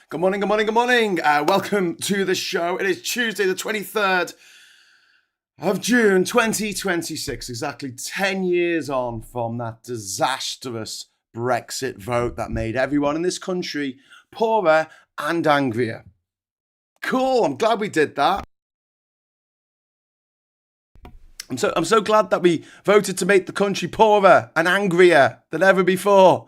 Good morning, good morning, good morning. Welcome to the show. It is Tuesday, the 23rd of June, 2026. Exactly 10 years on from that disastrous Brexit vote that made everyone in this country poorer and angrier. Cool, I'm glad we did that. I'm so glad that we voted to make the country poorer and angrier than ever before.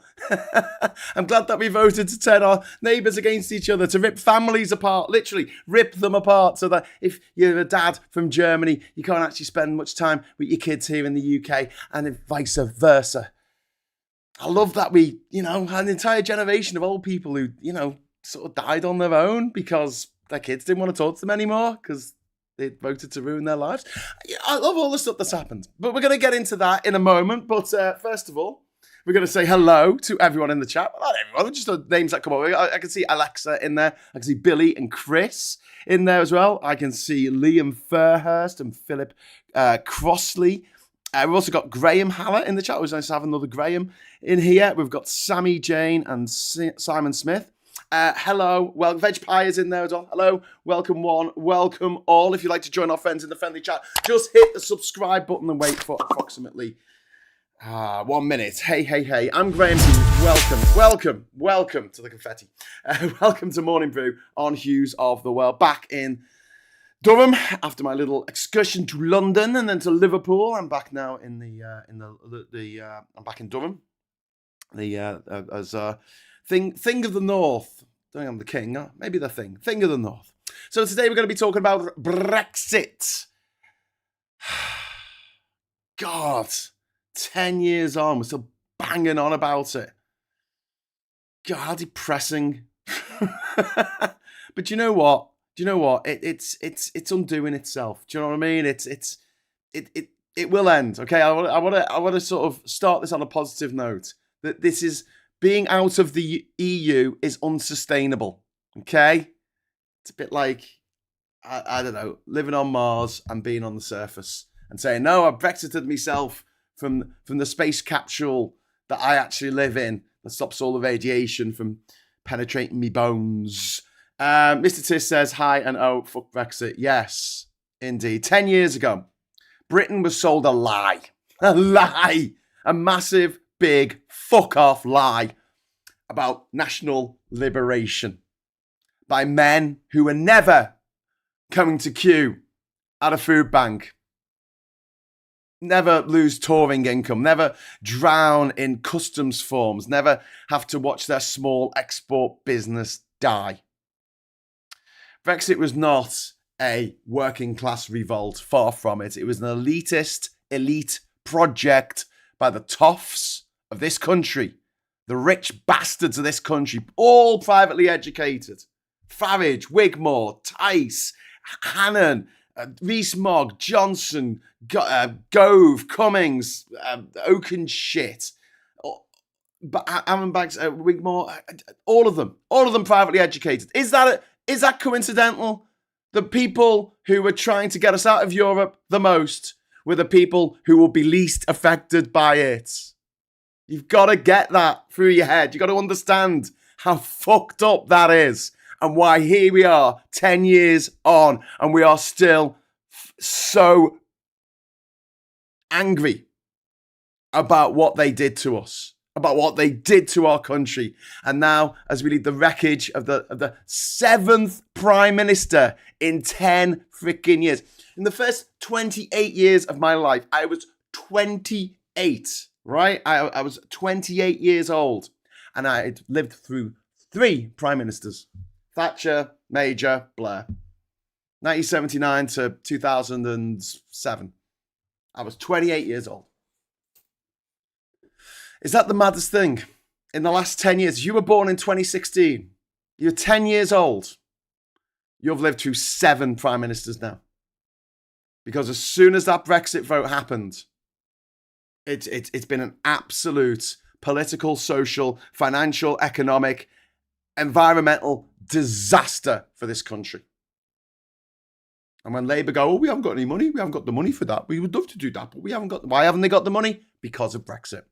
I'm glad that we voted to turn our neighbours against each other, to rip families apart, literally rip them apart, so that if you're a dad from Germany, you can't actually spend much time with your kids here in the UK, and vice versa. I love that we, had an entire generation of old people who, sort of died on their own because their kids didn't want to talk to them anymore because they voted to ruin their lives. I love all the stuff that's happened. But we're going to get into that in a moment. But first of all, we're going to say hello to everyone in the chat. Well, not everyone, just the names that come up. I can see Alexa in there. I can see Billy and Chris in there as well. I can see Liam Fairhurst and Philip Crossley. We've also got Graham Haller in the chat. It was nice to have another Graham in here. We've got Sammy Jane and Simon Smith. Hello, well, Veg Pie is in there as well. Hello, welcome one, welcome all. If you'd like to join our friends in the friendly chat, just hit the subscribe button and wait for approximately 1 minute. Hey, I'm Graham Hughes. Welcome to the confetti. Welcome to Morning Brew on Hughes of the World. Back in Durham after my little excursion to London and then to Liverpool. I'm back now in I'm back in Durham. Thing of the North. I think I'm the king. Maybe the thing of the North. So today we're going to be talking about Brexit. God, 10 years on, we're still banging on about it. God, how depressing. But you know what? It's undoing itself. Do you know what I mean? It will end. Okay, I want to sort of start this on a positive note. That this is being out of the EU is unsustainable. Okay, it's a bit like I don't know, living on Mars and being on the surface and saying no, I've Brexited myself from the space capsule that I actually live in that stops all the radiation from penetrating me bones. Mr. Tiss says hi and oh, fuck Brexit. Yes, indeed. 10 years ago, Britain was sold a lie, a massive, big fuck off lie about national liberation by men who were never coming to queue at a food bank, never lose touring income, never drown in customs forms, never have to watch their small export business die. Brexit was not a working class revolt, far from it. It was an elite project by the toffs of this country, the rich bastards of this country, all privately educated. Farage, Wigmore, Tice, Hannon, Rees-Mogg, Johnson, Gove, Cummings, Oakenshit, Ammonbags, Wigmore, all of them privately educated. Is that coincidental? The people who were trying to get us out of Europe the most were the people who will be least affected by it. You've got to get that through your head. You've got to understand how fucked up that is and why here we are 10 years on and we are still so angry about what they did to us, about what they did to our country. And now, as we lead the wreckage of the 7th Prime Minister in 10 freaking years. In the first 28 years of my life, I was 28. Right? I was 28 years old and I had lived through 3 prime ministers. Thatcher, Major, Blair. 1979 to 2007. I was 28 years old. Is that the maddest thing? In the last 10 years, you were born in 2016. You're 10 years old. You've lived through 7 prime ministers now. Because as soon as that Brexit vote happened, it's been an absolute political, social, financial, economic, environmental disaster for this country. And when Labour go, oh, we haven't got any money. We haven't got the money for that. We would love to do that, but we haven't got. Why haven't they got the money? Because of Brexit.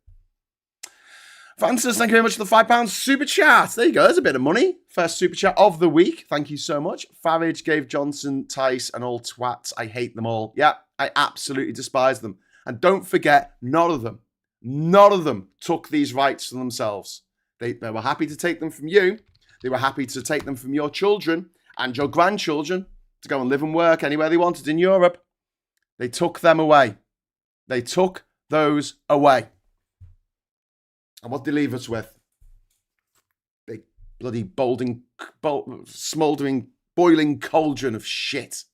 Francis, thank you very much for the £5 super chat. There you go. There's a bit of money. First super chat of the week. Thank you so much. Farage gave Johnson, Tice, and all twats. I hate them all. Yeah, I absolutely despise them. And don't forget, none of them took these rights for themselves. They were happy to take them from you. They were happy to take them from your children and your grandchildren to go and live and work anywhere they wanted in Europe. They took them away. They took those away. And what did they leave us with? Big bloody smouldering, boiling cauldron of shit.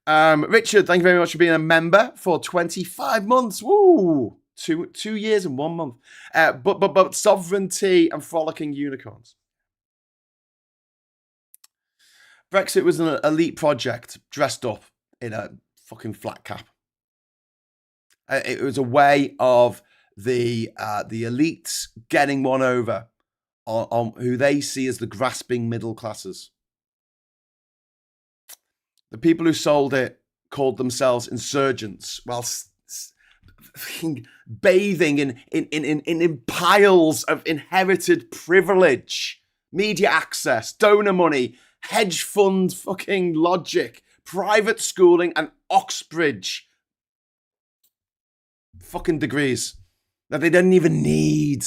Richard, thank you very much for being a member for 25 months. Woo! 2 years and 1 month. But sovereignty and frolicking unicorns. Brexit was an elite project dressed up in a fucking flat cap. It was a way of the elites getting one over on who they see as the grasping middle classes. The people who sold it called themselves insurgents, while bathing in piles of inherited privilege, media access, donor money, hedge fund fucking logic, private schooling, and Oxbridge fucking degrees that they didn't even need.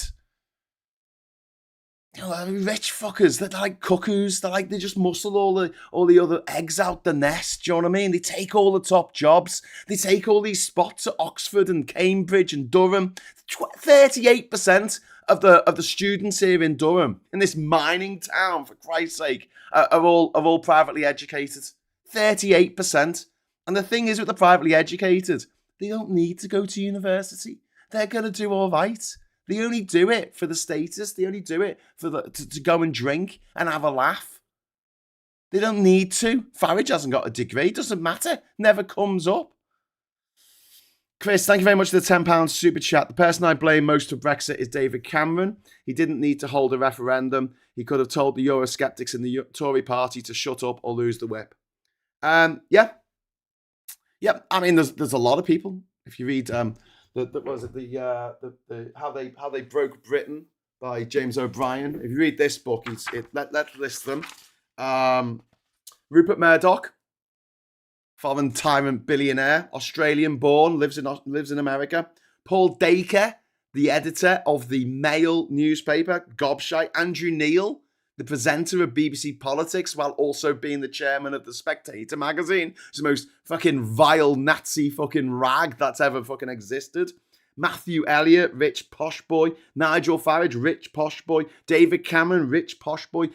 You know, rich fuckers, they're like cuckoos. They just muscle all the other eggs out the nest. Do you know what I mean? They take all the top jobs. They take all these spots at Oxford and Cambridge and Durham. 38% of the students here in Durham, in this mining town, for Christ's sake, are all privately educated. 38%. And the thing is with the privately educated, they don't need to go to university. They're going to do all right. They only do it for the status. They only do it for to go and drink and have a laugh. They don't need to. Farage hasn't got a degree. It doesn't matter. Never comes up. Chris, thank you very much for the £10 super chat. The person I blame most for Brexit is David Cameron. He didn't need to hold a referendum. He could have told the Eurosceptics in the Tory party to shut up or lose the whip. Yeah. I mean, there's a lot of people. If you read how they broke Britain by James O'Brien. If you read this book, let's list them. Rupert Murdoch, foreign tyrant billionaire, Australian-born, lives in America. Paul Dacre, the editor of the Mail newspaper, gobshite. Andrew Neil, the presenter of BBC Politics, while also being the chairman of The Spectator magazine. It's the most fucking vile Nazi fucking rag that's ever fucking existed. Matthew Elliott, rich posh boy. Nigel Farage, rich posh boy. David Cameron, rich posh boy.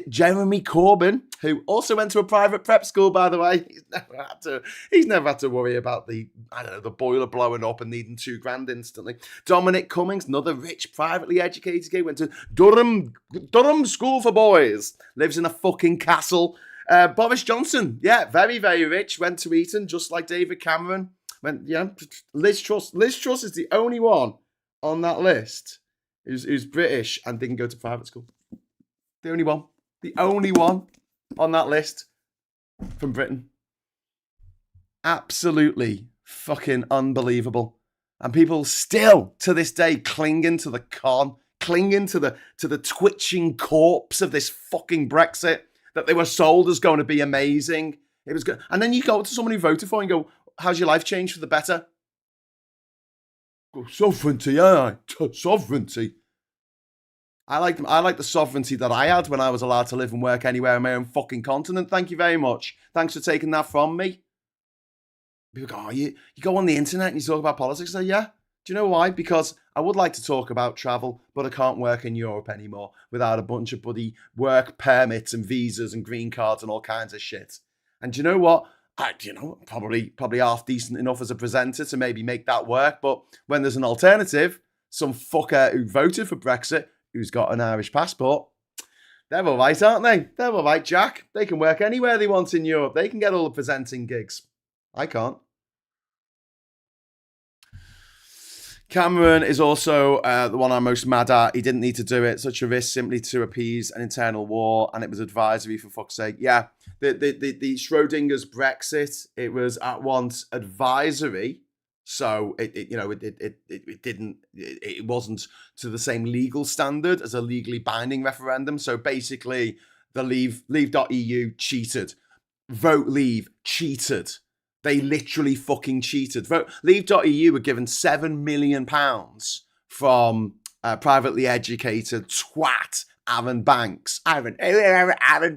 Jeremy Corbyn, who also went to a private prep school, by the way. He's never had to worry about the boiler blowing up and needing $2,000 instantly. Dominic Cummings, another rich, privately educated guy, went to Durham School for Boys. Lives in a fucking castle. Boris Johnson, yeah, very, very rich. Went to Eton, just like David Cameron. Liz Truss. Liz Truss is the only one on that list who's British and didn't go to private school. The only one. The only one on that list from Britain. Absolutely fucking unbelievable. And people still, to this day, clinging to the con, clinging to the twitching corpse of this fucking Brexit that they were sold as going to be amazing. It was good. And then you go to someone who voted for and go, how's your life changed for the better? Sovereignty, sovereignty. I like the sovereignty that I had when I was allowed to live and work anywhere on my own fucking continent. Thank you very much. Thanks for taking that from me. People go, you go on the internet and you talk about politics. I say, yeah. Do you know why? Because I would like to talk about travel, but I can't work in Europe anymore without a bunch of bloody work permits and visas and green cards and all kinds of shit. And do you know what? Probably half decent enough as a presenter to maybe make that work. But when there's an alternative, some fucker who voted for Brexit, who's got an Irish passport, they're all right, aren't they? They're all right, Jack. They can work anywhere they want in Europe. They can get all the presenting gigs. I can't. Cameron is also the one I'm most mad at. He didn't need to do it. Such a risk simply to appease an internal war, and it was advisory, for fuck's sake. Yeah, the Schrodinger's Brexit, it was at once advisory, So it wasn't to the same legal standard as a legally binding referendum. So basically, the Leave.eu cheated. Vote Leave cheated. They literally fucking cheated. Leave.eu were given £7 million from privately educated twat Aaron Banks. Aaron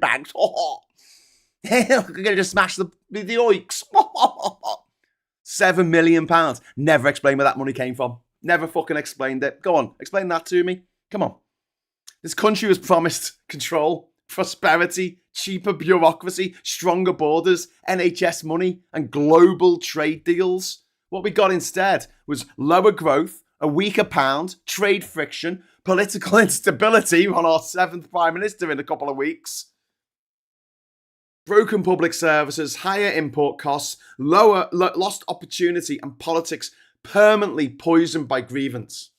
Banks. We're going to just smash the oiks. £7 million. Never explained where that money came from. Never fucking explained it. Go on, explain that to me. Come on. This country was promised control, prosperity, cheaper bureaucracy, stronger borders, NHS money, and global trade deals. What we got instead was lower growth, a weaker pound, trade friction, political instability on our 7th Prime Minister in a couple of weeks, broken public services, higher import costs, lost opportunity, and politics permanently poisoned by grievance.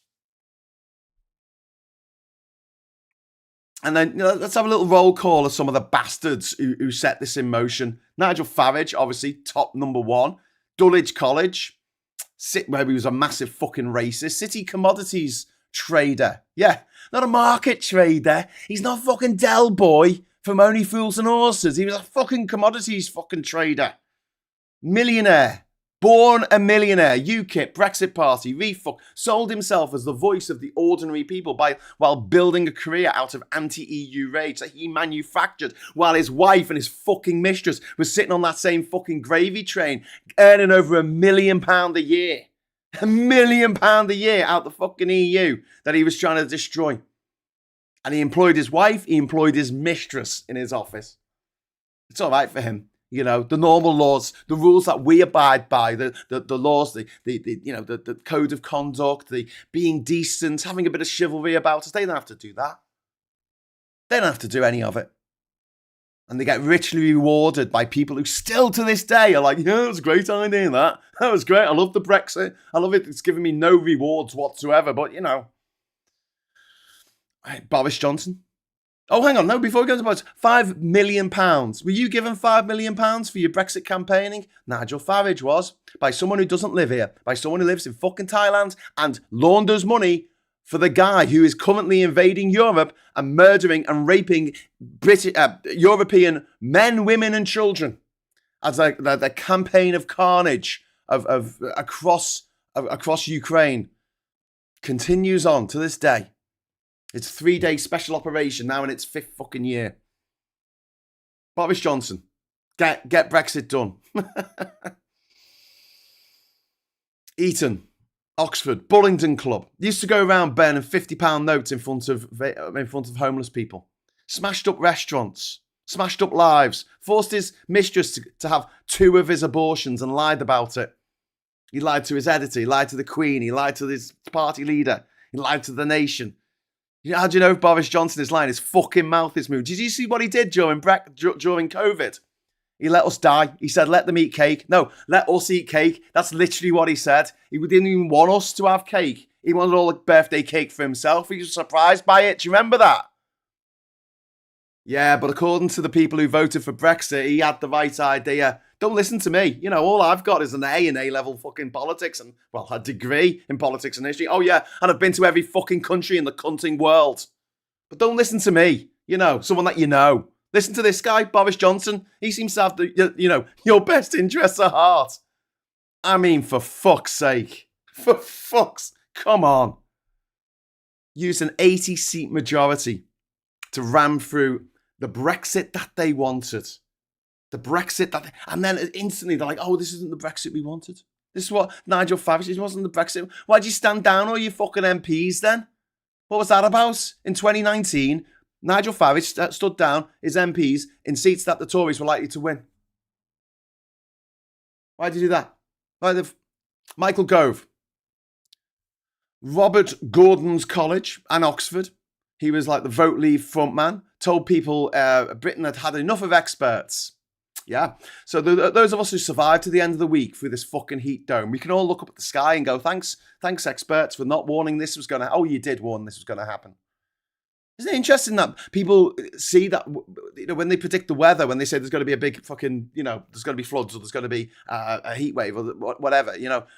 And then let's have a little roll call of some of the bastards who set this in motion. Nigel Farage, obviously, top number one. Dulwich College, where he was a massive fucking racist. City commodities trader. Yeah, not a market trader. He's not fucking Del Boy from Only Fools and Horses. He was a fucking commodities fucking trader. Millionaire. Born a millionaire. UKIP, Brexit Party, refuck. Sold himself as the voice of the ordinary people while building a career out of anti-EU rage that he manufactured while his wife and his fucking mistress was sitting on that same fucking gravy train earning over £1 million a year. £1 million a year out the fucking EU that he was trying to destroy. And he employed his wife, he employed his mistress in his office. It's all right for him. You know, the normal laws, the rules that we abide by, the laws, the code of conduct, the being decent, having a bit of chivalry about us, they don't have to do that. They don't have to do any of it. And they get richly rewarded by people who still to this day are like, yeah, it was a great idea, that. That was great. I love the Brexit. I love it. It's given me no rewards whatsoever. But, you know, Boris Johnson. Oh, hang on. No, before we go to Boris, £5 million. Were you given £5 million for your Brexit campaigning? Nigel Farage was. By someone who doesn't live here. By someone who lives in fucking Thailand and launders money for the guy who is currently invading Europe and murdering and raping European men, women and children as the campaign of carnage of across Ukraine continues on to this day. It's a 3-day special operation now in its 5th fucking year. Boris Johnson, get Brexit done. Eton, Oxford, Bullingdon Club used to go around burning £50 notes in front of homeless people. Smashed up restaurants, smashed up lives, forced his mistress to have 2 of his abortions and lied about it. He lied to his editor, he lied to the Queen, he lied to his party leader, he lied to the nation. How do you know if Boris Johnson is lying? His fucking mouth is moving. Did you see what he did during COVID? He let us die. He said, let them eat cake. No, let us eat cake. That's literally what he said. He didn't even want us to have cake. He wanted all the birthday cake for himself. He was surprised by it. Do you remember that? Yeah, but according to the people who voted for Brexit, he had the right idea. Don't listen to me. You know, all I've got is an A in A-level fucking politics and, well, a degree in politics and history. Oh, yeah, and I've been to every fucking country in the cunting world. But don't listen to me. You know, someone that you know. Listen to this guy, Boris Johnson. He seems to have, your best interests at heart. I mean, for fuck's sake. Come on. Use an 80-seat majority to ram through the Brexit that they wanted. The Brexit and then instantly they're like, oh, this isn't the Brexit we wanted. This is what Nigel Farage, it wasn't the Brexit. Why'd you stand down all your fucking MPs then? What was that about? In 2019, Nigel Farage stood down his MPs in seats that the Tories were likely to win. Why'd you do that? Michael Gove. Robert Gordon's College and Oxford. He was like the Vote Leave frontman. Told people Britain had had enough of experts. Yeah. So those of us who survived to the end of the week through this fucking heat dome, we can all look up at the sky and go, thanks experts for not warning this was going to. Oh, you did warn this was going to happen. Isn't it interesting that people see that, when they predict the weather, when they say there's going to be a big fucking, there's going to be floods or there's going to be a heat wave or whatever,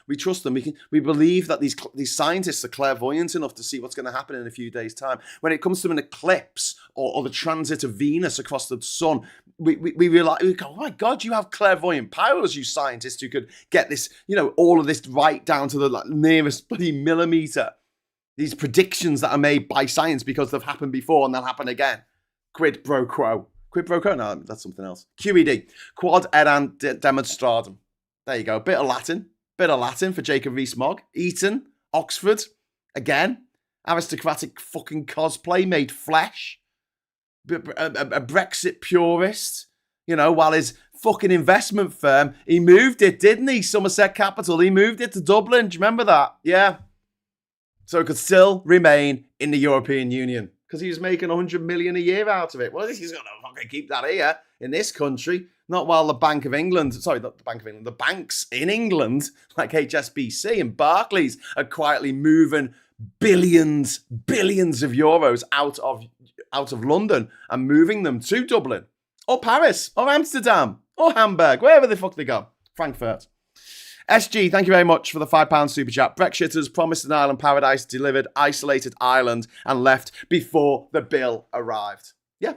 we trust them. We believe that these scientists are clairvoyant enough to see what's going to happen in a few days' time. When it comes to an eclipse or the transit of Venus across the sun, we realize, we go, oh my God, you have clairvoyant powers, you scientists who could get this, all of this right down to the nearest bloody millimeter. These predictions that are made by science because they've happened before and they'll happen again. Quid pro quo. Quid pro quo? No, that's something else. QED. Quod erat demonstradum. There you go. Bit of Latin for Jacob Rees-Mogg. Eton. Oxford. Again. Aristocratic fucking cosplay made flesh. A Brexit purist. While his fucking investment firm, he moved it, didn't he? Somerset Capital. He moved it to Dublin. Do you remember that? Yeah. So it could still remain in the European Union because he was making 100 million a year out of it. Well, he's going to fucking keep that here in this country, not while the Bank of England, sorry, not the Bank of England, the banks in England, like HSBC and Barclays, are quietly moving billions of euros out of London and moving them to Dublin or Paris or Amsterdam or Hamburg, wherever the fuck they go. Frankfurt. SG, thank you very much for the £5 super chat. Brexiters promised an island paradise, delivered isolated island, and left before the bill arrived. Yeah.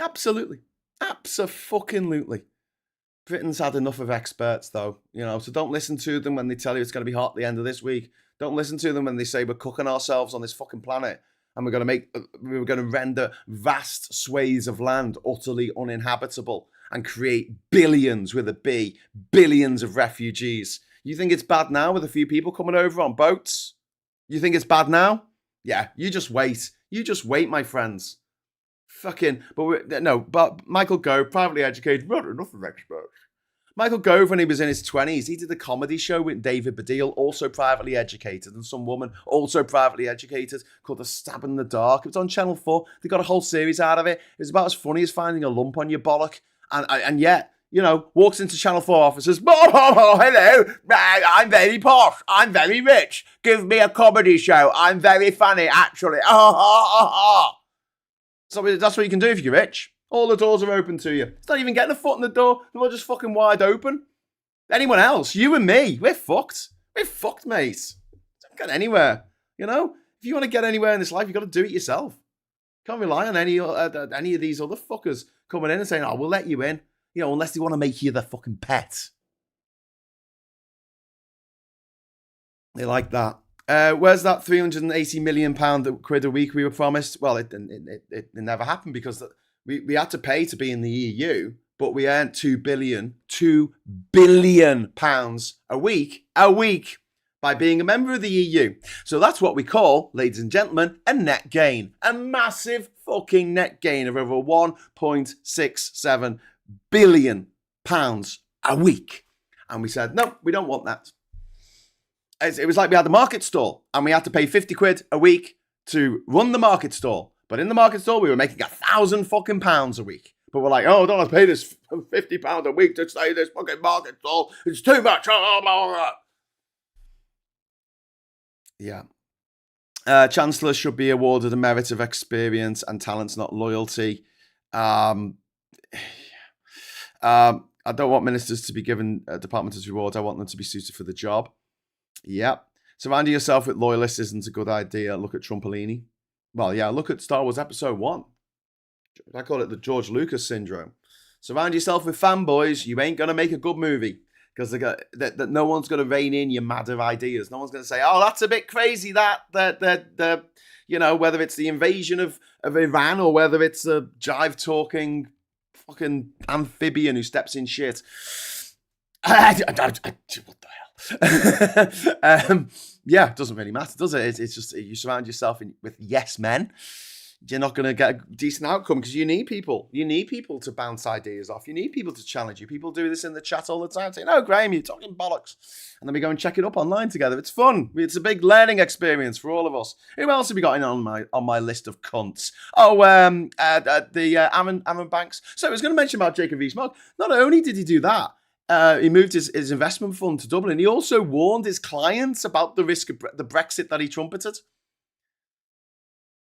Absolutely. Abso-fucking-lutely. Britain's had enough of experts, though, so don't listen to them when they tell you it's going to be hot at the end of this week. Don't listen to them when they say we're cooking ourselves on this fucking planet and we're going to render vast swathes of land utterly uninhabitable and create billions with a B, billions of refugees. You think it's bad now with a few people coming over on boats? You think it's bad now? Yeah, you just wait. You just wait, my friends. But Michael Gove, privately educated, not enough of experts. Michael Gove, when he was in his 20s, he did a comedy show with David Baddiel, also privately educated, and some woman, also privately educated, called The Stab in the Dark. It was on Channel 4. They got a whole series out of it. It was about as funny as finding a lump on your bollock. And yet, walks into Channel 4 offices, oh, hello, I'm very posh, I'm very rich, give me a comedy show, I'm very funny, actually, So that's what you can do if you're rich. All the doors are open to you. It's not even getting a foot in the door, they're all just fucking wide open. Anyone else, you and me, we're fucked. We're fucked, mate. Don't get anywhere, If you want to get anywhere in this life, you've got to do it yourself. Can't rely on any of these other fuckers coming in and saying, oh, we'll let you in. Unless they want to make you their fucking pet. They like that. Where's that £380 million quid a week we were promised? Well, it never happened because we had to pay to be in the EU, but we earned £2 billion pounds a week by being a member of the EU. So that's what we call, ladies and gentlemen, a net gain. A massive fucking net gain of over 1.67 billion pounds a week. And we said, no, we don't want that. It was like we had the market stall and we had to pay 50 quid a week to run the market stall. But in the market stall, we were making £1,000 fucking pounds a week. But we're like, oh, don't have to pay this £50 a week to stay this fucking market stall. It's too much. Yeah. Chancellors should be awarded a merit of experience and talents, not loyalty. I don't want ministers to be given departmental rewards. I want them to be suited for the job. Yep. Surrounding yourself with loyalists isn't a good idea. Look at Trumpolini. Well, yeah, look at Star Wars Episode 1. I call it the George Lucas syndrome. Surround yourself with fanboys. You ain't going to make a good movie. Because that no one's going to rein in your madder ideas. No one's going to say, oh, that's a bit crazy, whether it's the invasion of Iran or whether it's a jive-talking fucking amphibian who steps in shit. What the hell? Yeah, it doesn't really matter, does it? It's just you surround yourself with yes men. You're not going to get a decent outcome because you need people. You need people to bounce ideas off. You need people to challenge you. People do this in the chat all the time, saying, "Oh, Graham, you're talking bollocks," and then we go and check it up online together. It's fun. It's a big learning experience for all of us. Who else have we got in on my list of cunts? Oh, Aaron Banks. So I was going to mention about Jacob Rees-Mogg. Not only did he do that, he moved his investment fund to Dublin. He also warned his clients about the risk of the Brexit that he trumpeted.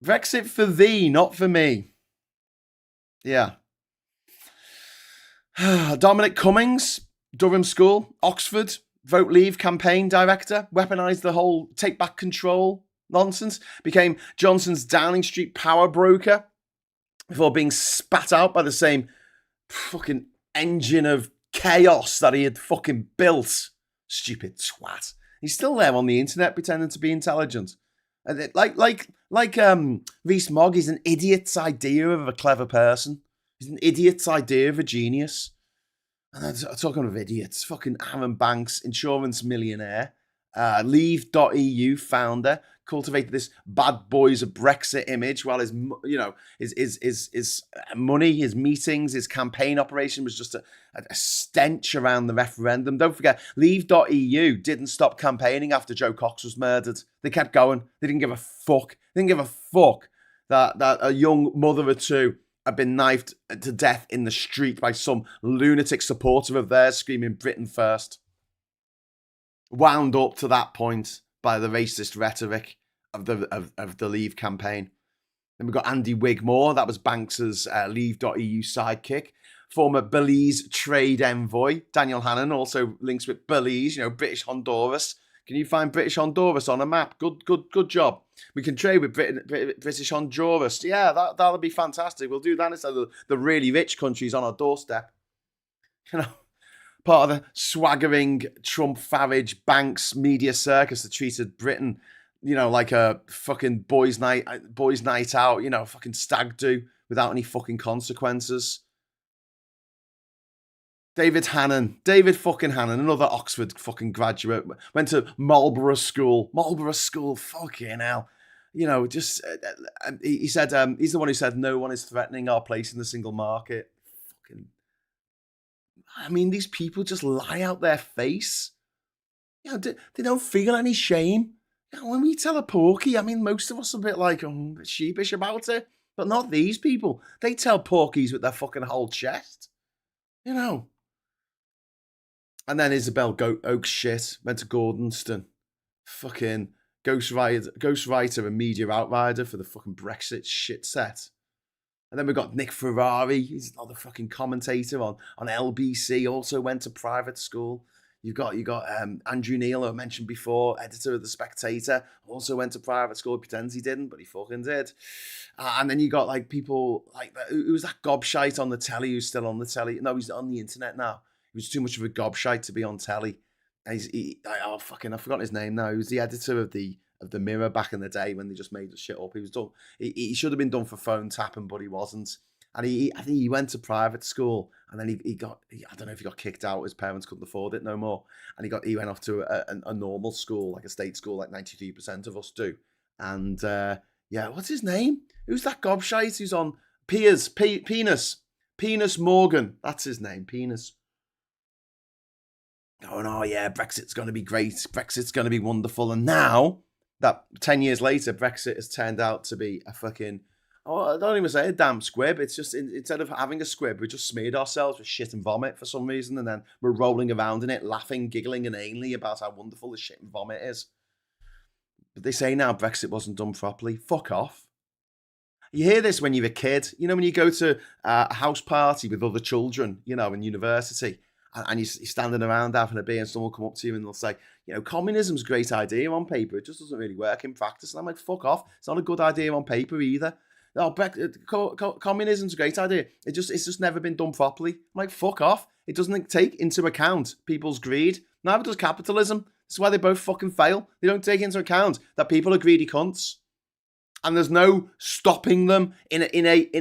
Brexit for thee, not for me. Yeah. Dominic Cummings, Durham School, Oxford, Vote Leave campaign director, weaponised the whole take back control nonsense, became Johnson's Downing Street power broker before being spat out by the same fucking engine of chaos that he had fucking built. Stupid twat. He's still there on the internet pretending to be intelligent. And Rees-Mogg, he's an idiot's idea of a clever person. He's an idiot's idea of a genius. And then talking of idiots, fucking Aaron Banks, insurance millionaire, Leave.eu founder, cultivated this bad boys of Brexit image while his money, his meetings, his campaign operation was just a stench around the referendum. Don't forget, Leave.eu didn't stop campaigning after Joe Cox was murdered. They kept going. They didn't give a fuck. They didn't give a fuck that a young mother or two had been knifed to death in the street by some lunatic supporter of theirs screaming Britain first. Wound up to that point by the racist rhetoric of the Leave campaign. Then we've got Andy Wigmore, that was Banks's Leave.eu sidekick. Former Belize trade envoy, Daniel Hannan, also links with Belize, British Honduras. Can you find British Honduras on a map? Good job. We can trade with British Honduras. Yeah, that'll be fantastic. We'll do that instead of the really rich countries on our doorstep. Part of the swaggering Trump Farage Banks media circus that treated Britain, like a fucking boys' night out, fucking stag do without any fucking consequences. David fucking Hannan, another Oxford fucking graduate, went to Marlborough School, fucking hell. He said, he's the one who said no one is threatening our place in the single market. Fucking, I mean, these people just lie out their face. They don't feel any shame. When we tell a porky, I mean, most of us are a bit like, a bit sheepish about it, but not these people. They tell porkies with their fucking whole chest. And then Isabel Oakes shit went to Gordonston. Fucking ghostwriter and media outrider for the fucking Brexit shit set. And then we've got Nick Ferrari. He's another fucking commentator on LBC. Also went to private school. You got Andrew Neil, who I mentioned before, editor of The Spectator. Also went to private school. He pretends he didn't, but he fucking did. And then you got like people like who's that gobshite on the telly who's still on the telly? No, he's on the internet now. He was too much of a gobshite to be on telly. And I've forgotten his name now. He was the editor of the Mirror back in the day when they just made the shit up. He was done. He should have been done for phone tapping, but he wasn't. And I think he went to private school, and then he got. I don't know if he got kicked out. His parents couldn't afford it no more, and he went off to a normal school, like a state school, like 93% of us do. And what's his name? Who's that gobshite who's on Penis Morgan? That's his name, Penis. Going, oh yeah, Brexit's going to be great. Brexit's going to be wonderful. And now that 10 years later, Brexit has turned out to be a fucking, I don't even say a damn squib. It's just, instead of having a squib, we just smeared ourselves with shit and vomit for some reason. And then we're rolling around in it, laughing, giggling inanely about how wonderful the shit and vomit is. But they say now Brexit wasn't done properly. Fuck off. You hear this when you're a kid. When you go to a house party with other children, in university, and you're standing around having a beer and someone will come up to you and they'll say, communism's a great idea on paper. It just doesn't really work in practice. And I'm like, fuck off. It's not a good idea on paper either. No, communism's a great idea. It's just never been done properly. I'm like, fuck off. It doesn't take into account people's greed. Neither does capitalism. That's why they both fucking fail. They don't take into account that people are greedy cunts. And there's no stopping them in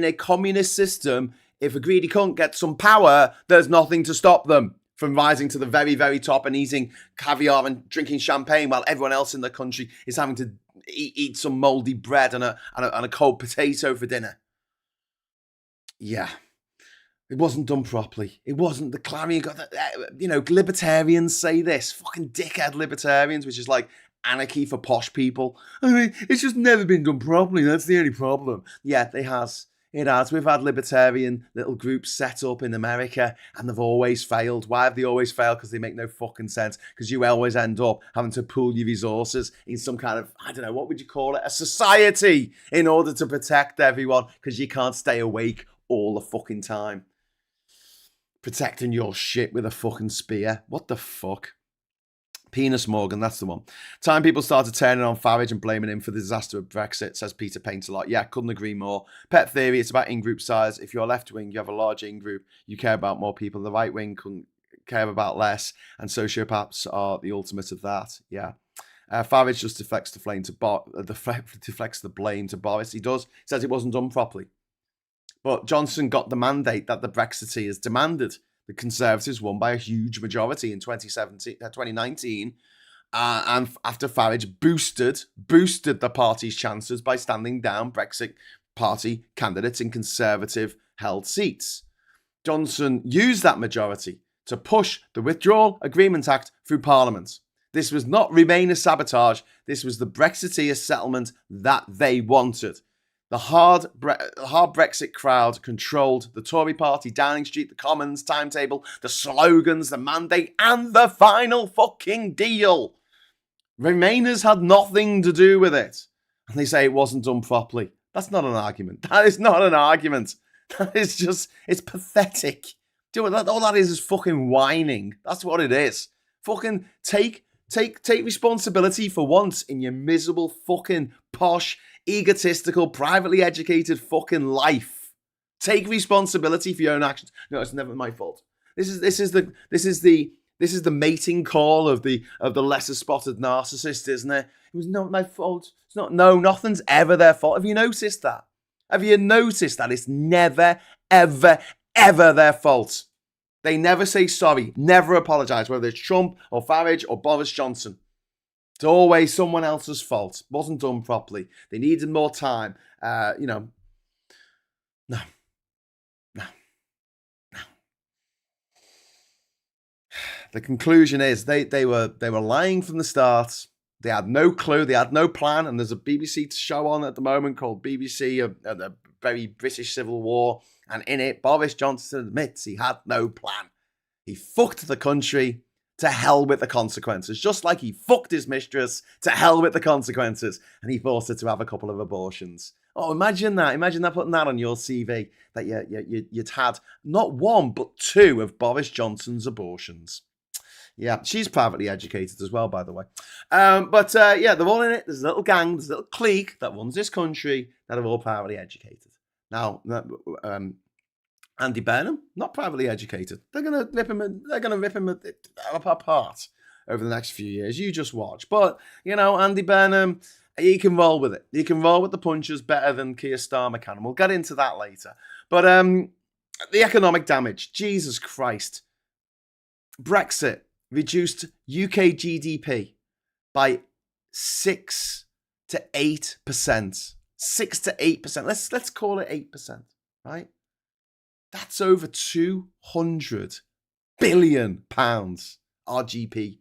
a communist system. If a greedy cunt gets some power, there's nothing to stop them from rising to the very, very top and eating caviar and drinking champagne while everyone else in the country is having to eat some mouldy bread and a cold potato for dinner. Yeah. It wasn't done properly. It wasn't the clarion. Libertarians say this. Fucking dickhead libertarians, which is like anarchy for posh people. I mean, it's just never been done properly. That's the only problem. Yeah, it has. It has. We've had libertarian little groups set up in America and they've always failed. Why have they always failed? Because they make no fucking sense. Because you always end up having to pool your resources in some kind of, I don't know, what would you call it? A society in order to protect everyone because you can't stay awake all the fucking time. Protecting your shit with a fucking spear. What the fuck? Penis Morgan, that's the one. Time people started turning on Farage and blaming him for the disaster of Brexit, says Peter Painter-Lot. Yeah, couldn't agree more. Pet theory, it's about in-group size. If you're left-wing, you have a large in-group, you care about more people. The right-wing couldn't care about less, and sociopaths are the ultimate of that. Yeah. Farage just deflects the blame to Boris. He does. He says it wasn't done properly. But Johnson got the mandate that the Brexiteers demanded. The Conservatives won by a huge majority in 2019, and after Farage boosted the party's chances by standing down Brexit Party candidates in Conservative-held seats. Johnson used that majority to push the Withdrawal Agreement Act through Parliament. This was not Remainer sabotage. This was the Brexiteer settlement that they wanted. The hard Brexit crowd controlled the Tory party, Downing Street, the Commons, timetable, the slogans, the mandate, and the final fucking deal. Remainers had nothing to do with it. And they say it wasn't done properly. That's not an argument. That is not an argument. That is just, it's pathetic. Do you know what? All that is fucking whining. That's what it is. Fucking take responsibility for once in your miserable fucking posh, egotistical, privately educated fucking life. Take responsibility for your own actions. No, it's never my fault. This is the mating call of the lesser spotted narcissist, isn't it? It was not my fault. It's not. No, nothing's ever their fault. Have you noticed that? Have you noticed that it's never, ever, ever their fault? They never say sorry, never apologise, whether it's Trump or Farage or Boris Johnson. It's always someone else's fault. Wasn't done properly. They needed more time. No. The conclusion is they were lying from the start. They had no clue. They had no plan. And there's a BBC show on at the moment called BBC, the very British Civil War. And in it, Boris Johnson admits he had no plan. He fucked the country. To hell with the consequences. Just like he fucked his mistress, to hell with the consequences. And he forced her to have a couple of abortions. Oh, imagine that. Imagine that, putting that on your CV, that you'd had not one, but two of Boris Johnson's abortions. Yeah, she's privately educated as well, by the way. Yeah, they're all in it. There's a little gang, there's a little clique that runs this country that are all privately educated. Now, Andy Burnham, not privately educated. They're gonna rip him apart over the next few years. You just watch. But Andy Burnham, he can roll with it. He can roll with the punches better than Keir Starmer can. And we'll get into that later. But the economic damage, Jesus Christ. Brexit reduced UK GDP by 6 to 8%. 6 to 8%. Let's call it 8%, right? That's over £200 billion our GDP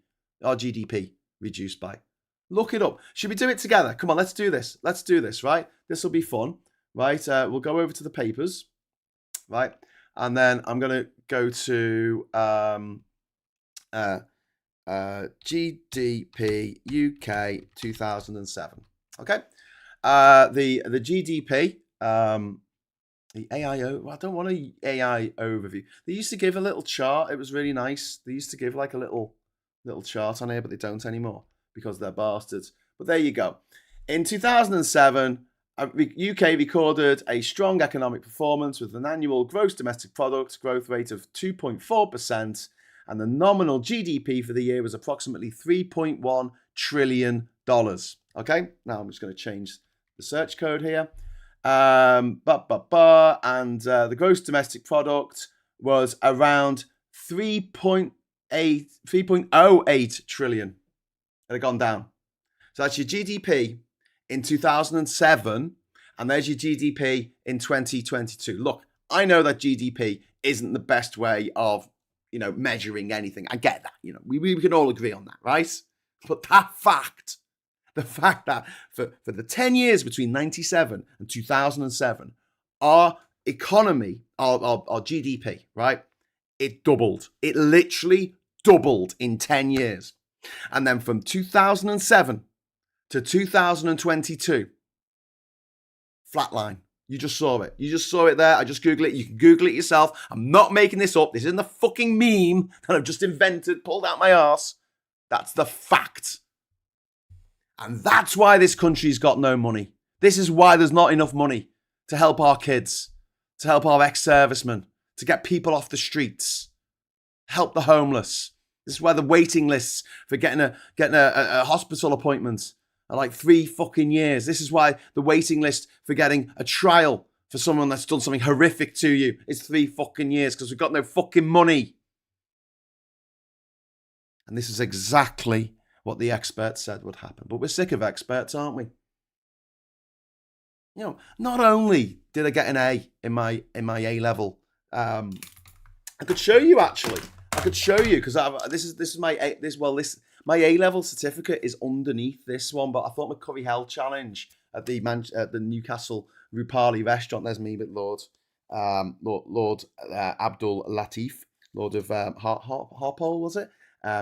reduced by. Look it up. Should we do it together? Come on, let's do this. Let's do this, right? This will be fun, right? We'll go over to the papers, right? And then I'm going to go to GDP UK 2007. Okay? The GDP... the AIO, I don't want an AI overview. They used to give a little chart. It was really nice. They used to give like a little chart on here, but they don't anymore because they're bastards. But there you go. In 2007, UK recorded a strong economic performance with an annual gross domestic product growth rate of 2.4%, and the nominal GDP for the year was approximately $3.1 trillion. Okay, now I'm just going to change the search code here. And the gross domestic product was around 3.08 trillion. It had gone down. So that's your GDP in 2007, and there's your GDP in 2022. Look, I know that GDP isn't the best way of, measuring anything. I get that. We can all agree on that, right? But that fact, the fact that for the 10 years between 97 and 2007, our economy, our GDP, right? It doubled. It literally doubled in 10 years. And then from 2007 to 2022, flatline. You just saw it. You just saw it there. I just Googled it. You can Google it yourself. I'm not making this up. This isn't a fucking meme that I've just invented, pulled out my arse. That's the fact. And that's why this country's got no money. This is why there's not enough money to help our kids, to help our ex-servicemen, to get people off the streets, help the homeless. This is why the waiting lists for getting a hospital appointment are like 3 fucking years. This is why the waiting list for getting a trial for someone that's done something horrific to you is 3 fucking years, because we've got no fucking money. And this is exactly what the experts said would happen. But we're sick of experts, aren't we? You know, not only did I get an A in my A level, I could show you actually. I could show you, because this is my my A level certificate is underneath this one. But I thought my Curry Hell challenge at the Newcastle Rupali restaurant. There's me with Lord Abdul Latif, Lord of Harpole, was it?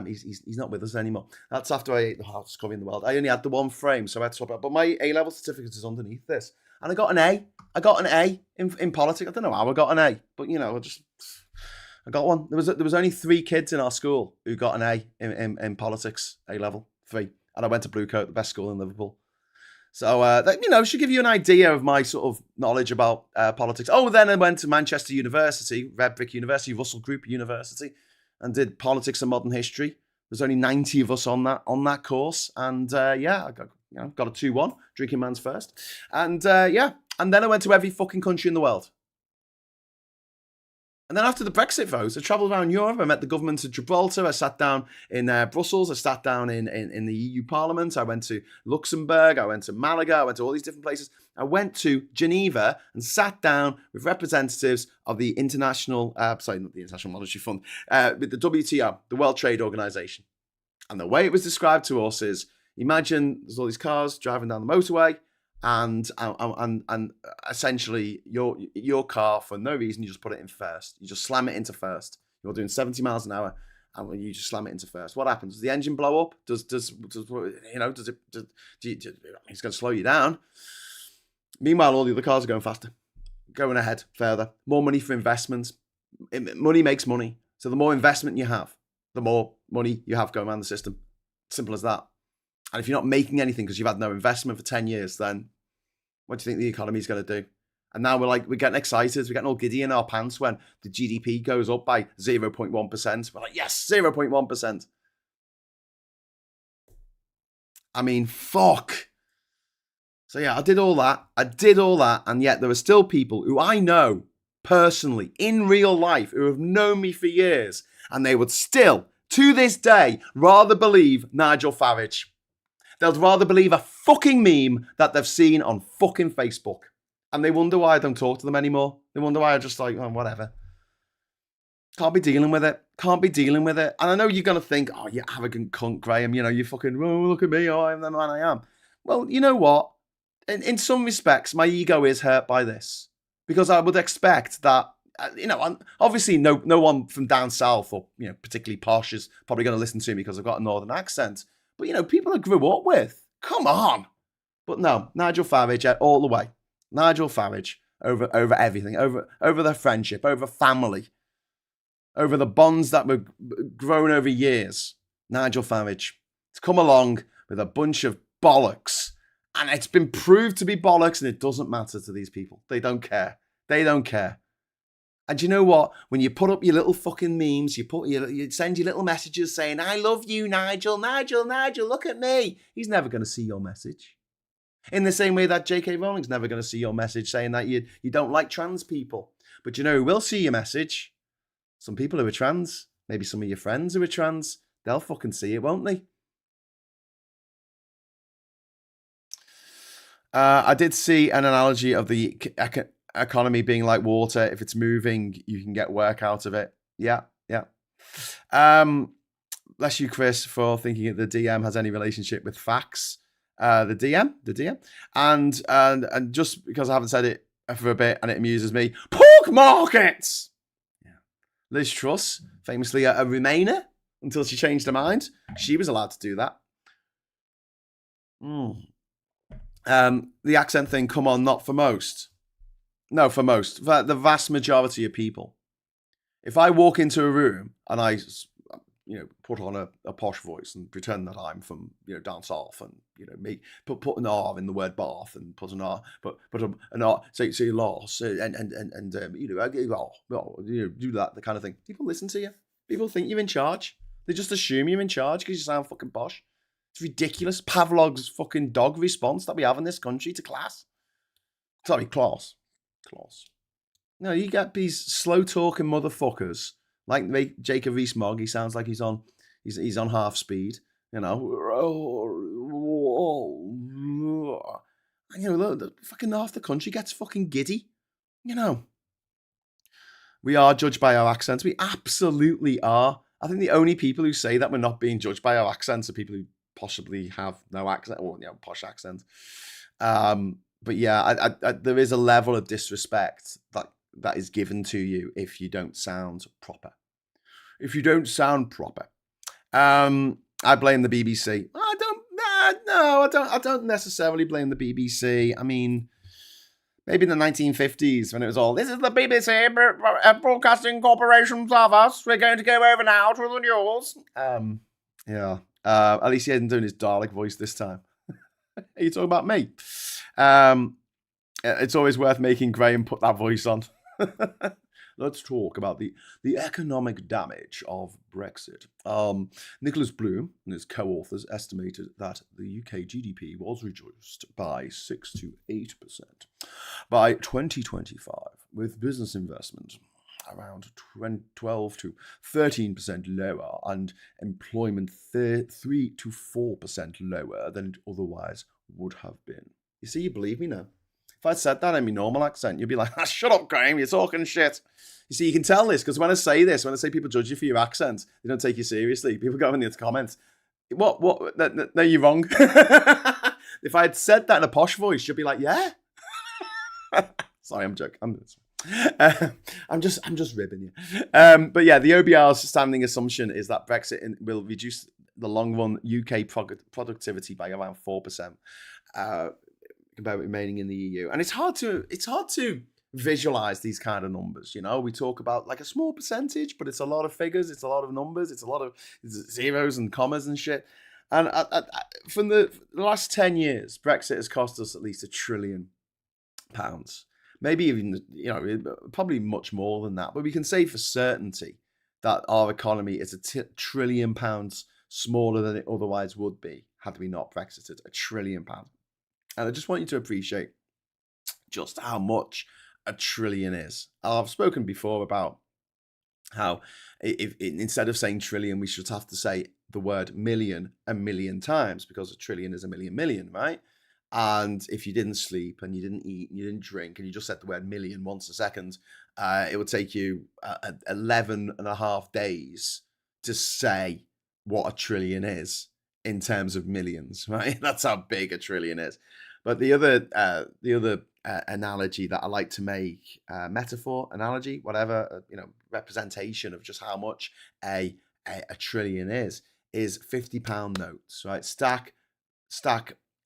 He's not with us anymore. That's after I ate the hardest curry in the world. I only had the one frame, so I had to swap it out. But my A level certificate is underneath this, and I got an A. I got an A in politics. I don't know how I got an A, but you know, I got one. There was only 3 kids in our school who got an A in politics, A level 3, and I went to Bluecoat, the best school in Liverpool. So that, you know, should give you an idea of my sort of knowledge about politics. Oh, then I went to Manchester University, Redbrick University, Russell Group University, and did politics and modern history. There's only 90 of us on that course, and I got a 2-1, drinking man's first, and and then I went to every fucking country in the world. And then after the Brexit vote, I travelled around Europe. I met the government of Gibraltar. I sat down in Brussels. I sat down in the EU Parliament. I went to Luxembourg. I went to Malaga. I went to all these different places. I went to Geneva and sat down with representatives of the International, not the International Monetary Fund, with the WTO, the World Trade Organization. And the way it was described to us is, imagine there's all these cars driving down the motorway, and essentially your car, for no reason, you just put it in first. You just slam it into first. You're doing 70 miles an hour, and you just slam it into first. What happens? Does the engine blow up? It's going to slow you down. Meanwhile, all the other cars are going faster, going ahead further. More money for investments. Money makes money. So the more investment you have, the more money you have going around the system. Simple as that. And if you're not making anything because you've had no investment for 10 years, then what do you think the economy is going to do? And now we're getting excited. We're getting all giddy in our pants when the GDP goes up by 0.1%. We're like, yes, 0.1%. I mean, fuck. So yeah, I did all that. And yet there are still people who I know personally in real life who have known me for years, and they would still, to this day, rather believe Nigel Farage. They'll rather believe a fucking meme that they've seen on fucking Facebook. And they wonder why I don't talk to them anymore. They wonder why I just like, oh, whatever. Can't be dealing with it. And I know you're going to think, oh, you arrogant cunt, Graham. You know, you fucking, oh, look at me. Oh, I'm the man I am. Well, you know what? In some respects, my ego is hurt by this. Because I would expect that, obviously no one from down south or, particularly posh is probably going to listen to me because I've got a northern accent. But, people I grew up with, come on. But no, Nigel Farage all the way. Nigel Farage over everything, over the friendship, over family, over the bonds that were grown over years. Nigel Farage to come along with a bunch of bollocks. And it's been proved to be bollocks, and it doesn't matter to these people. They don't care. And you know what? When you put up your little fucking memes, you send your little messages saying, I love you, Nigel, look at me. He's never going to see your message. In the same way that J.K. Rowling's never going to see your message saying that you don't like trans people. But you know who will see your message? Some people who are trans. Maybe some of your friends who are trans. They'll fucking see it, won't they? I did see an analogy of the economy being like water. If it's moving, you can get work out of it. Yeah. Bless you, Chris, for thinking that the DM has any relationship with facts. The DM, and just because I haven't said it for a bit, and it amuses me. Pork markets! Yeah. Liz Truss, famously a Remainer until she changed her mind. She was allowed to do that. The accent thing, come on, not for most. No, for most. For the vast majority of people. If I walk into a room and I, put on a posh voice and pretend that I'm from, down south, and, put an R in the word bath and put an R, but an R, say loss, and do that, the kind of thing. People listen to you. People think you're in charge. They just assume you're in charge because you sound fucking posh. It's ridiculous. Pavlov's fucking dog response that we have in this country to class. Sorry, class. No, you get these slow talking motherfuckers like Jacob Rees-Mogg. He sounds like he's on half speed. And fucking half the country gets fucking giddy. We are judged by our accents. We absolutely are. I think the only people who say that we're not being judged by our accents are people who possibly have no accent or posh accent. But yeah, there is a level of disrespect that is given to you if you don't sound proper. I blame the BBC. I don't necessarily blame the BBC. I mean, maybe in the 1950s when it was all, this is the BBC Broadcasting Corporation Service. We're going to go over now to the news. Yeah. At least he isn't doing his Dalek voice this time. Are you talking about me? It's always worth making Graham put that voice on. Let's talk about the economic damage of Brexit. Nicholas Bloom and his co-authors estimated that the UK GDP was reduced by 6 to 8% by 2025, with business investment around 12 to 13% lower and employment 3 to 4% lower than it otherwise would have been. You see, you believe me now. If I said that in my normal accent, you'd be like, shut up, Graham, you're talking shit. You see, you can tell this because when I say people judge you for your accent, they don't take you seriously. People go in the comments, what? No, you're wrong. If I had said that in a posh voice, you'd be like, yeah. Sorry, I'm joking. I'm just ribbing you. But yeah, the OBR's standing assumption is that Brexit will reduce the long run UK productivity by around 4%. About remaining in the EU, and it's hard to visualize these kind of numbers. We talk about like a small percentage, but it's a lot of figures, it's a lot of numbers, it's a lot of zeros and commas and shit. And from the last 10 years, Brexit has cost us at least £1 trillion, maybe even probably much more than that. But we can say for certainty that our economy is £1 trillion smaller than it otherwise would be had we not Brexited. £1 trillion. And I just want you to appreciate just how much $1 trillion is. I've spoken before about how if instead of saying trillion, we should have to say the word million 1,000,000 times because $1 trillion is 1,000,000,000, right? And if you didn't sleep and you didn't eat and you didn't drink and you just said the word million once a second, it would take you 11 and a half days to say what $1 trillion is in terms of millions, right? That's how big $1 trillion is. But the other analogy that I like to make, metaphor, analogy, whatever, representation of just how much a trillion is £50 notes, right? Stack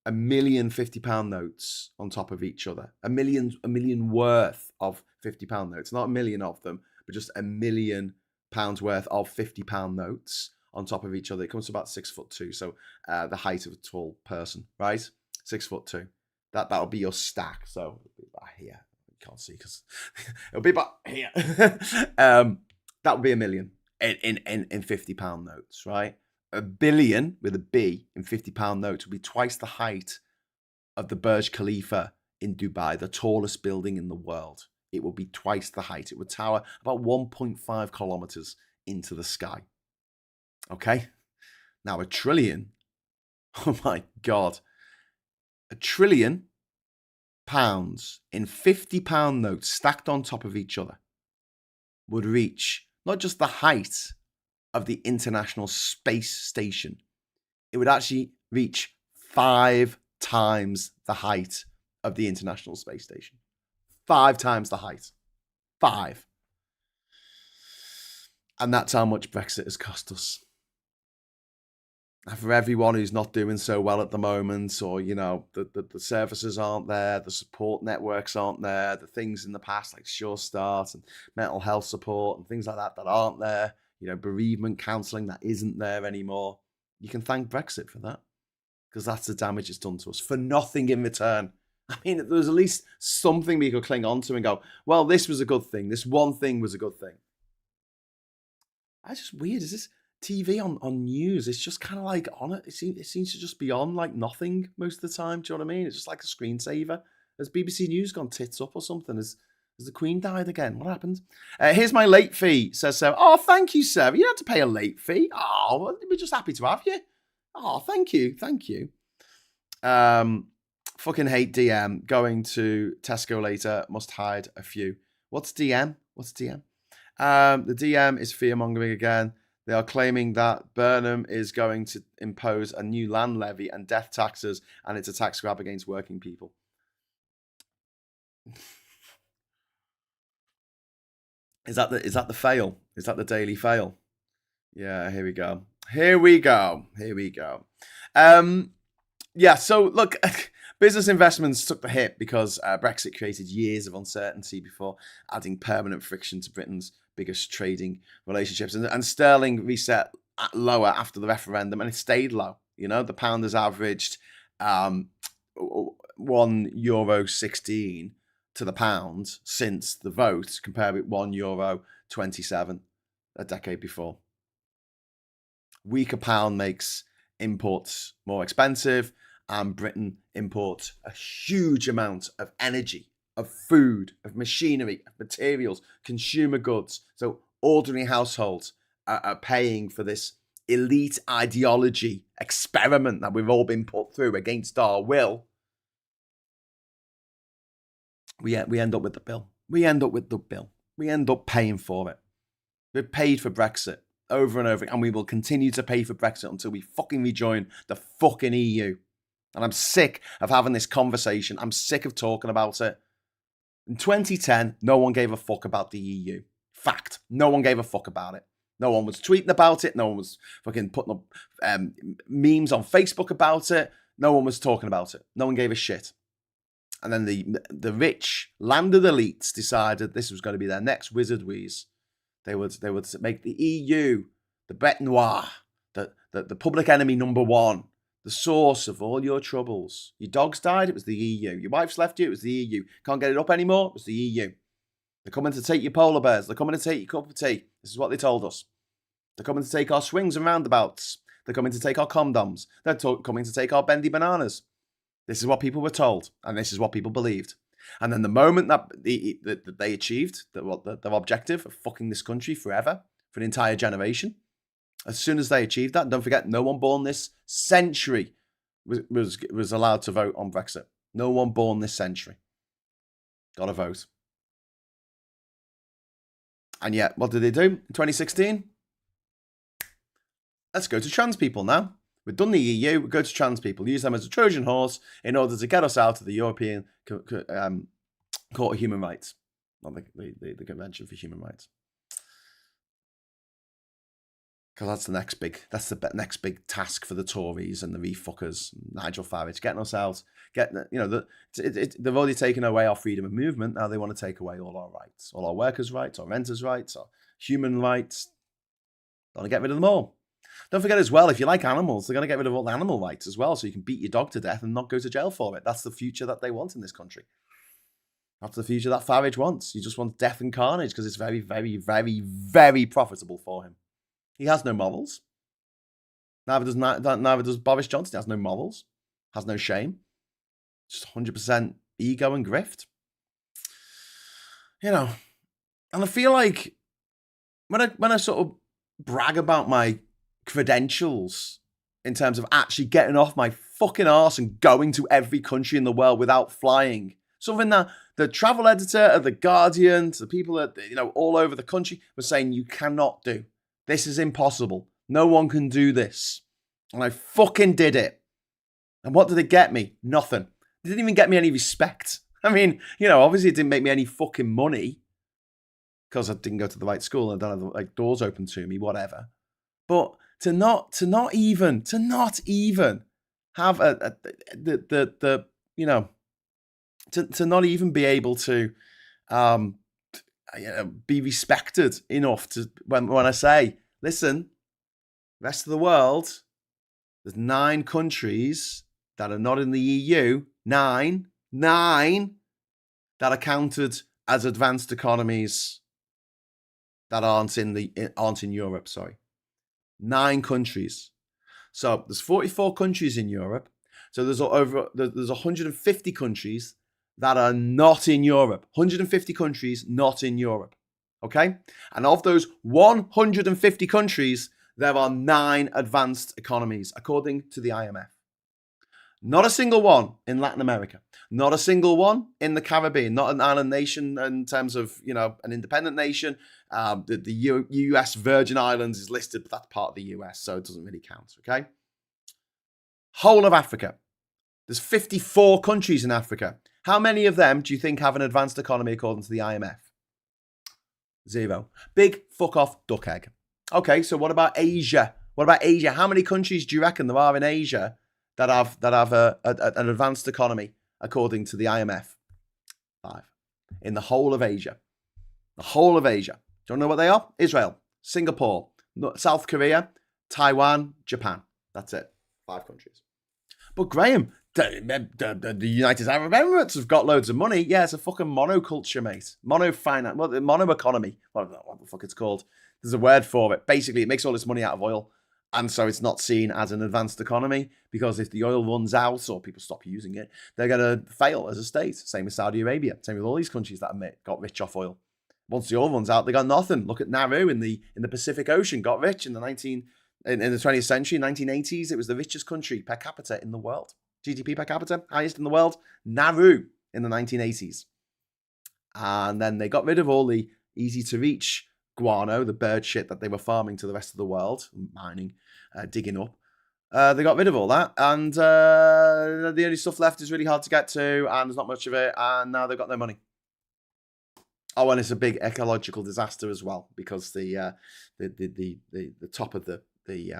a million £50 notes on top of each other. A million worth of £50 notes, not a million of them, but just £1 million worth of £50 notes on top of each other. It comes to about 6'2", so the height of a tall person, right? 6'2". That'll be your stack. So it'll be about here. You can't see because it'll be about here. That would be $1 million in £50 notes, right? $1 billion with a B in £50 notes would be twice the height of the Burj Khalifa in Dubai, the tallest building in the world. It would be twice the height. It would tower about 1.5 kilometers into the sky. Okay? Now, $1 trillion, oh my God, £1 trillion in £50 notes stacked on top of each other would reach not just the height of the International Space Station, it would actually reach 5 times the height of the International Space Station. 5 times the height. 5. And that's how much Brexit has cost us. And for everyone who's not doing so well at the moment, or, the services aren't there, the support networks aren't there, the things in the past like Sure Start and mental health support and things like that aren't there, bereavement counselling that isn't there anymore, you can thank Brexit for that, because that's the damage it's done to us for nothing in return. I mean, there's at least something we could cling on to and go, well, this was a good thing. This one thing was a good thing. That's just weird. Is this TV on news? It's just kind of like on it. It seems to just be on like nothing most of the time. Do you know what I mean? It's just like a screensaver. Has BBC News gone tits up or something? Has the Queen died again? What happened? Here's my late fee, says Sarah. Oh, thank you, Sarah. You don't have to pay a late fee. Oh, we're just happy to have you. Oh, thank you. Fucking hate DM. Going to Tesco later. Must hide a few. What's DM? The DM is fear-mongering again. They are claiming that Burnham is going to impose a new land levy and death taxes, and it's a tax grab against working people. Is that the fail? Is that the daily fail? Yeah, here we go. Yeah, so look, business investments took the hit because Brexit created years of uncertainty before adding permanent friction to Britain's biggest trading relationships. And sterling reset lower after the referendum, and it stayed low. The pound has averaged €1.16 to the pound since the vote, compared with €1.27 a decade before. Weaker pound makes imports more expensive, and Britain imports a huge amount of energy, of food, of machinery, of materials, consumer goods. So ordinary households are paying for this elite ideology experiment that we've all been put through against our will. We end up with the bill. We end up paying for it. We've paid for Brexit over and over, and we will continue to pay for Brexit until we fucking rejoin the fucking EU. And I'm sick of having this conversation. I'm sick of talking about it. In 2010, no one gave a fuck about the EU. Fact. No one gave a fuck about it. No one was tweeting about it. No one was fucking putting up memes on Facebook about it. No one was talking about it. No one gave a shit. And then the rich landed elites decided this was going to be their next wizard wheeze. They would make the EU the bête noire, the public enemy number one, the source of all your troubles. Your dog's died, it was the EU. Your wife's left you, it was the EU. Can't get it up anymore, it was the EU. They're coming to take your polar bears. They're coming to take your cup of tea. This is what they told us. They're coming to take our swings and roundabouts. They're coming to take our condoms. They're coming to take our bendy bananas. This is what people were told, and this is what people believed. And then the moment that they achieved their objective of fucking this country forever, for an entire generation, as soon as they achieved that, and don't forget, no one born this century was allowed to vote on Brexit. No one born this century got to vote. And yet, what did they do in 2016? Let's go to trans people now. We've done the EU, we go to trans people, use them as a Trojan horse in order to get us out of the European Court of Human Rights, not the Convention for Human Rights. Because that's the next big task for the Tories and the refuckers, Nigel Farage, getting us out. They've already taken away our freedom of movement. Now they want to take away all our rights, all our workers' rights, our renters' rights, our human rights. They want to get rid of them all. Don't forget as well, if you like animals, they're going to get rid of all the animal rights as well, so you can beat your dog to death and not go to jail for it. That's the future that they want in this country. That's the future that Farage wants. He just wants death and carnage because it's very, very, very, very profitable for him. He has no morals. Neither does Boris Johnson. He has no morals. Has no shame. Just 100% ego and grift. And I feel like when I sort of brag about my credentials in terms of actually getting off my fucking arse and going to every country in the world without flying, something that the travel editor of The Guardian, to the people that, all over the country were saying you cannot do. This is impossible. No one can do this. And I fucking did it. And what did it get me? Nothing. It didn't even get me any respect. I mean, you know, obviously it didn't make me any fucking money because I didn't go to the right school and I don't have like doors open to me, whatever. But to not even have the you know, to not even be able to um be respected enough to when I say, listen, rest of the world, there's 9 countries that are not in the EU, nine that are counted as advanced economies that aren't in Europe. Sorry, 9 countries. So there's 44 countries in Europe. So there's 150 countries that are not in Europe. 150 countries not in Europe. Okay? And of those 150 countries, there are 9 advanced economies, according to the IMF. Not a single one in Latin America. Not a single one in the Caribbean. Not an island nation in terms of, you know, an independent nation. The US Virgin Islands is listed, but that's part of the US, so it doesn't really count, okay? Whole of Africa. There's 54 countries in Africa. How many of them do you think have an advanced economy according to the IMF? 0. Big fuck off duck egg. Okay, so what about Asia? What about Asia? How many countries do you reckon there are in Asia that have an advanced economy according to the IMF? 5. In the whole of Asia. The whole of Asia. Do you know what they are? Israel, Singapore, South Korea, Taiwan, Japan. That's it. 5 countries. But Graham, the United Arab Emirates have got loads of money. Yeah, it's a fucking monoculture, mate. Mono-finance. Well, the mono-economy. What the fuck it's called. There's a word for it. Basically, it makes all this money out of oil. And so it's not seen as an advanced economy because if the oil runs out or people stop using it, they're going to fail as a state. Same with Saudi Arabia. Same with all these countries that got rich off oil. Once the oil runs out, they got nothing. Look at Nauru in the Pacific Ocean. Got rich in the 20th century, 1980s. It was the richest country per capita in the world. GDP per capita, highest in the world. Nauru in the 1980s. And then they got rid of all the easy to reach guano, the bird shit that they were farming to the rest of the world, mining, digging up. They got rid of all that, and the only stuff left is really hard to get to, and there's not much of it, and now they've got no money. Oh, and it's a big ecological disaster as well because the top of they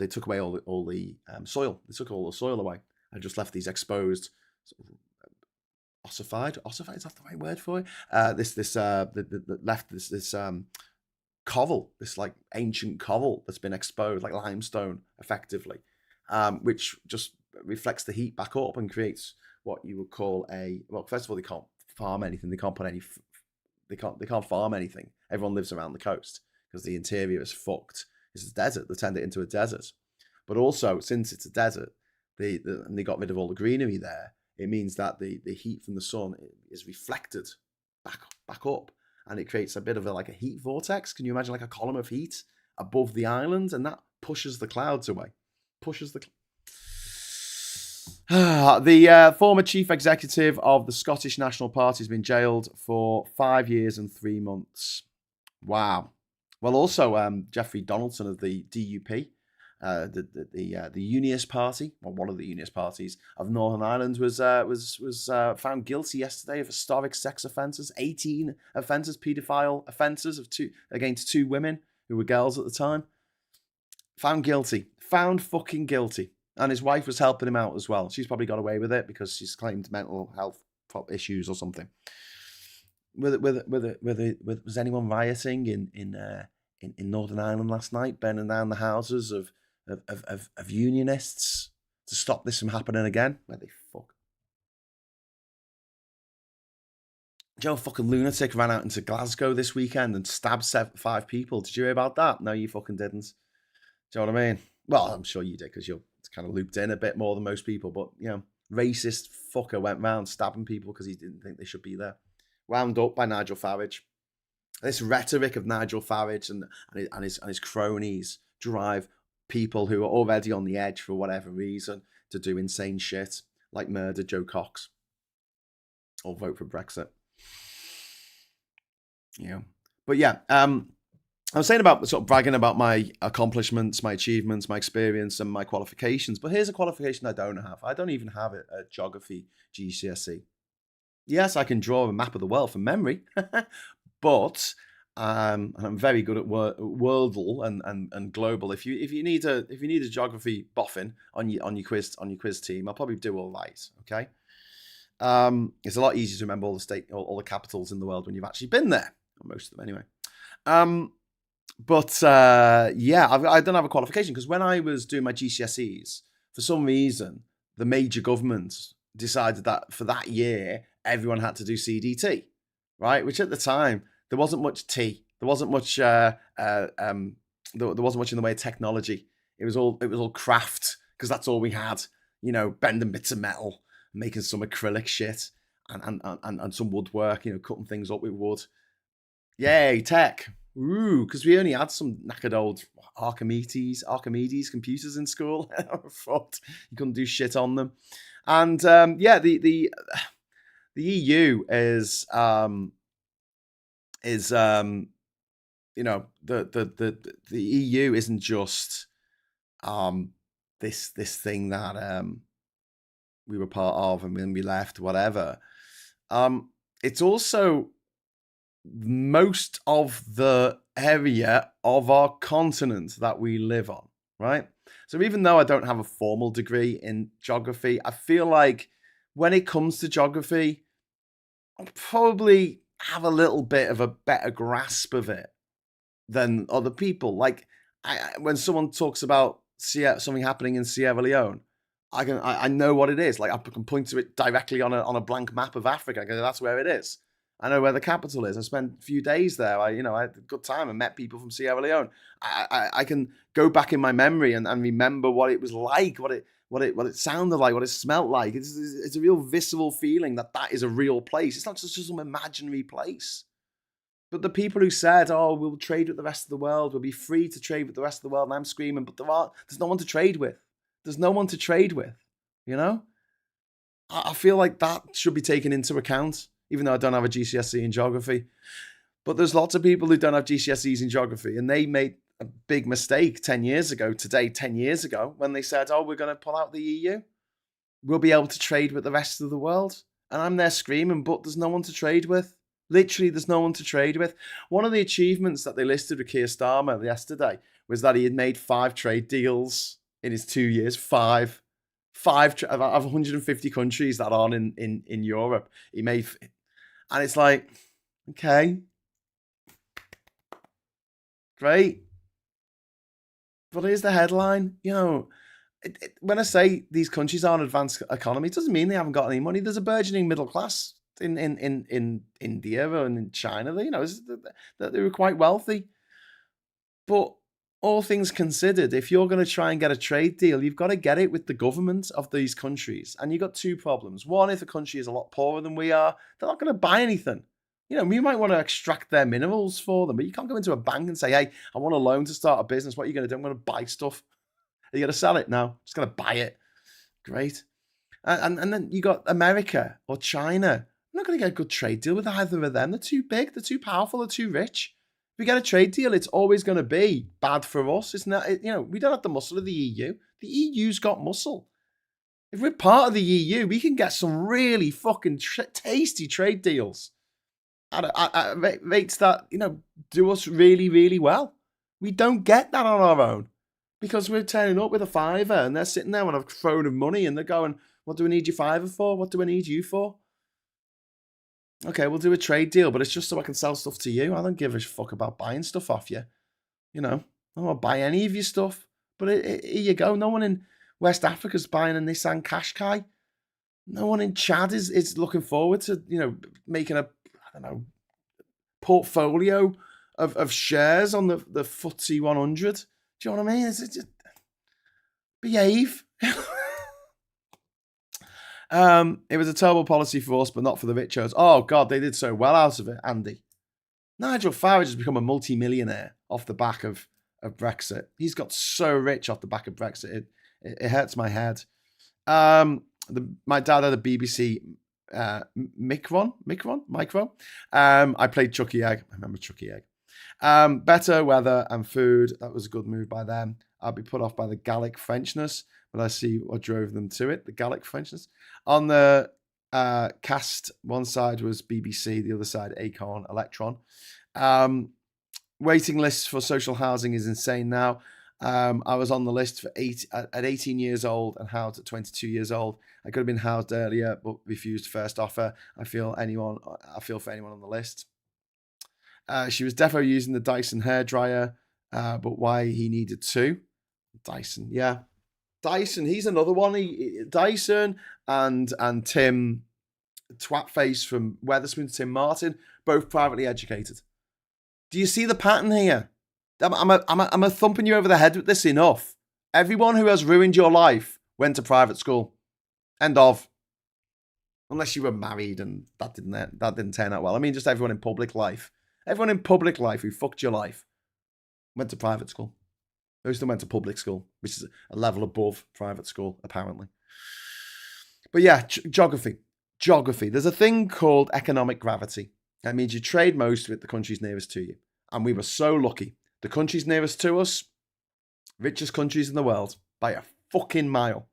took away all the soil. They took all the soil away and just left these exposed. Sort of ossified. Ossified, is that the right word for it? Left this covel, this like ancient covel that's been exposed, like limestone, effectively, which just reflects the heat back up and creates what you would call first of all, they can't farm anything. They can't put any. They can't farm anything. Everyone lives around the coast because the interior is fucked. It's a desert. They turned it into a desert. But also, since it's a desert, and they got rid of all the greenery there. It means that the heat from the sun is reflected back up, and it creates a bit of a heat vortex. Can you imagine like a column of heat above the island, and that pushes the clouds away? The former chief executive of the Scottish National Party has been jailed for 5 years and 3 months. Wow. Well, also Jeffrey Donaldson of the DUP. The Unionist Party, or one of the Unionist parties of Northern Ireland, was found guilty yesterday of historic sex offences, 18 offences, paedophile offences against 2 women who were girls at the time. Found fucking guilty, and his wife was helping him out as well. She's probably got away with it because she's claimed mental health issues or something. Was anyone rioting in Northern Ireland last night, burning down the houses of unionists to stop this from happening again? Where they fuck. Joe fucking lunatic ran out into Glasgow this weekend and stabbed 5 people. Did you hear about that? No, you fucking didn't. Do you know what I mean? Well, I'm sure you did because you're kind of looped in a bit more than most people. But, you know, racist fucker went round stabbing people because he didn't think they should be there. Wound up by Nigel Farage. This rhetoric of Nigel Farage and his cronies drive people who are already on the edge for whatever reason to do insane shit like murder Joe Cox or vote for Brexit. Yeah, but yeah, I was saying about sort of bragging about my accomplishments, my achievements, my experience, and my qualifications. But here's a qualification I don't have. I don't even have a geography GCSE. Yes, I can draw a map of the world from memory, but and I'm very good at Wordle and global. If you need a geography boffin on your quiz team, I'll probably do all right. Okay, it's a lot easier to remember all the capitals in the world when you've actually been there. Most of them, anyway. But yeah, I don't have a qualification because when I was doing my GCSEs, for some reason, the major government decided that for that year, everyone had to do CDT, right? Which at the time, there wasn't much T. There wasn't much. There wasn't much in the way of technology. It was all craft because that's all we had. Bending bits of metal, making some acrylic shit, and some woodwork. Cutting things up with wood. Yay, tech. Ooh, because we only had some knackered old Archimedes computers in school. Fucked. You couldn't do shit on them. And yeah, the EU is the EU isn't just this thing that we were part of and when we left, whatever. It's also most of the area of our continent that we live on, right? So even though I don't have a formal degree in geography, I feel like when it comes to geography, I'll probably have a little bit of a better grasp of it than other people. Like when someone talks about something happening in Sierra Leone, I know what it is. Like I can point to it directly on a blank map of Africa. I go, that's where it is. I know where the capital is. I spent a few days there. I had a good time. I met people from Sierra Leone. I can go back in my memory and remember what it was like, what it sounded like, what it smelt like. It's a real visceral feeling that is a real place. It's not just some imaginary place. But the people who said, "Oh, we'll trade with the rest of the world. We'll be free to trade with the rest of the world," and I'm screaming, "But there's no one to trade with. There's no one to trade with." You know, I feel like that should be taken into account, even though I don't have a GCSE in geography. But there's lots of people who don't have GCSEs in geography, and they made a big mistake 10 years ago, 10 years ago, when they said, "Oh, we're going to pull out the EU. We'll be able to trade with the rest of the world." And I'm there screaming, but there's no one to trade with. Literally, there's no one to trade with. One of the achievements that they listed with Keir Starmer yesterday was that he had made 5 trade deals in his 2 years. Five of 150 countries that aren't in Europe. He made, and it's like, okay, great. But here's the headline. When I say these countries aren't advanced economy, it doesn't mean they haven't got any money. There's a burgeoning middle class in India and in China. They were quite wealthy. But all things considered, if you're going to try and get a trade deal, you've got to get it with the government of these countries. And you've got 2 problems. One, if a country is a lot poorer than we are, they're not going to buy anything. We might want to extract their minerals for them, but you can't go into a bank and say, "Hey, I want a loan to start a business. What are you going to do? I'm going to buy stuff." Are you going to sell it? No, just going to buy it. Great. And then you got America or China. I'm not going to get a good trade deal with either of them. They're too big. They're too powerful. They're too rich. If we get a trade deal, it's always going to be bad for us. It's not. We don't have the muscle of the EU. The EU's got muscle. If we're part of the EU, we can get some really fucking tasty trade deals at rates that do us really, really well. We don't get that on our own because we're turning up with a fiver and they're sitting there with a throne of money and they're going, "What do we need your fiver for? What do I need you for?" Okay, we'll do a trade deal, but it's just so I can sell stuff to you. I don't give a fuck about buying stuff off you. I don't want to buy any of your stuff. But here you go. No one in West Africa's buying a Nissan Qashqai. No one in Chad is looking forward to making a portfolio of shares on the FTSE 100. Do you know what I mean? It's just behave. It was a terrible policy for us, but not for the richos. Oh God, they did so well out of it, Andy. Nigel Farage has become a multi-millionaire off the back of Brexit. He's got so rich off the back of Brexit. It hurts my head. My dad had a BBC micro. I played Chucky Egg. I remember Chucky Egg. Better weather and food. That was a good move by them. I'd be put off by the Gallic Frenchness, but I see what drove them to it. The Gallic Frenchness. On the cast, one side was BBC, the other side Acorn Electron. Waiting lists for social housing is insane now. I was on the list for at 18 years old and housed at 22 years old. I could have been housed earlier, but refused first offer. I feel for anyone on the list. She was defo using the Dyson hairdryer, but why he needed two? Dyson, yeah. Dyson, he's another one. Dyson and Tim Twatface from Wetherspoons, Tim Martin, both privately educated. Do you see the pattern here? I'm a thumping you over the head with this enough. Everyone who has ruined your life went to private school. End of. Unless you were married and that didn't turn out well. I mean, just everyone in public life. Everyone in public life who fucked your life went to private school. Most of them went to public school, which is a level above private school, apparently. But yeah, geography. Geography. There's a thing called economic gravity. That means you trade most with the countries nearest to you. And we were so lucky. The countries nearest to us, richest countries in the world, by a fucking mile.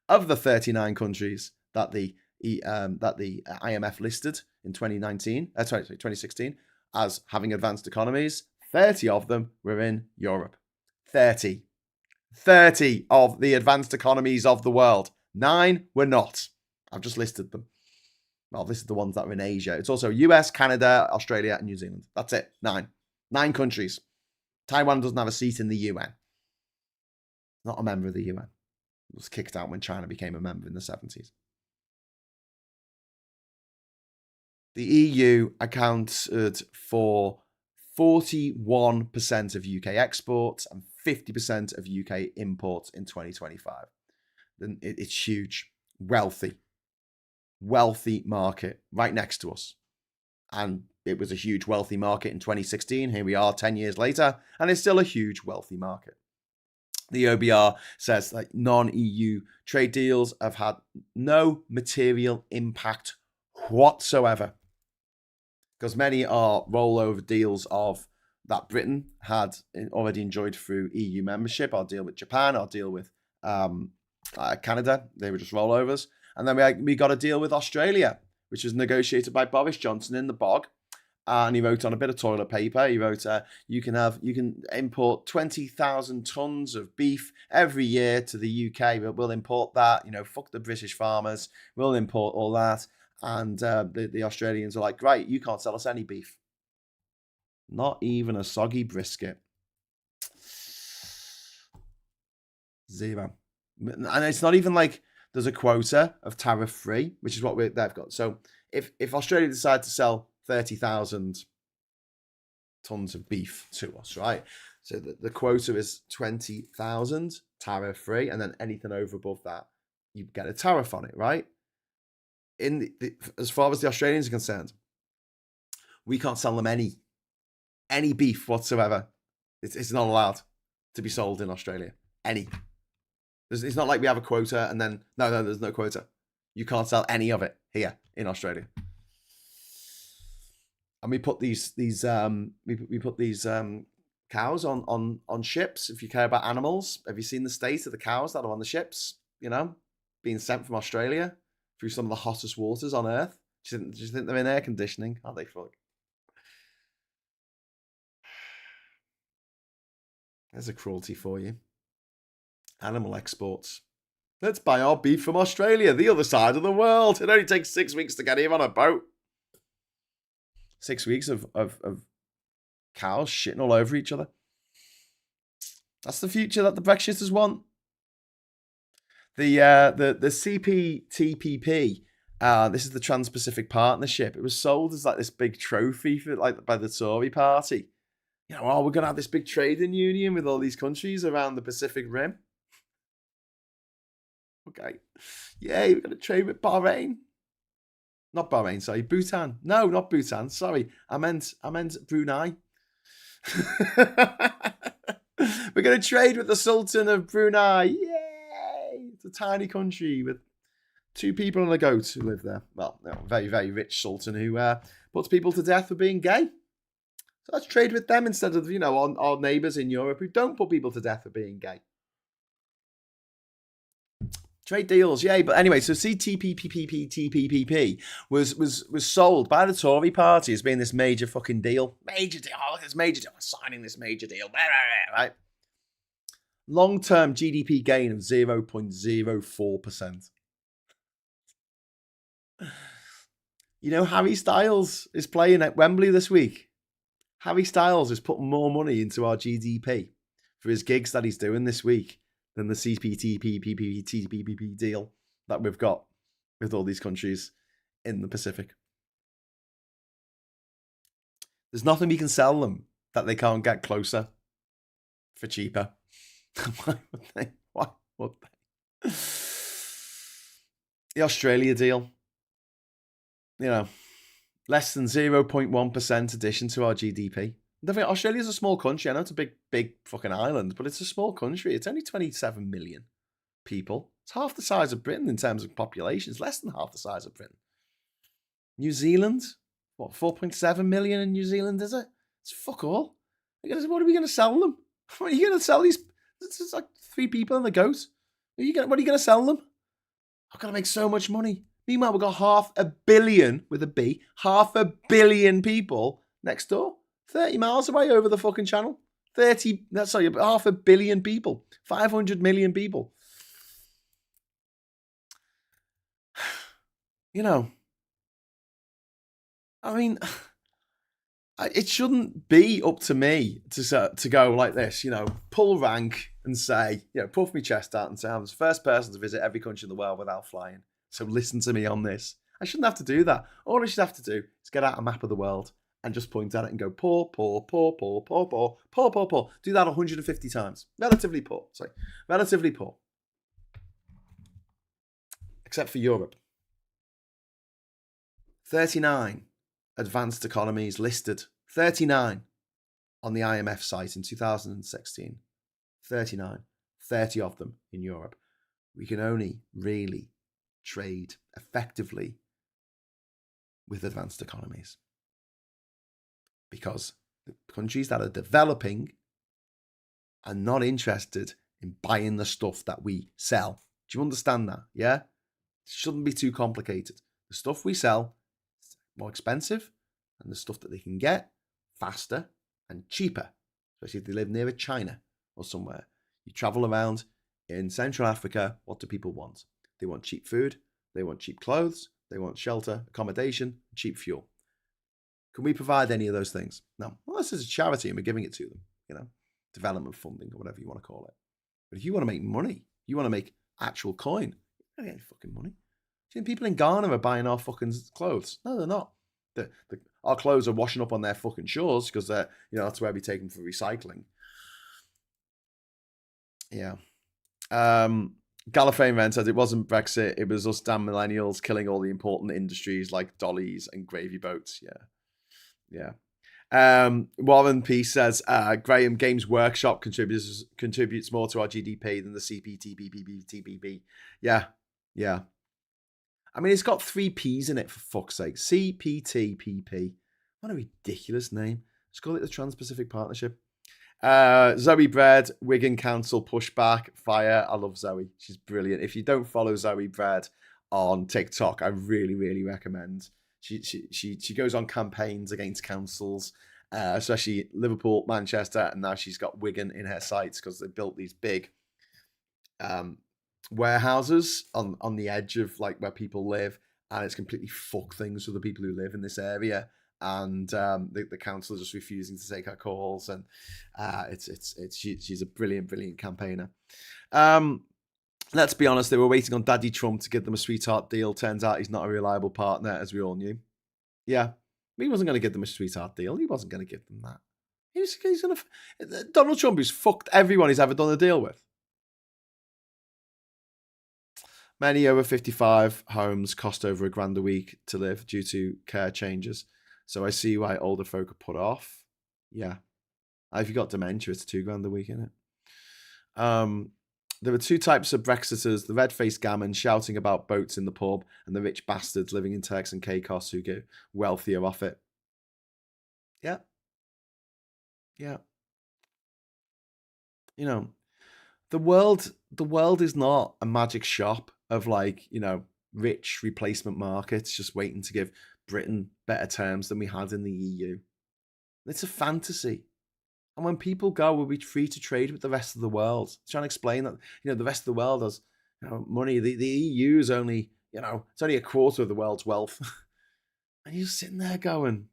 Of the 39 countries that the IMF listed in 2016 as having advanced economies, 30 of them were in Europe. 30 of the advanced economies of the world. 9 were not. I've just listed them. Well, this is the ones that are in Asia. It's also US, Canada, Australia, and New Zealand. That's it. 9 countries. Taiwan doesn't have a seat in the UN. Not a member of the UN. It was kicked out when China became a member in the 70s. The EU accounted for 41% of UK exports and 50% of UK imports in 2025. It's huge. Wealthy market right next to us. And it was a huge wealthy market in 2016. Here we are 10 years later, and it's still a huge wealthy market. The OBR says that non-EU trade deals have had no material impact whatsoever, because many are rollover deals of that Britain had already enjoyed through EU membership. Our deal with Japan, our deal with Canada, they were just rollovers. And then we got a deal with Australia, which was negotiated by Boris Johnson in the bog. And he wrote on a bit of toilet paper, he wrote, you can import 20,000 tons of beef every year to the UK, but we'll import that, fuck the British farmers, we'll import all that. And the Australians are like, great, you can't sell us any beef. Not even a soggy brisket. Zero. And it's not even like there's a quota of tariff-free, which is what they've got. So if Australia decide to sell 30,000 tons of beef to us, right? So the quota is 20,000 tariff-free, and then anything over above that, you get a tariff on it, right? As far as the Australians are concerned, we can't sell them any beef whatsoever. It's not allowed to be sold in Australia. Any. It's not like we have a quota and then no, there's no quota. You can't sell any of it here in Australia. And we put these cows on ships. If you care about animals, have you seen the state of the cows that are on the ships? Being sent from Australia through some of the hottest waters on Earth. Do you think they're in air conditioning? Are they fuck? There's a cruelty for you. Animal exports. Let's buy our beef from Australia, the other side of the world. It only takes 6 weeks to get here on a boat. 6 weeks of cows shitting all over each other. That's the future that the Brexiters want. The CPTPP, this is the Trans-Pacific Partnership. It was sold as like this big trophy for by the Tory party. We're gonna have this big trading union with all these countries around the Pacific Rim. Okay. Yeah, we're gonna trade with Bahrain. Not Bahrain, sorry, Bhutan. No, not Bhutan. Sorry, I meant Brunei. We're gonna trade with the Sultan of Brunei. Yay! It's a tiny country with 2 people and a goat who live there. Well, very, very rich Sultan who puts people to death for being gay. So let's trade with them instead of, our neighbours in Europe who don't put people to death for being gay. Trade deals, yay. But anyway, so CTPPPP was sold by the Tory party as being this major fucking deal. Major deal. Oh, look at this major deal. We're signing this major deal. Right? Long-term GDP gain of 0.04%. Harry Styles is playing at Wembley this week. Harry Styles is putting more money into our GDP for his gigs that he's doing this week than the CPTPPP deal that we've got with all these countries in the Pacific. There's nothing we can sell them that they can't get closer for cheaper. Why would they? Why would they? The Australia deal, less than 0.1% addition to our GDP. Australia's a small country. I know it's a big fucking island, but it's a small country. It's only 27 million people. It's half the size of Britain in terms of population. It's less than half the size of Britain. New Zealand, 4.7 million in New Zealand, is it? It's fuck all. What are we going to sell them? What are you going to sell these? It's like 3 people and a goat. What are you going to sell them? I've got to make so much money. Meanwhile, we've got 500 million, with a B, 500 million people next door. 30 miles away over the fucking channel. 500 million people. 500 million people. It shouldn't be up to me to go like this, pull rank and say, puff my chest out and say, I'm the first person to visit every country in the world without flying. So listen to me on this. I shouldn't have to do that. All I should have to do is get out a map of the world and just point at it and go, poor, poor, poor, poor, poor, poor, poor, poor, poor. Do that 150 times. Relatively poor. Relatively poor. Except for Europe. 39 advanced economies listed. 39 on the IMF site in 2016. 39. 30 of them in Europe. We can only really trade effectively with advanced economies. Because the countries that are developing are not interested in buying the stuff that we sell. Do you understand that? Yeah? It shouldn't be too complicated. The stuff we sell is more expensive, and the stuff that they can get faster and cheaper, especially if they live near China or somewhere. You travel around in Central Africa, what do people want? They want cheap food, they want cheap clothes, they want shelter, accommodation, cheap fuel. Can we provide any of those things? No. Well, this is a charity and we're giving it to them, development funding or whatever you want to call it. But if you want to make money, you want to make actual coin, you don't get any fucking money. Do you think people in Ghana are buying our fucking clothes? No, they're not. Our clothes are washing up on their fucking shores because that's where we take them for recycling. Yeah. Gallifreyan Ren says it wasn't Brexit, it was us damn millennials killing all the important industries like dollies and gravy boats. Yeah. Warren P says Graham Games Workshop contributes more to our GDP than the CPTPPP. Yeah. I mean, it's got 3 P's in it, for fuck's sake. CPTPP. What a ridiculous name. Let's call it the Trans-Pacific Partnership. Zoe Bread, Wigan Council pushback, fire. I love Zoe. She's brilliant. If you don't follow Zoe Bread on TikTok, I really, really recommend. She goes on campaigns against councils, especially Liverpool, Manchester, and now she's got Wigan in her sights because they built these big warehouses on the edge of like where people live, and it's completely fucked things for the people who live in this area. And the council is just refusing to take her calls, and she's a brilliant campaigner. Let's be honest, they were waiting on Daddy Trump to give them a sweetheart deal. Turns out he's not a reliable partner, as we all knew. Yeah, he wasn't going to give them a sweetheart deal. He wasn't going to give them that. He's going to Donald Trump, who's fucked everyone he's ever done a deal with. Many over 55 homes cost over $1,000 a week to live due to care changes. So I see why older folk are put off. Yeah. If you've got dementia, it's $2,000 a week, isn't it? There are 2 types of Brexiters, the red-faced gammon shouting about boats in the pub and the rich bastards living in Turks and Caicos who get wealthier off it. Yeah. Yeah. You know, the world is not a magic shop of like, rich replacement markets just waiting to give Britain better terms than we had in the EU. It's a fantasy. And when people go, we'll be free to trade with the rest of the world. Trying to explain that, the rest of the world has, money. The EU is only, it's only a quarter of the world's wealth. And you're sitting there going,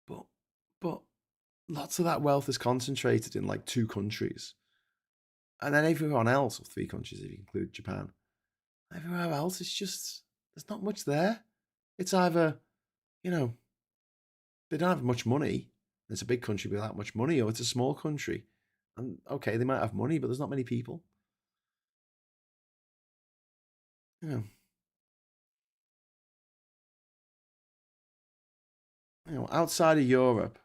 but, but lots of that wealth is concentrated in like 2 countries. And then everyone else, or 3 countries if you include Japan, everywhere else, it's just, there's not much there. It's either, you know, they don't have much money. It's a big country without much money, or it's a small country. And okay, they might have money, but there's not many people. You know, outside of Europe,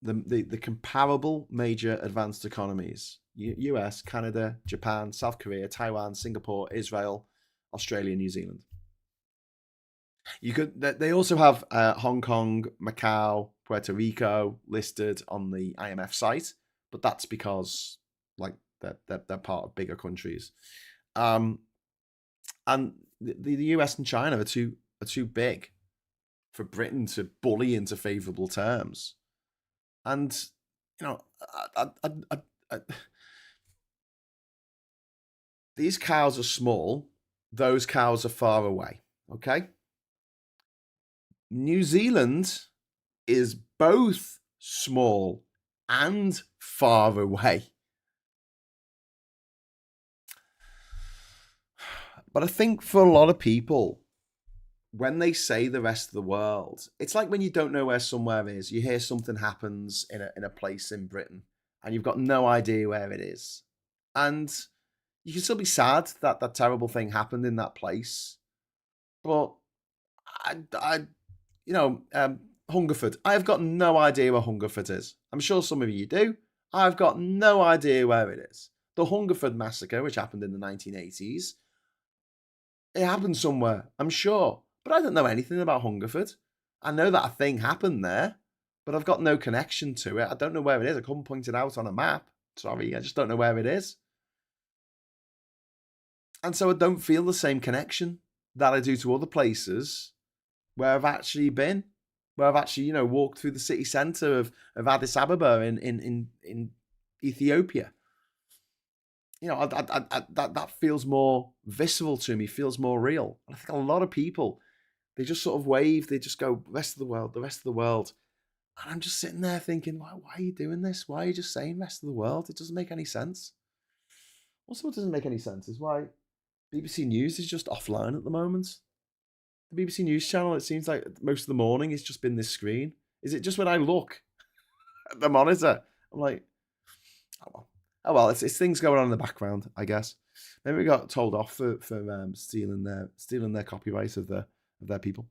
the comparable major advanced economies: US, Canada, Japan, South Korea, Taiwan, Singapore, Israel, Australia, New Zealand. They also have Hong Kong, Macau, Puerto Rico listed on the IMF site, but that's because like they're part of bigger countries. And the US and China are too big for Britain to bully into favourable terms. And I, these cows are small; those cows are far away. Okay, New Zealand is both small and far away. But I think for a lot of people, when they say the rest of the world, it's like when you don't know where somewhere is. You hear something happens in a place in Britain, and you've got no idea where it is. And you can still be sad that that terrible thing happened in that place. But I Hungerford. I've got no idea where Hungerford is. I'm sure some of you do. I've got no idea where it is. The Hungerford massacre, which happened in the 1980s, it happened somewhere, I'm sure. But I don't know anything about Hungerford. I know that a thing happened there, but I've got no connection to it. I don't know where it is. I couldn't point it out on a map. Sorry, I just don't know where it is. And so I don't feel the same connection that I do to other places where I've actually been, where I've actually, walked through the city centre of Addis Ababa in Ethiopia. That feels more visceral to me, feels more real. And I think a lot of people, they just sort of wave, they just go, rest of the world, the rest of the world. And I'm just sitting there thinking, why are you doing this? Why are you just saying rest of the world? It doesn't make any sense. Also, what doesn't make any sense is why BBC News is just offline at the moment. The BBC News channel, it seems like most of the morning it's just been this screen. Is it just when I look at the monitor, I'm like, oh well, it's things going on in the background, I guess. Maybe we got told off for stealing their copyright of their people.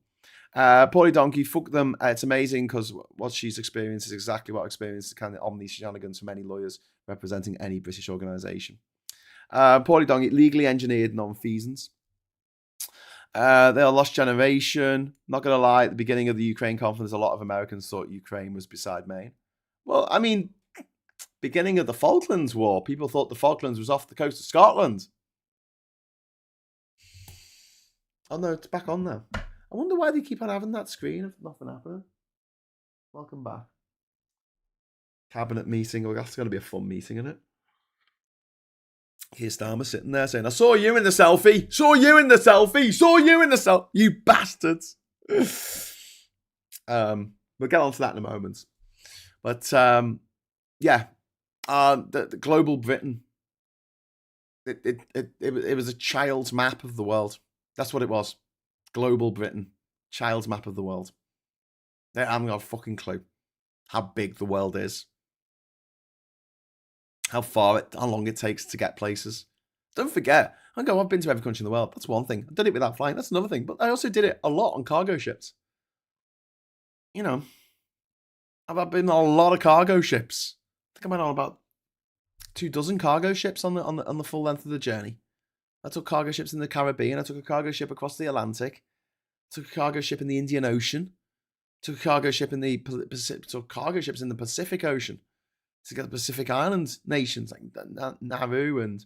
Paulie Donkey, fuck them. It's amazing because what she's experienced is exactly what I experienced, kind of omni shenanigans from many lawyers representing any British organisation. Paulie Donkey, legally engineered nonfeasance. They are lost generation. Not going to lie, at the beginning of the Ukraine conflict, a lot of Americans thought Ukraine was beside Maine. Well, I mean, beginning of the Falklands War, people thought the Falklands was off the coast of Scotland. Oh no, it's back on now. I wonder why they keep on having that screen if nothing happening. Welcome back. Cabinet meeting. Oh, that's going to be a fun meeting, isn't it? Keir Starmer sitting there saying, I saw you in the selfie. Saw you in the selfie. Saw you in the selfie. You bastards. We'll get on to that in a moment. But yeah, the global Britain. It was a child's map of the world. That's what it was. Global Britain, child's map of the world. I haven't got a fucking clue how big the world is, how long it takes to get places. Don't forget, I've been to every country in the world. That's one thing. I did it without flying. That's another thing. But I also did it a lot on cargo ships. I've been on a lot of cargo ships. I think I went on about 24 cargo ships on the full length of the journey. I took cargo ships in the Caribbean. I took a cargo ship across the Atlantic. I took a cargo ship in the Indian Ocean. took a cargo ship in the took cargo ships in the Pacific Ocean to get the Pacific Island nations like Nauru and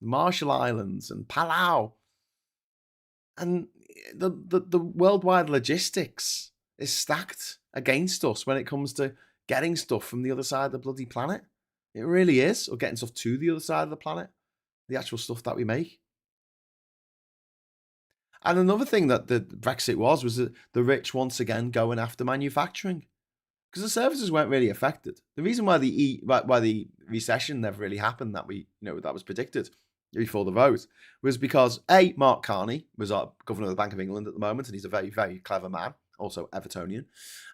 Marshall Islands and Palau. And the worldwide logistics is stacked against us when it comes to getting stuff from the other side of the bloody planet. It really is, or getting stuff to the other side of the planet, the actual stuff that we make. And another thing that the Brexit was that the rich once again going after manufacturing, because the services weren't really affected. The reason why the recession never really happened that that was predicted before the vote was because Mark Carney was our governor of the Bank of England at the moment, and he's a very, very clever man, also Evertonian,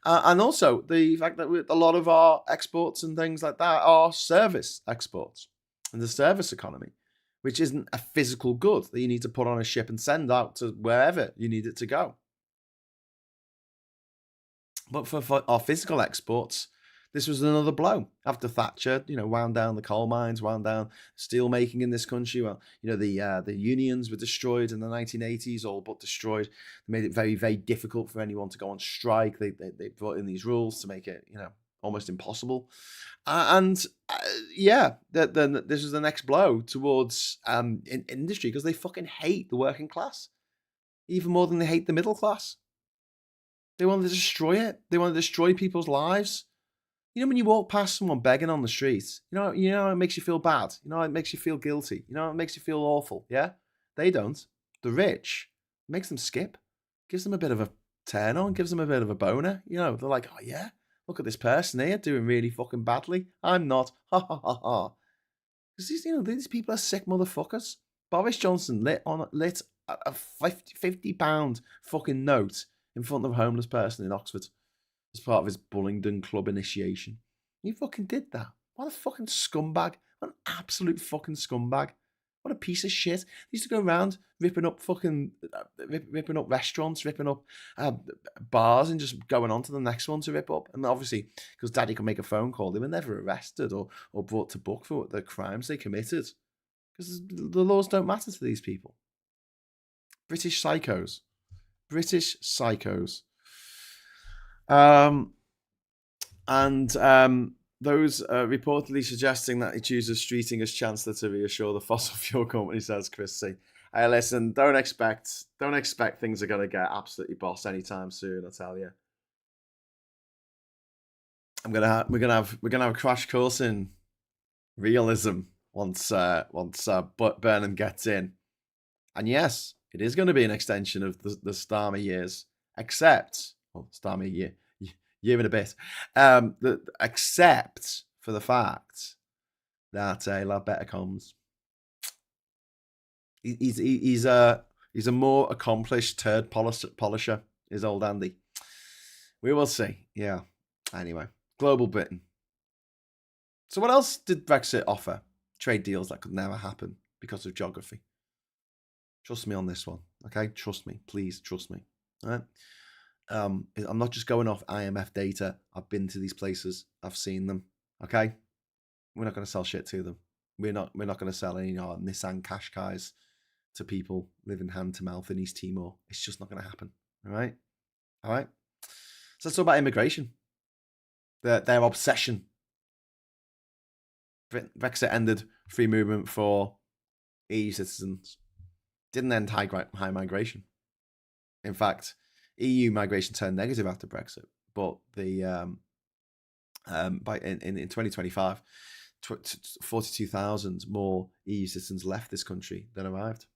and also the fact that a lot of our exports and things like that are service exports and the service economy, which isn't a physical good that you need to put on a ship and send out to wherever you need it to go. But for our physical exports, this was another blow. After Thatcher, wound down the coal mines, wound down steel making in this country. Well, the unions were destroyed in the 1980s, all but destroyed. They made it very, very difficult for anyone to go on strike. They brought in these rules to make it, almost impossible. Then this was the next blow towards industry, because they fucking hate the working class even more than they hate the middle class. They want to destroy it. They want to destroy people's lives. When you walk past someone begging on the street, it makes you feel bad. It makes you feel guilty. It makes you feel awful. Yeah? They don't. The rich, makes them skip. Gives them a bit of a turn on, gives them a bit of a boner. They're like, oh yeah, look at this person here doing really fucking badly. I'm not. Ha ha ha ha. Because these people are sick motherfuckers. Boris Johnson lit a £50 fucking note in front of a homeless person in Oxford as part of his Bullingdon Club initiation. He fucking did that. What a fucking scumbag. What an absolute fucking scumbag. What a piece of shit. He used to go around ripping up restaurants, ripping up bars, and just going on to the next one to rip up. And obviously, because Daddy could make a phone call, they were never arrested or brought to book for the crimes they committed. Because the laws don't matter to these people. British psychos. Those reportedly suggesting that he chooses Streeting as Chancellor to reassure the fossil fuel company, says Chris C. Hey, listen, don't expect things are going to get absolutely boss anytime soon, I tell you. We're gonna have a crash course in realism once Burnham gets in. And yes, it is going to be an extension of the Starmer years, except Starmer year and a bit, except for the fact that he'll have better comms. He's a more accomplished turd polisher, is old Andy. We will see. Yeah. Anyway, global Britain. So what else did Brexit offer? Trade deals that could never happen because of geography. Trust me on this one, okay? Trust me. Please trust me. All right? I'm not just going off IMF data. I've been to these places. I've seen them, okay? We're not going to sell shit to them. We're not going to sell any Nissan Qashqais to people living hand to mouth in East Timor. It's just not going to happen, all right? All right? So let's talk about immigration. Their obsession. Brexit ended free movement for EU citizens. Didn't end high migration. In fact, EU migration turned negative after Brexit, but in 2025, 42,000 more EU citizens left this country than arrived.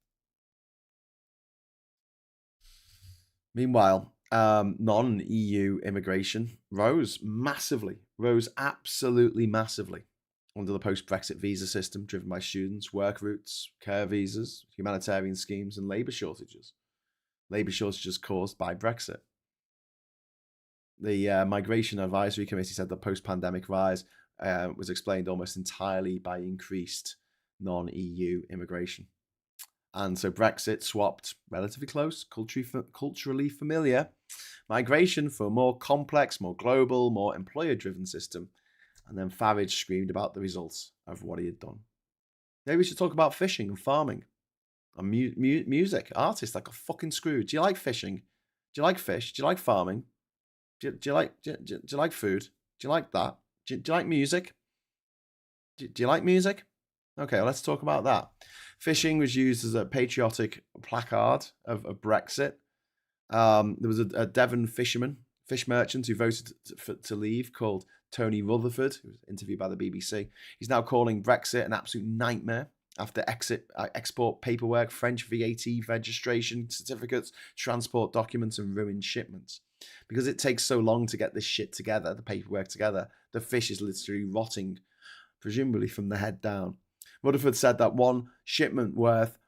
Meanwhile, non-EU immigration rose absolutely massively under the post-Brexit visa system driven by students, work routes, care visas, humanitarian schemes, and labour shortages. Labour shortages caused by Brexit. The Migration Advisory Committee said the post-pandemic rise was explained almost entirely by increased non-EU immigration. And so Brexit swapped relatively close, culturally familiar migration for a more complex, more global, more employer-driven system. And then Farage screamed about the results of what he had done. Maybe we should talk about fishing and farming. And music, artists like a fucking screw. Do you like fishing? Do you like fish? Do you like farming? Do you like do you like food? Do you like that? Do you like music? Do you like music? Okay, well, let's talk about that. Fishing was used as a patriotic placard of Brexit. There was a Devon fish merchant who voted to leave called Tony Rutherford, who was interviewed by the BBC. He's now calling Brexit an absolute nightmare after export paperwork, French VAT registration certificates, transport documents, and ruined shipments. Because it takes so long to get this shit together, the paperwork together, the fish is literally rotting, presumably from the head down. Rutherford said that one shipment worth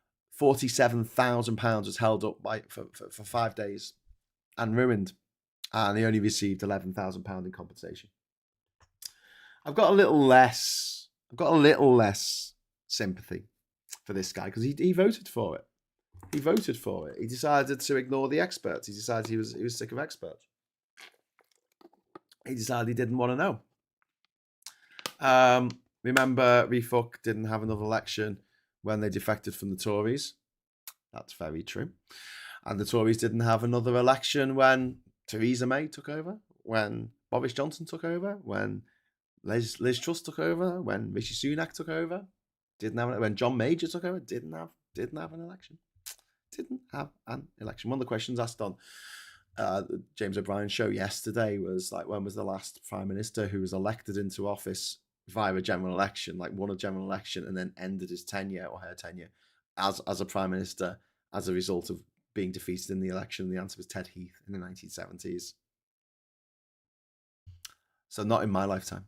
£47,000 was held up for 5 days and ruined, and he only received £11,000 in compensation. I've got a little less sympathy for this guy because he voted for it. He voted for it. He decided to ignore the experts. He decided he was sick of experts. He decided he didn't want to know. Remember, Refuck didn't have another election when they defected from the Tories. That's very true. And the Tories didn't have another election when Theresa May took over, when Boris Johnson took over, when Liz Truss took over, when Rishi Sunak took over. Didn't have it when John Major took over. Didn't have an election. Didn't have an election. One of the questions asked on James O'Brien's show yesterday was like, when was the last prime minister who was elected into office via a general election, like won a general election and then ended his tenure or her tenure as a prime minister as a result of being defeated in the election? The answer was Ted Heath in the 1970s. So not in my lifetime.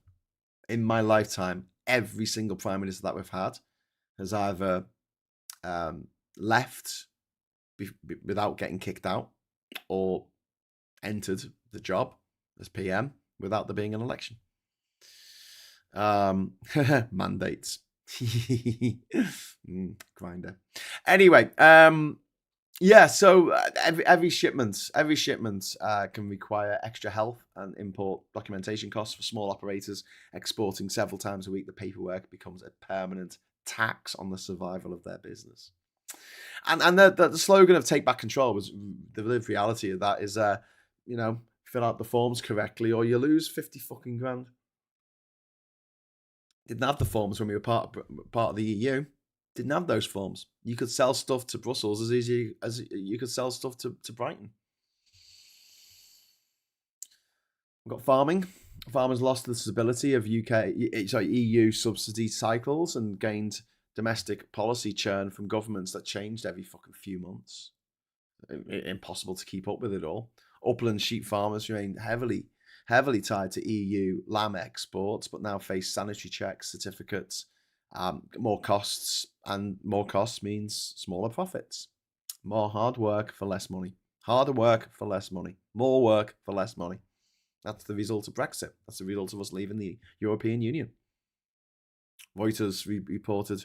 In my lifetime, every single prime minister that we've had has either left without getting kicked out or entered the job as PM without there being an election. Mandates. Grinder. Anyway, yeah, so every shipment can require extra health and import documentation costs for small operators exporting several times a week. The paperwork becomes a permanent tax on the survival of their business. And the slogan of "Take Back Control" was the live reality of that is, fill out the forms correctly or you lose 50 fucking grand. Didn't have the forms when we were part of the EU. Didn't have those forms. You could sell stuff to Brussels as easy as you could sell stuff to Brighton. We've got farming. Farmers lost the stability of EU subsidy cycles and gained domestic policy churn from governments that changed every fucking few months. Impossible to keep up with it all. Upland sheep farmers remained heavily tied to EU lamb exports, but now face sanitary checks, certificates, more costs, and more costs means smaller profits. More hard work for less money. Harder work for less money. More work for less money. That's the result of Brexit. That's the result of us leaving the European Union. Reuters reported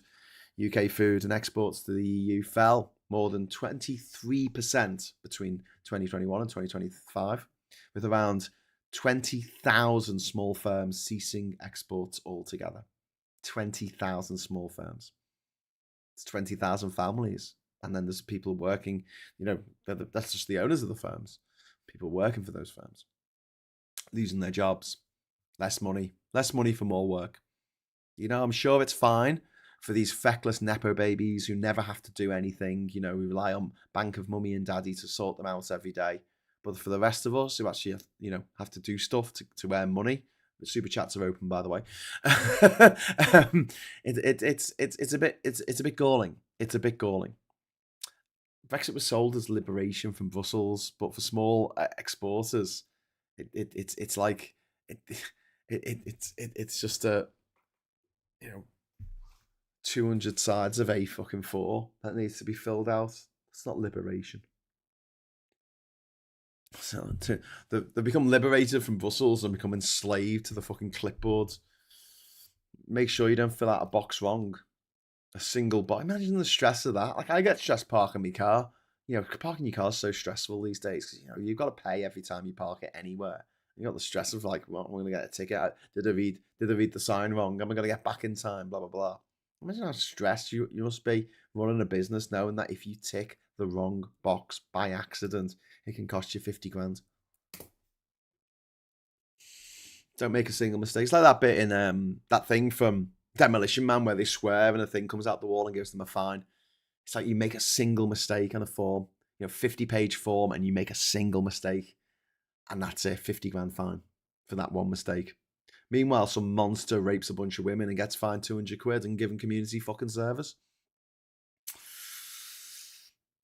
UK food and exports to the EU fell more than 23% between 2021 and 2025, with around 20,000 small firms ceasing exports altogether. 20,000 small firms. It's 20,000 families. And then there's people working, that's just the owners of the firms. People working for those firms. Losing their jobs. Less money for more work. I'm sure it's fine for these feckless Nepo babies who never have to do anything, who rely on bank of mummy and daddy to sort them out every day. But for the rest of us who actually have to do stuff to earn money, the super chats are open, by the way. It's a bit galling. It's a bit galling. Brexit was sold as liberation from Brussels, but for small exporters, it's like it's just a 200 sides of A4 that needs to be filled out. It's not liberation. So they become liberated from Brussels and become enslaved to the fucking clipboard. Make sure you don't fill out a box wrong. A single box. Imagine the stress of that. Like, I get stressed parking my car. Parking your car is so stressful these days because you've got to pay every time you park it anywhere. You got the stress of like, well, I'm going to get a ticket. Did I read the sign wrong? Am I going to get back in time? Blah blah blah. Imagine how stressed you must be running a business knowing that if you tick the wrong box by accident, it can cost you 50 grand. Don't make a single mistake. It's like that bit in that thing from Demolition Man where they swear and a thing comes out the wall and gives them a fine. It's like you make a single mistake on a form, 50-page form, and you make a single mistake, and that's it, 50 grand fine for that one mistake. Meanwhile, some monster rapes a bunch of women and gets fined 200 quid and given community fucking service.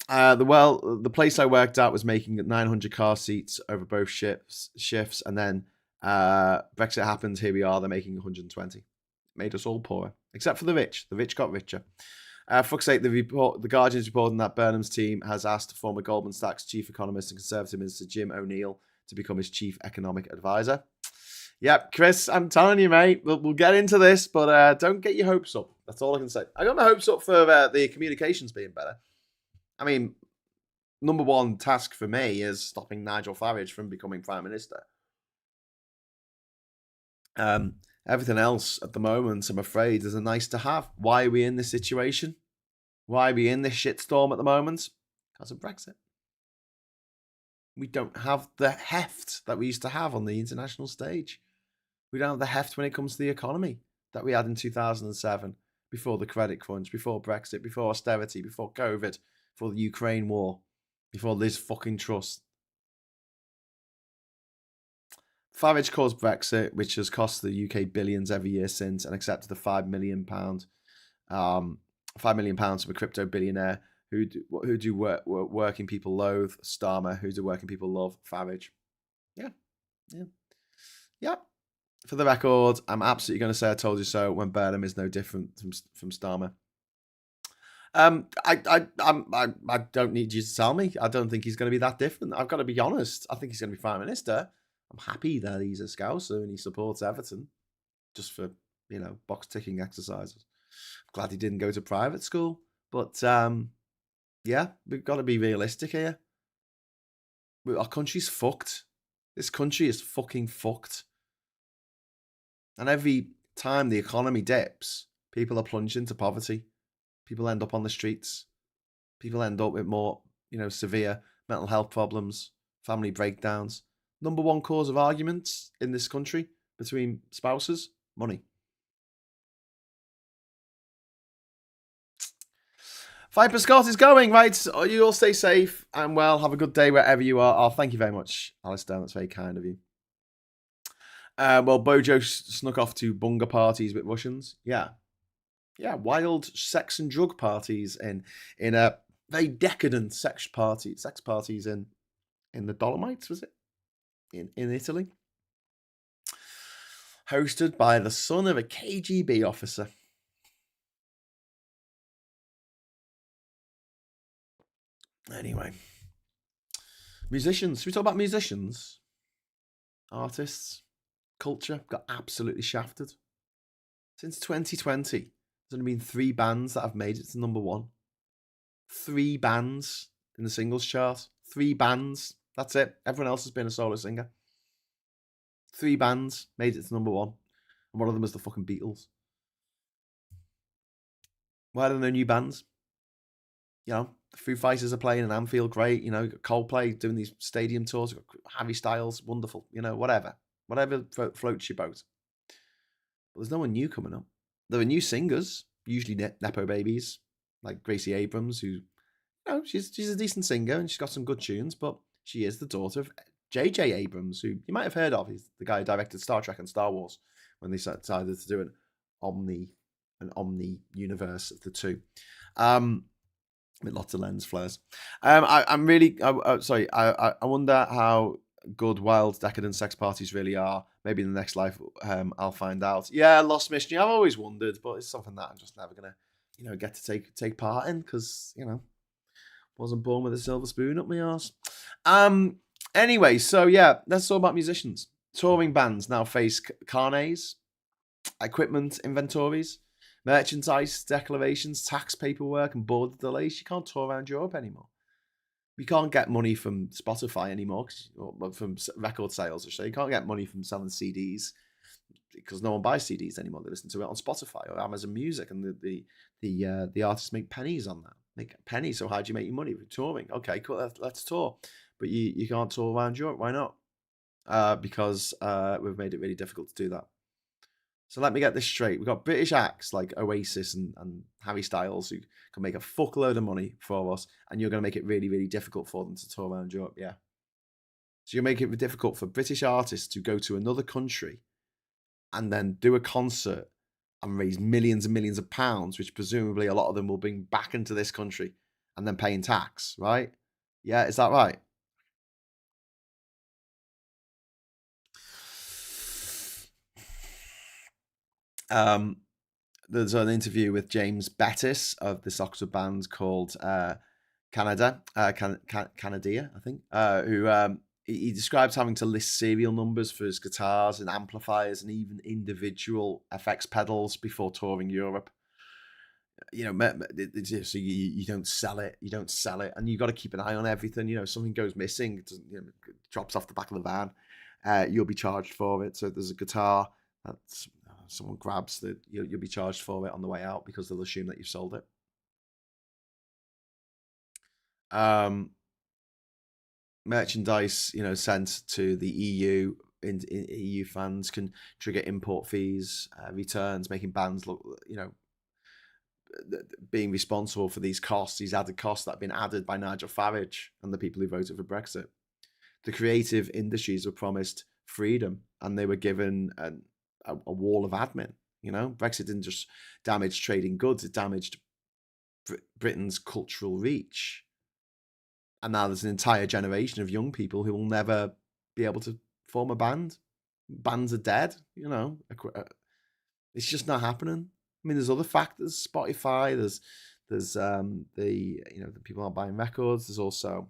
The place I worked at was making 900 car seats over both shifts, and then Brexit happened. Here we are. They're making 120. Made us all poorer, except for the rich. The rich got richer. Fuck's sake, the Guardian's reporting that Burnham's team has asked former Goldman Sachs chief economist and Conservative Minister Jim O'Neill to become his chief economic advisor. Yep, Chris, I'm telling you, mate, we'll get into this, but don't get your hopes up. That's all I can say. I got my hopes up for the communications being better. I mean, number one task for me is stopping Nigel Farage from becoming Prime Minister. Everything else at the moment, I'm afraid, is a nice to have. Why are we in this situation? Why are we in this shitstorm at the moment? Because of Brexit. We don't have the heft that we used to have on the international stage. We don't have the heft when it comes to the economy that we had in 2007, before the credit crunch, before Brexit, before austerity, before COVID, before the Ukraine war, before Liz fucking Truss. Farage caused Brexit, which has cost the UK billions every year since, and accepted the £5 million from a crypto billionaire who do working people loathe. Starmer, who do working people love. Farage. Yeah. For the record, I'm absolutely going to say I told you so when Burnham is no different from Starmer. I don't need you to tell me. I don't think he's going to be that different. I've got to be honest. I think he's going to be Prime Minister. I'm happy that he's a Scouser and he supports Everton just for, box ticking exercises. I'm glad he didn't go to private school. But, yeah, we've got to be realistic here. Our country's fucked. This country is fucking fucked. And every time the economy dips, people are plunged into poverty. People end up on the streets. People end up with more, severe mental health problems, family breakdowns. Number one cause of arguments in this country between spouses, money. Viper Scott is going, right? You all stay safe and well. Have a good day wherever you are. Oh, thank you very much, Alistair. That's very kind of you. Well, Bojo snuck off to bunga parties with Russians. Yeah, wild sex and drug parties in a very decadent sex parties in the Dolomites, was it? In Italy. Hosted by the son of a KGB officer. Anyway. Musicians. Should we talk about musicians? Artists. Culture. Got absolutely shafted. Since 2020, there's only been 3 bands that have made it to number 1. 3 bands in the singles chart. 3 bands. That's it. Everyone else has been a solo singer. 3 bands made it to number 1. And one of them is the fucking Beatles. Why are there no new bands? The Foo Fighters are playing in Anfield, great. Coldplay doing these stadium tours. Harry Styles, wonderful. Whatever. Whatever floats your boat. But there's no one new coming up. There are new singers, usually Nepo babies, like Gracie Abrams, who, she's a decent singer and she's got some good tunes, but she is the daughter of J.J. Abrams, who you might have heard of. He's the guy who directed Star Trek and Star Wars when they decided to do an omni universe of the two, with lots of lens flares. I wonder how good wild decadent sex parties really are. Maybe in the next life, I'll find out. Yeah, Lost Mission. I've always wondered, but it's something that I'm just never gonna, get to take part in because wasn't born with a silver spoon up my arse. Anyway, so yeah, let's talk about musicians. Touring bands now face carnets, equipment inventories, merchandise declarations, tax paperwork, and border delays. You can't tour around Europe anymore. You can't get money from Spotify anymore, or from record sales. You can't get money from selling CDs because no one buys CDs anymore. They listen to it on Spotify or Amazon Music, and the artists make pennies on that. Make pennies. So how do you make your money? Touring. Okay, cool. Let's tour. But you can't tour around Europe. Why not? because we've made it really difficult to do that. So let me get this straight. We've got British acts like Oasis and Harry Styles who can make a fuckload of money for us, and you're going to make it really, really difficult for them to tour around Europe. Yeah. So you make it difficult for British artists to go to another country and then do a concert and raise millions and millions of pounds, which presumably a lot of them will bring back into this country and then paying tax, right? Yeah, is that right? Um, there's an interview with James Bettis of this Oxford band called Canada, I think, who he describes having to list serial numbers for his guitars and amplifiers and even individual FX pedals before touring Europe. You know, so you don't sell it, and you got to keep an eye on everything. You know, something goes missing, drops off the back of the van, you'll be charged for it. So if there's a guitar that someone grabs, that you'll be charged for it on the way out because they'll assume that you've sold it. Merchandise, sent to the EU in EU fans can trigger import fees, returns, making bands look, being responsible for these costs, these added costs that have been added by Nigel Farage and the people who voted for Brexit. The creative industries were promised freedom, and they were given a wall of admin. Brexit didn't just damage trading goods; it damaged Britain's cultural reach. And now there's an entire generation of young people who will never be able to form a band. Bands are dead. It's just not happening. I mean, there's other factors. Spotify. There's the people aren't buying records. There's also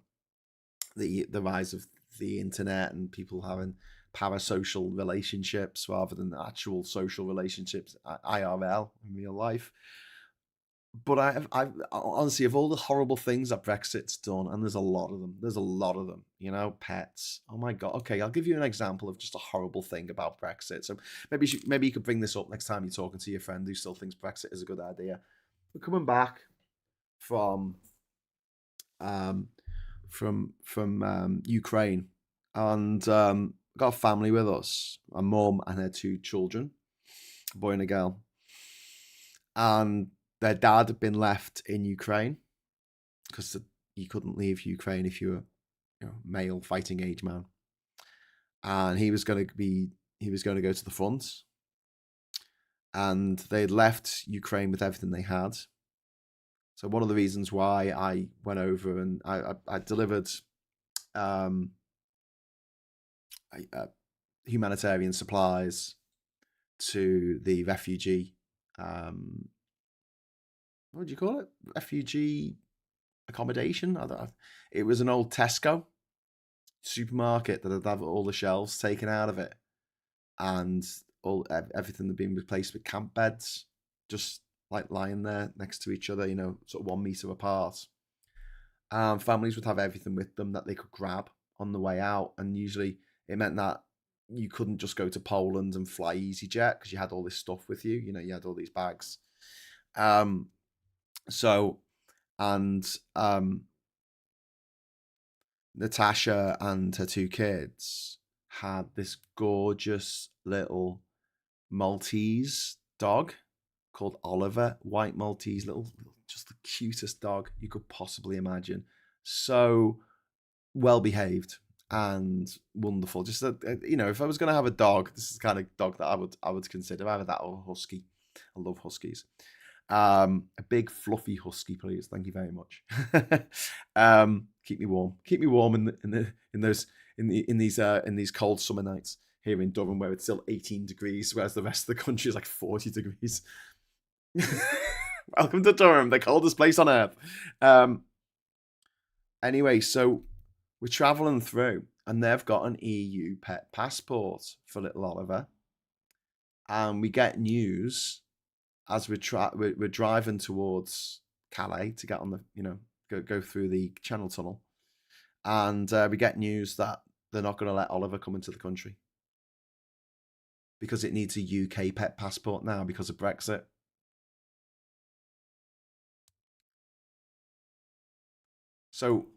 the rise of the internet and people having parasocial relationships rather than actual social relationships, IRL, in real life. But I honestly, of all the horrible things that Brexit's done, and there's a lot of them. Pets. Oh my god. Okay, I'll give you an example of just a horrible thing about Brexit. So maybe you could bring this up next time you're talking to your friend who still thinks Brexit is a good idea. We're coming back from um, Ukraine, and got a family with us. A mum and her two children, a boy and a girl, and their dad had been left in Ukraine because you couldn't leave Ukraine if you were, male fighting age man, and he was going to go to the front, and they'd left Ukraine with everything they had. So one of the reasons why I went over and I delivered humanitarian supplies to the refugee. What do you call it? Refugee accommodation. It was an old Tesco supermarket that had had all the shelves taken out of it, and everything had been replaced with camp beds, just like lying there next to each other, sort of 1 meter apart. Families would have everything with them that they could grab on the way out, and usually it meant that you couldn't just go to Poland and fly EasyJet because you had all this stuff with you. You had all these bags. Natasha and her two kids had this gorgeous little Maltese dog called Oliver, white Maltese, just the cutest dog you could possibly imagine. So well behaved and wonderful. Just if I was going to have a dog, this is the kind of dog that I would consider, either that or a husky. I love huskies. A big fluffy husky, please. Thank you very much. Keep me warm in these cold summer nights here in Durham, where it's still 18 degrees, whereas the rest of the country is like 40 degrees. Welcome to Durham, the coldest place on earth. Anyway, so we're traveling through, and they've got an EU pet passport for little Oliver, and we get news as we're driving towards Calais to get on the go through the Channel Tunnel, and we get news that they're not going to let Oliver come into the country because it needs a UK pet passport now because of Brexit. So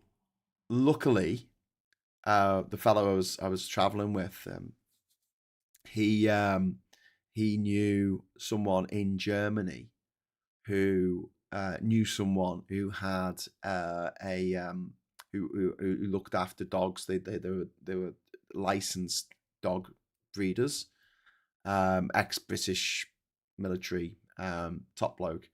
luckily the fellow I was traveling with, he he knew someone in Germany who knew someone who had who looked after dogs. They were licensed dog breeders, ex-British military, top bloke.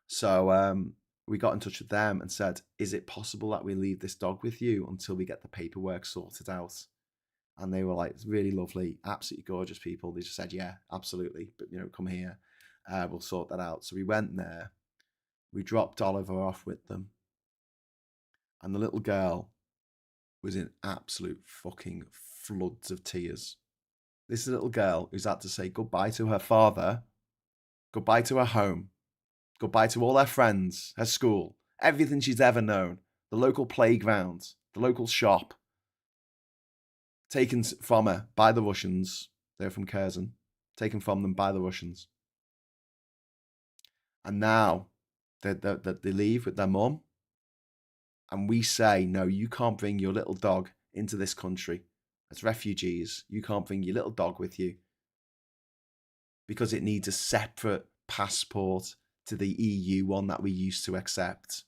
So we got in touch with them and said, "Is it possible that we leave this dog with you until we get the paperwork sorted out?" And they were like really lovely, absolutely gorgeous people. They just said, "Yeah, absolutely, but come here, we'll sort that out." So we went there. We dropped Oliver off with them, and the little girl was in absolute fucking floods of tears. This little girl who's had to say goodbye to her father, goodbye to her home, goodbye to all her friends, her school, everything she's ever known, the local playground, the local shop, taken from her by the Russians. They're from Kherson, taken from them by the Russians. And now they leave with their mum. And we say, no, you can't bring your little dog into this country as refugees. You can't bring your little dog with you because it needs a separate passport to the EU one that we used to accept.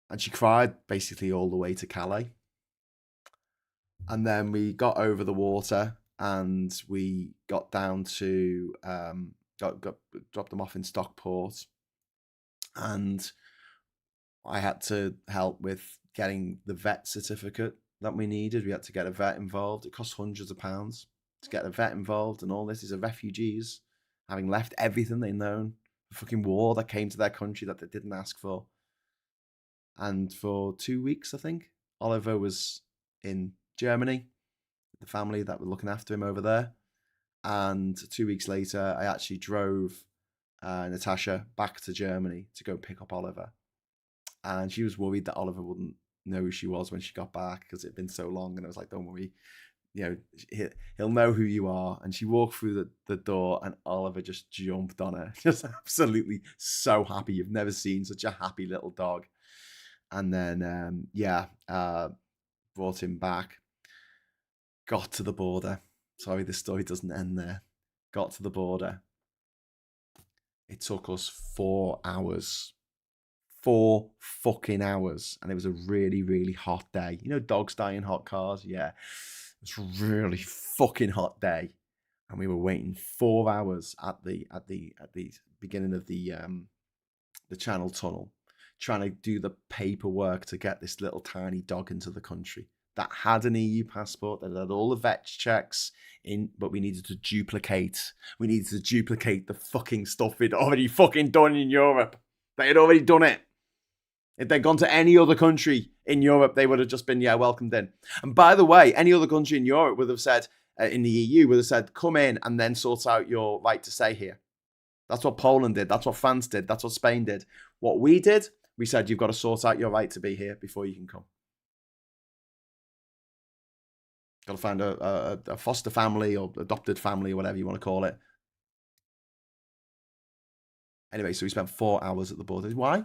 And she cried basically all the way to Calais. And then we got over the water and we got down to, dropped them off in Stockport. And I had to help with getting the vet certificate that we needed. We had to get a vet involved. It cost hundreds of pounds to get a vet involved, and all this. These are refugees having left everything they've known, the fucking war that came to their country that they didn't ask for. And for 2 weeks, I think, Oliver was in Germany, the family that were looking after him over there. And 2 weeks later, I actually drove Natasha back to Germany to go pick up Oliver. And she was worried that Oliver wouldn't know who she was when she got back because it had been so long. And I was like, don't worry, he'll know who you are. And she walked through the door and Oliver just jumped on her. Just absolutely so happy. You've never seen such a happy little dog. And then, brought him back. Got to the border. Sorry, the story doesn't end there. Got to the border. It took us 4 hours. 4 fucking hours. And it was a really, really hot day. Dogs die in hot cars? Yeah. It was a really fucking hot day. And we were waiting 4 hours at the beginning of the Channel Tunnel, trying to do the paperwork to get this little tiny dog into the country that had an EU passport, that had all the vet checks in, but we needed to duplicate. We needed to duplicate the fucking stuff we'd already fucking done in Europe. They had already done it. If they'd gone to any other country in Europe, they would have just been, welcomed in. And by the way, any other country in Europe would have said, in the EU, would have said, come in and then sort out your right to stay here. That's what Poland did. That's what France did. That's what Spain did. What we did, we said, you've got to sort out your right to be here before you can come. Got to find a foster family or adopted family or whatever you want to call it. Anyway, so we spent 4 hours at the border. Why?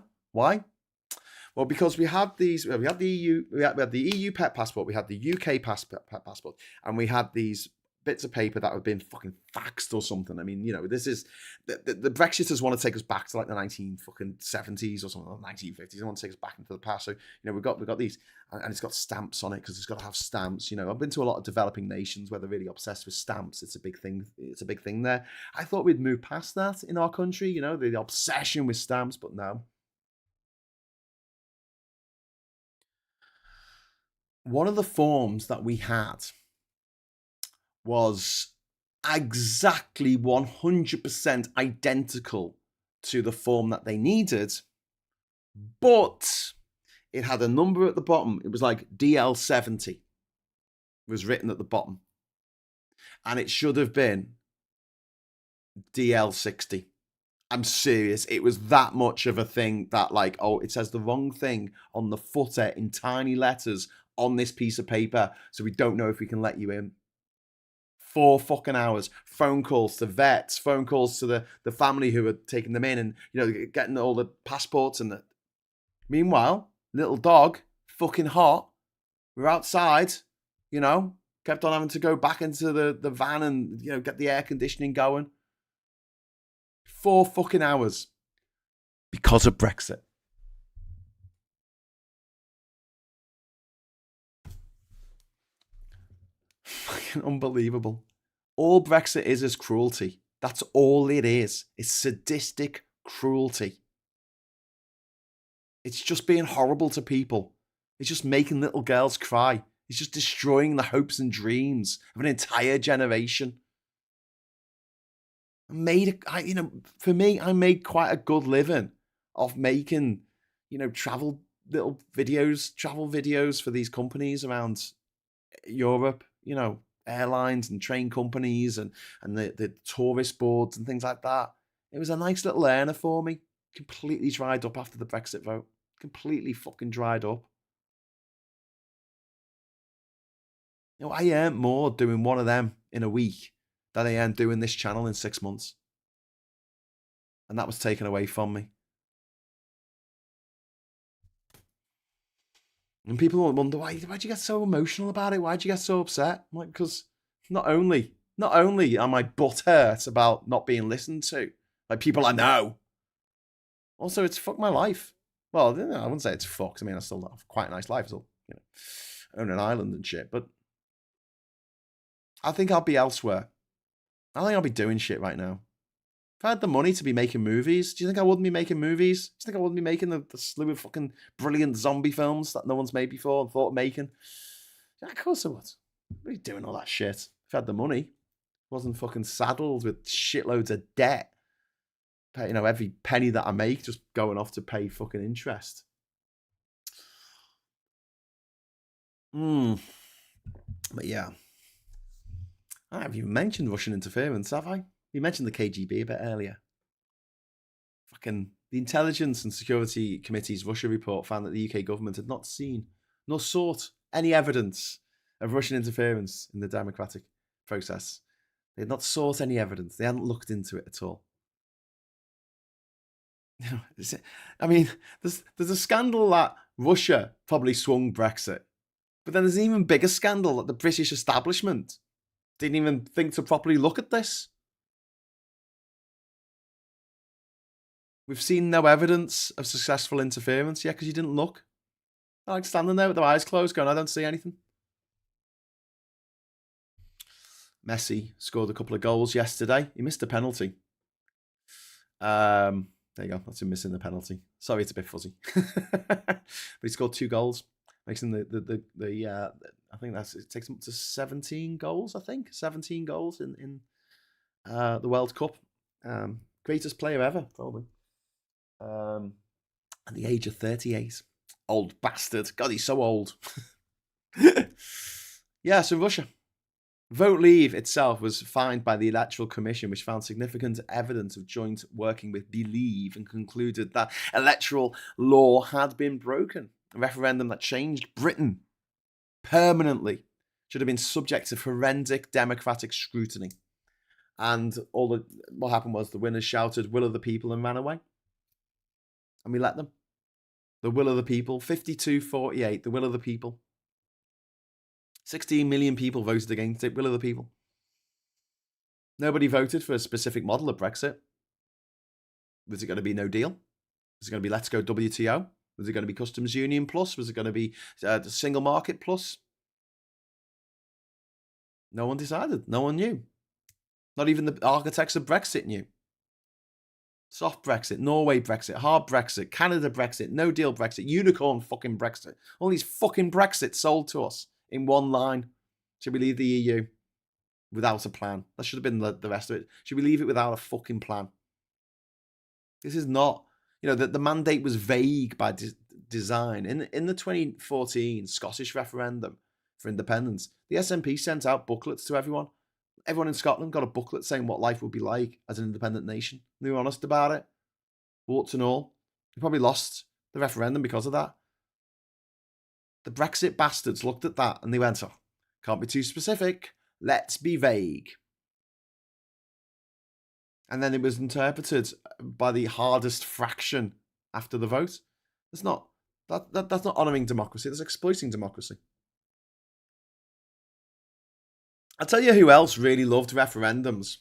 Well, because we had the EU, we had the EU pet passport, we had the UK pet passport, and we had these bits of paper that had been fucking faxed or something. I mean, this is the Brexiters want to take us back to like the 1970s or something, or 1950s. They want to take us back into the past. So we've got these, and it's got stamps on it because it's got to have stamps. I've been to a lot of developing nations where they're really obsessed with stamps. It's a big thing. It's a big thing there. I thought we'd move past that in our country. The obsession with stamps, but no. One of the forms that we had was exactly 100% identical to the form that they needed, but it had a number at the bottom. It was like DL70 was written at the bottom, and it should have been DL60. I'm serious. It was that much of a thing that it says the wrong thing on the footer in tiny letters on this piece of paper, so we don't know if we can let you in. 4 fucking hours, phone calls to vets, phone calls to the family who had taken them in, and getting all the passports and the. Meanwhile, little dog, fucking hot. We're outside, you know, kept on having to go back into the van and, you know, get the air conditioning going. 4 fucking hours because of Brexit. Fucking unbelievable. All Brexit is cruelty. That's all it is. It's sadistic cruelty. It's just being horrible to people. It's just making little girls cry. It's just destroying the hopes and dreams of an entire generation. For me, I made quite a good living off making, you know, travel videos for these companies around Europe, you know, airlines and train companies and the tourist boards and things like that. It was a nice little earner for me. Completely dried up after the Brexit vote. Completely fucking dried up. You know, I earned more doing one of them in a week than I earned doing this channel in 6 months. And that was taken away from me. And people wonder, why'd you get so emotional about it? Why'd you get so upset? I'm like, because not only am I butthurt about not being listened to by people I know, also it's fucked my life. Well, I wouldn't say it's fucked. I mean, I still have quite a nice life. I still, you know, own an island and shit. But I think I'll be elsewhere. I think I'll be doing shit right now. If I had the money to be making movies, do you think I wouldn't be making movies? Do you think I wouldn't be making the slew of fucking brilliant zombie films that no one's made before and thought of making? Yeah, of course I would. What are you doing all that shit? If I had the money, wasn't fucking saddled with shitloads of debt. You know, every penny that I make just going off to pay fucking interest. But yeah. I haven't even mentioned Russian interference, have I? You mentioned the KGB a bit earlier. Fucking the Intelligence and Security Committee's Russia report found that the UK government had not seen nor sought any evidence of Russian interference in the democratic process. They had not sought any evidence. They hadn't looked into it at all. I mean, there's a scandal that Russia probably swung Brexit, but then there's an even bigger scandal that the British establishment didn't even think to properly look at this. We've seen no evidence of successful interference yet because you didn't look. I like standing there with their eyes closed going, I don't see anything. Messi scored a couple of goals yesterday. He missed a penalty. There you go. That's him missing the penalty. Sorry, it's a bit fuzzy. But he scored 2 goals. Makes him I think it takes him up to 17 goals, I think. 17 goals in the World Cup. Greatest player ever, probably. At the age of 38. Old bastard. God, he's so old. Yeah, so Russia. Vote Leave itself was fined by the Electoral Commission, which found significant evidence of joint working with Believe and concluded that electoral law had been broken. A referendum that changed Britain permanently should have been subject to forensic democratic scrutiny. And what happened was the winners shouted, "Will of the people," and ran away. And we let them. The will of the people, 52-48, the will of the people. 16 million people voted against it, will of the people. Nobody voted for a specific model of Brexit. Was it going to be no deal? Was it going to be let's go WTO? Was it going to be customs union plus? Was it going to be the single market plus? No one decided. No one knew. Not even the architects of Brexit knew. Soft Brexit, Norway Brexit, hard Brexit, Canada Brexit, no deal Brexit, unicorn fucking Brexit. All these fucking Brexits sold to us in one line. Should we leave the EU without a plan? That should have been the rest of it. Should we leave it without a fucking plan? This is not, the mandate was vague by design. In the 2014 Scottish referendum for independence, the SNP sent out booklets to everyone. Everyone in Scotland got a booklet saying what life would be like as an independent nation. They were honest about it. Warts and all. They probably lost the referendum because of that. The Brexit bastards looked at that and they went, oh, can't be too specific. Let's be vague. And then it was interpreted by the hardest fraction after the vote. It's not That's not honouring democracy. That's exploiting democracy. I'll tell you who else really loved referendums.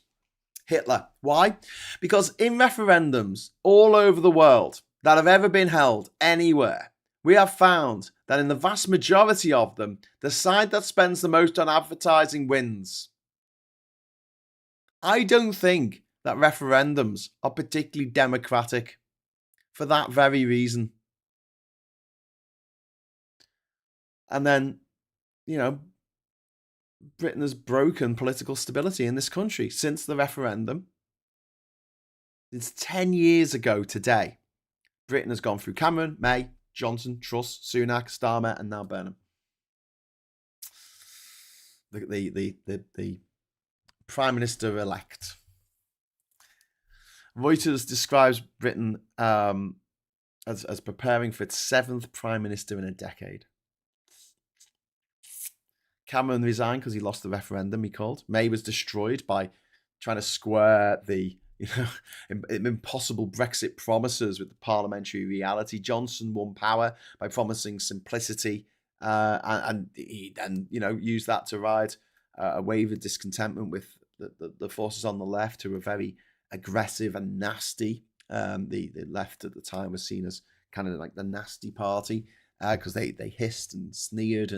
Hitler. Why? Because in referendums all over the world that have ever been held anywhere, we have found that in the vast majority of them, the side that spends the most on advertising wins. I don't think that referendums are particularly democratic for that very reason. And then, Britain has broken political stability in this country since the referendum. It's 10 years ago today. Britain has gone through Cameron, May, Johnson, Truss, Sunak, Starmer, and now Burnham. The Prime Minister-elect. Reuters describes Britain as preparing for its 7th Prime Minister in a decade. Cameron resigned because he lost the referendum, he called. May was destroyed by trying to square the impossible Brexit promises with the parliamentary reality. Johnson won power by promising simplicity and used that to ride a wave of discontentment with the forces on the left, who were very aggressive and nasty. The left at the time was seen as kind of like the nasty party because they hissed and sneered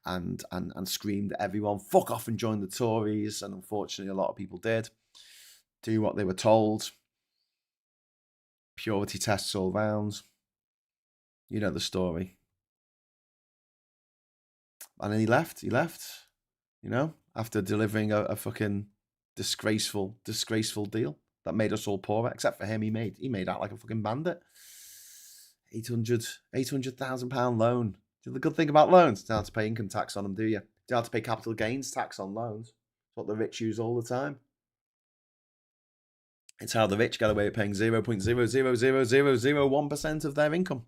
and screamed at everyone, fuck off and join the Tories. And unfortunately, a lot of people did do what they were told. Purity tests all round. You know the story. And then he left, after delivering a fucking disgraceful deal that made us all poorer, except for him. He made out like a fucking bandit. £800,000 loan. The good thing about loans, you don't have to pay income tax on them, do you? You don't have to pay capital gains tax on loans. It's what the rich use all the time. It's how the rich get away with paying 0.0000001% of their income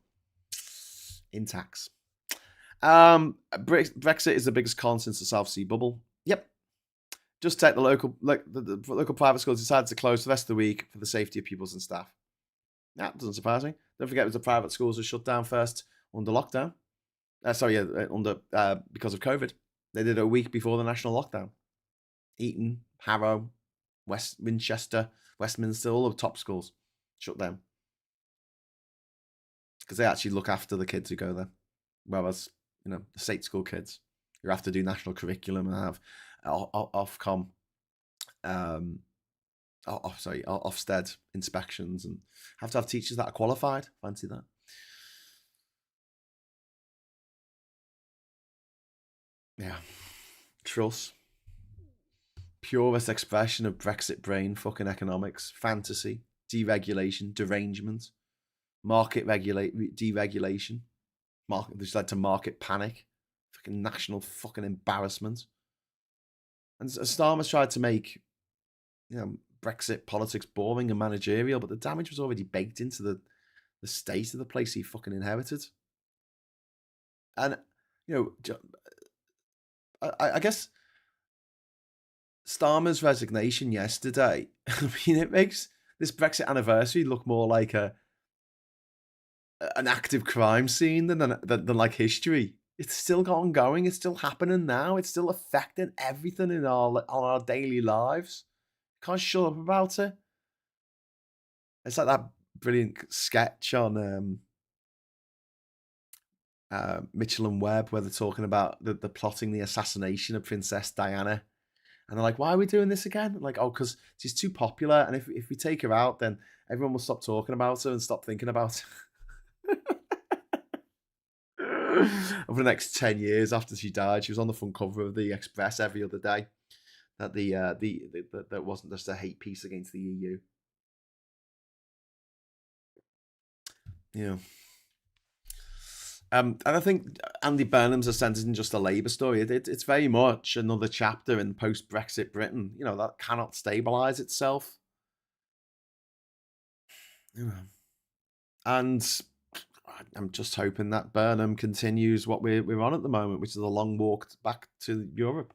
in tax. Brexit is the biggest con since the South Sea bubble. Yep. Just take the local private schools decided to close the rest of the week for the safety of pupils and staff. That doesn't surprise me. Don't forget it was the private schools that shut down first under lockdown. Because of COVID. They did it a week before the national lockdown. Eton, Harrow, Winchester, Westminster, all the top schools shut down. Because they actually look after the kids who go there. Whereas, the state school kids who have to do national curriculum and have Ofsted inspections and have to have teachers that are qualified. Fancy that. Yeah. Truss. Purest expression of Brexit brain fucking economics. Fantasy. Deregulation. Derangement. Market deregulation. This led to market panic. Fucking national fucking embarrassment. And Starmer's tried to make, Brexit politics boring and managerial, but the damage was already baked into the state of the place he fucking inherited. And, I guess Starmer's resignation yesterday, it makes this Brexit anniversary look more like an active crime scene than like history. It's still ongoing. It's still happening now. It's still affecting everything in our daily lives. Can't shut up about it. It's like that brilliant sketch on Mitchell and Webb where they're talking about the plotting the assassination of Princess Diana. And they're like, why are we doing this again? Like, oh, because she's too popular. And if we take her out, then everyone will stop talking about her and stop thinking about her. Over the next 10 years after she died, she was on the front cover of the Express every other day. That that wasn't just a hate piece against the EU. Yeah. And I think Andy Burnham's ascent isn't just a Labour story. It's very much another chapter in post-Brexit Britain. That cannot stabilise itself. And I'm just hoping that Burnham continues what we're on at the moment, which is a long walk back to Europe.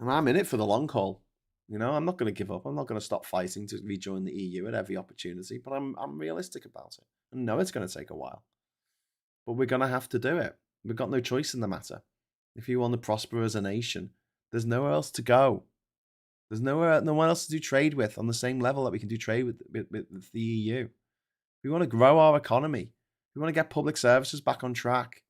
And I'm in it for the long haul. I'm not going to give up. I'm not going to stop fighting to rejoin the EU at every opportunity. But I'm realistic about it. I know it's going to take a while. but we're going to have to do it. We've got no choice in the matter. If you want to prosper as a nation, there's nowhere else to go. There's no one else to do trade with on the same level that we can do trade with the EU. We want to grow our economy. We want to get public services back on track.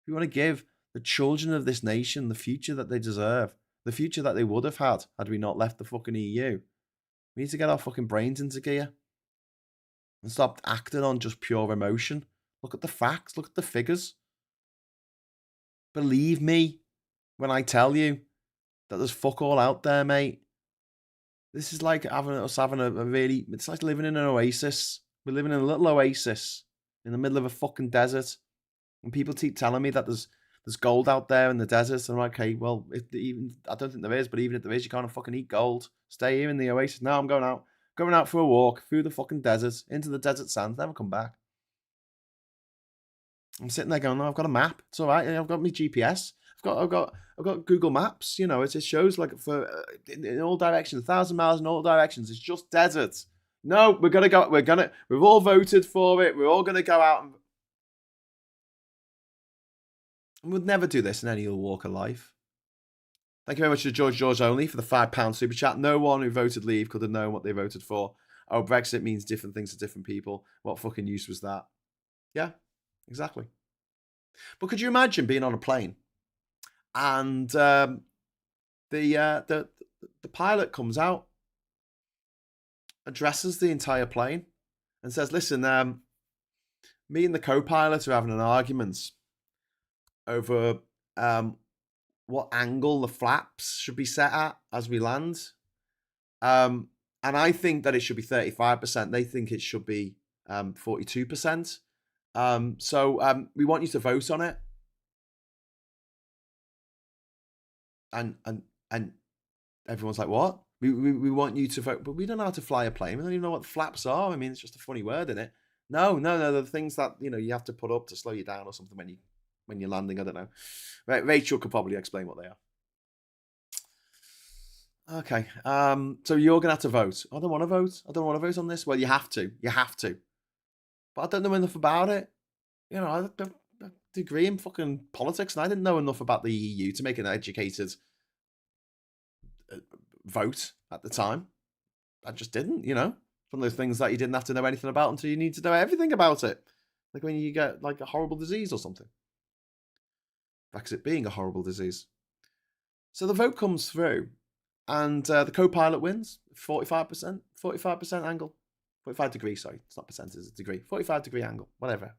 We want to give the children of this nation the future that they deserve, the future that they would have had we not left the fucking EU. We need to get our fucking brains into gear and stop acting on just pure emotion. Look at the facts. Look at the figures. Believe me when I tell you that there's fuck all out there, mate. This is like having a really, it's like living in an oasis. We're living in a little oasis in the middle of a fucking desert. And people keep telling me that there's gold out there in the desert. And I'm like, okay, well, I don't think there is, but even if there is, you can't fucking eat gold. Stay here in the oasis. No, I'm going out for a walk through the fucking desert, into the desert sands, never come back. I'm sitting there going, no, I've got a map. It's all right. I've got my GPS. I've got Google Maps. You know, it shows like for in all directions, 1,000 miles in all directions. It's just desert. No, we're gonna go. We've all voted for it. We're all gonna go out and we'd never do this in any other walk of life. Thank you very much to George Only for the £5 super chat. No one who voted Leave could have known what they voted for. Oh, Brexit means different things to different people. What fucking use was that? Yeah, exactly. But could you imagine being on a plane and the pilot comes out, addresses the entire plane, and says, "Listen, me and the co-pilot are having an argument over what angle the flaps should be set at as we land. And I think that it should be 35%. They think it should be 42%. So we want you to vote on it." And everyone's like, "What? We want you to vote, but we don't know how to fly a plane. We don't even know what the flaps are. I mean, it's just a funny word, isn't it? No. The things that you have to put up to slow you down or something when you're landing. I don't know. Rachel could probably explain what they are. Okay. So you're gonna have to vote. I don't want to vote. I don't want to vote on this. Well, you have to. You have to. But I don't know enough about it. I have a degree in fucking politics, and I didn't know enough about the EU to make an educated vote at the time. I just didn't. One of those things that you didn't have to know anything about until you need to know everything about it. Like when you get like a horrible disease or something. Brexit being a horrible disease. So the vote comes through, and the co-pilot wins 45%. 45% angle. 45 degrees, sorry. It's not percent, it's a degree. 45-degree angle, whatever,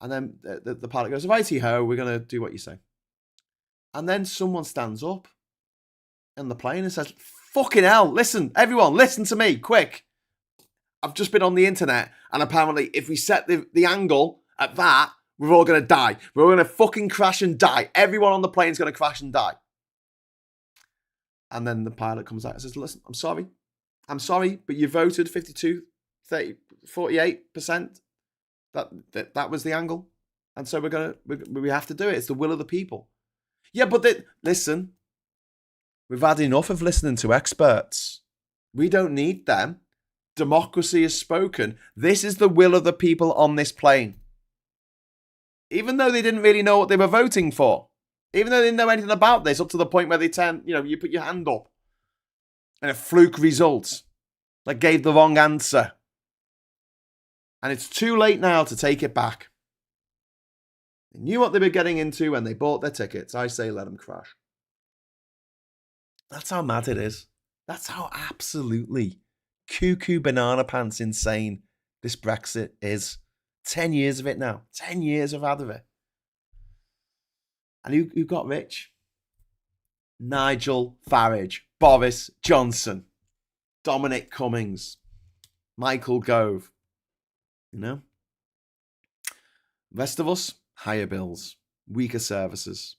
And then the pilot goes, righty-ho, we're going to do what you say. And then someone stands up in the plane and says, fucking hell, listen, everyone, listen to me, quick. I've just been on the internet, and apparently if we set the angle at that, we're all going to die. We're all going to fucking crash and die. Everyone on the plane is going to crash and die. And then the pilot comes out and says, listen, I'm sorry, but you voted 52, 30, 48%. That was the angle. And so we have to do it. It's the will of the people. Yeah, but listen, we've had enough of listening to experts. We don't need them. Democracy is spoken. This is the will of the people on this plane. Even though they didn't really know what they were voting for. Even though they didn't know anything about this, up to the point where they you put your hand up. And a fluke result that gave the wrong answer. And it's too late now to take it back. They knew what they were getting into when they bought their tickets. I say let them crash. That's how mad it is. That's how absolutely cuckoo banana pants insane this Brexit is. 10 years of it now. 10 years of out of it. And who got rich? Nigel Farage, Boris Johnson, Dominic Cummings, Michael Gove. Rest of us, higher bills, weaker services.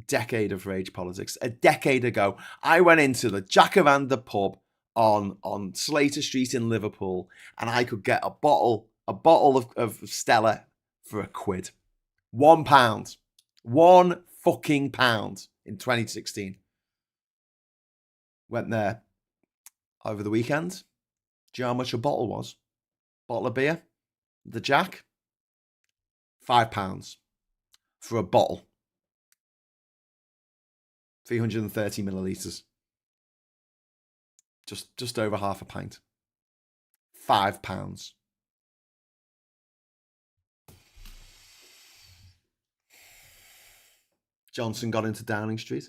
Decade of rage politics. A decade ago, I went into the Jacaranda pub on Slater Street in Liverpool, and I could get a bottle of Stella for £1. £1. £1 fucking pound in 2016. Went there over the weekend. Do you know how much a bottle was? Bottle of beer? The Jack? £5 for a bottle. 330 millilitres. Just over half a pint. £5. Johnson got into Downing Street.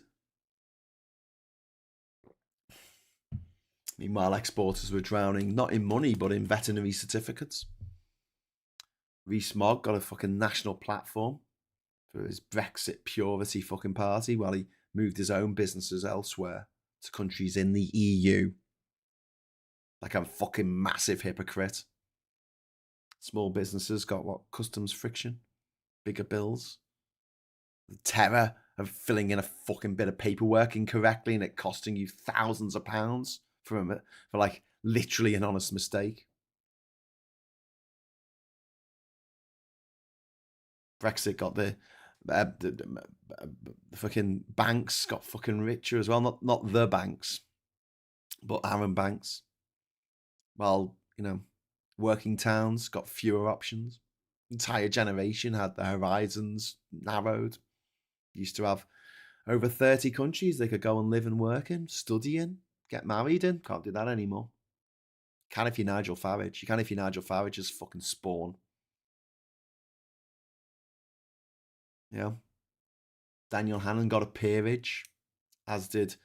Meanwhile, exporters were drowning, not in money, but in veterinary certificates. Rees-Mogg got a fucking national platform for his Brexit purity fucking party while he moved his own businesses elsewhere to countries in the EU. Like a fucking massive hypocrite. Small businesses got what? Customs friction, bigger bills. The terror of filling in a fucking bit of paperwork incorrectly and it costing you thousands of pounds for like literally an honest mistake. Brexit got the fucking banks got fucking richer as well. Not the banks, but Aaron Banks. Well, working towns got fewer options. Entire generation had their horizons narrowed. Used to have over 30 countries they could go and live and work in, study in, get married in. Can't do that anymore. Can if you're Nigel Farage. You can if you're Nigel Farage's fucking spawn. Yeah. Daniel Hannan got a peerage, as did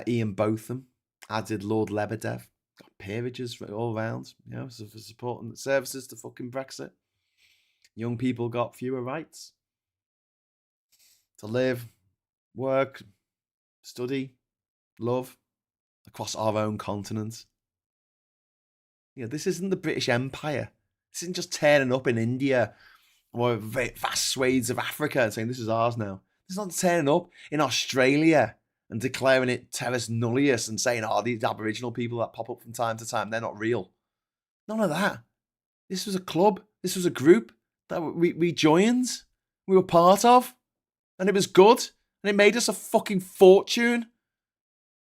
Ian Botham, as did Lord Lebedev. Got peerages all around, for supporting the services to fucking Brexit. Young people got fewer rights to live, work, study, love across our own continent. This isn't the British Empire. This isn't just turning up in India or vast swathes of Africa and saying this is ours now. It's not turning up in Australia and declaring it terrace nullius and saying, these Aboriginal people that pop up from time to time, they're not real. None of that. This was a club. This was a group that we joined. We were part of. And it was good. And it made us a fucking fortune.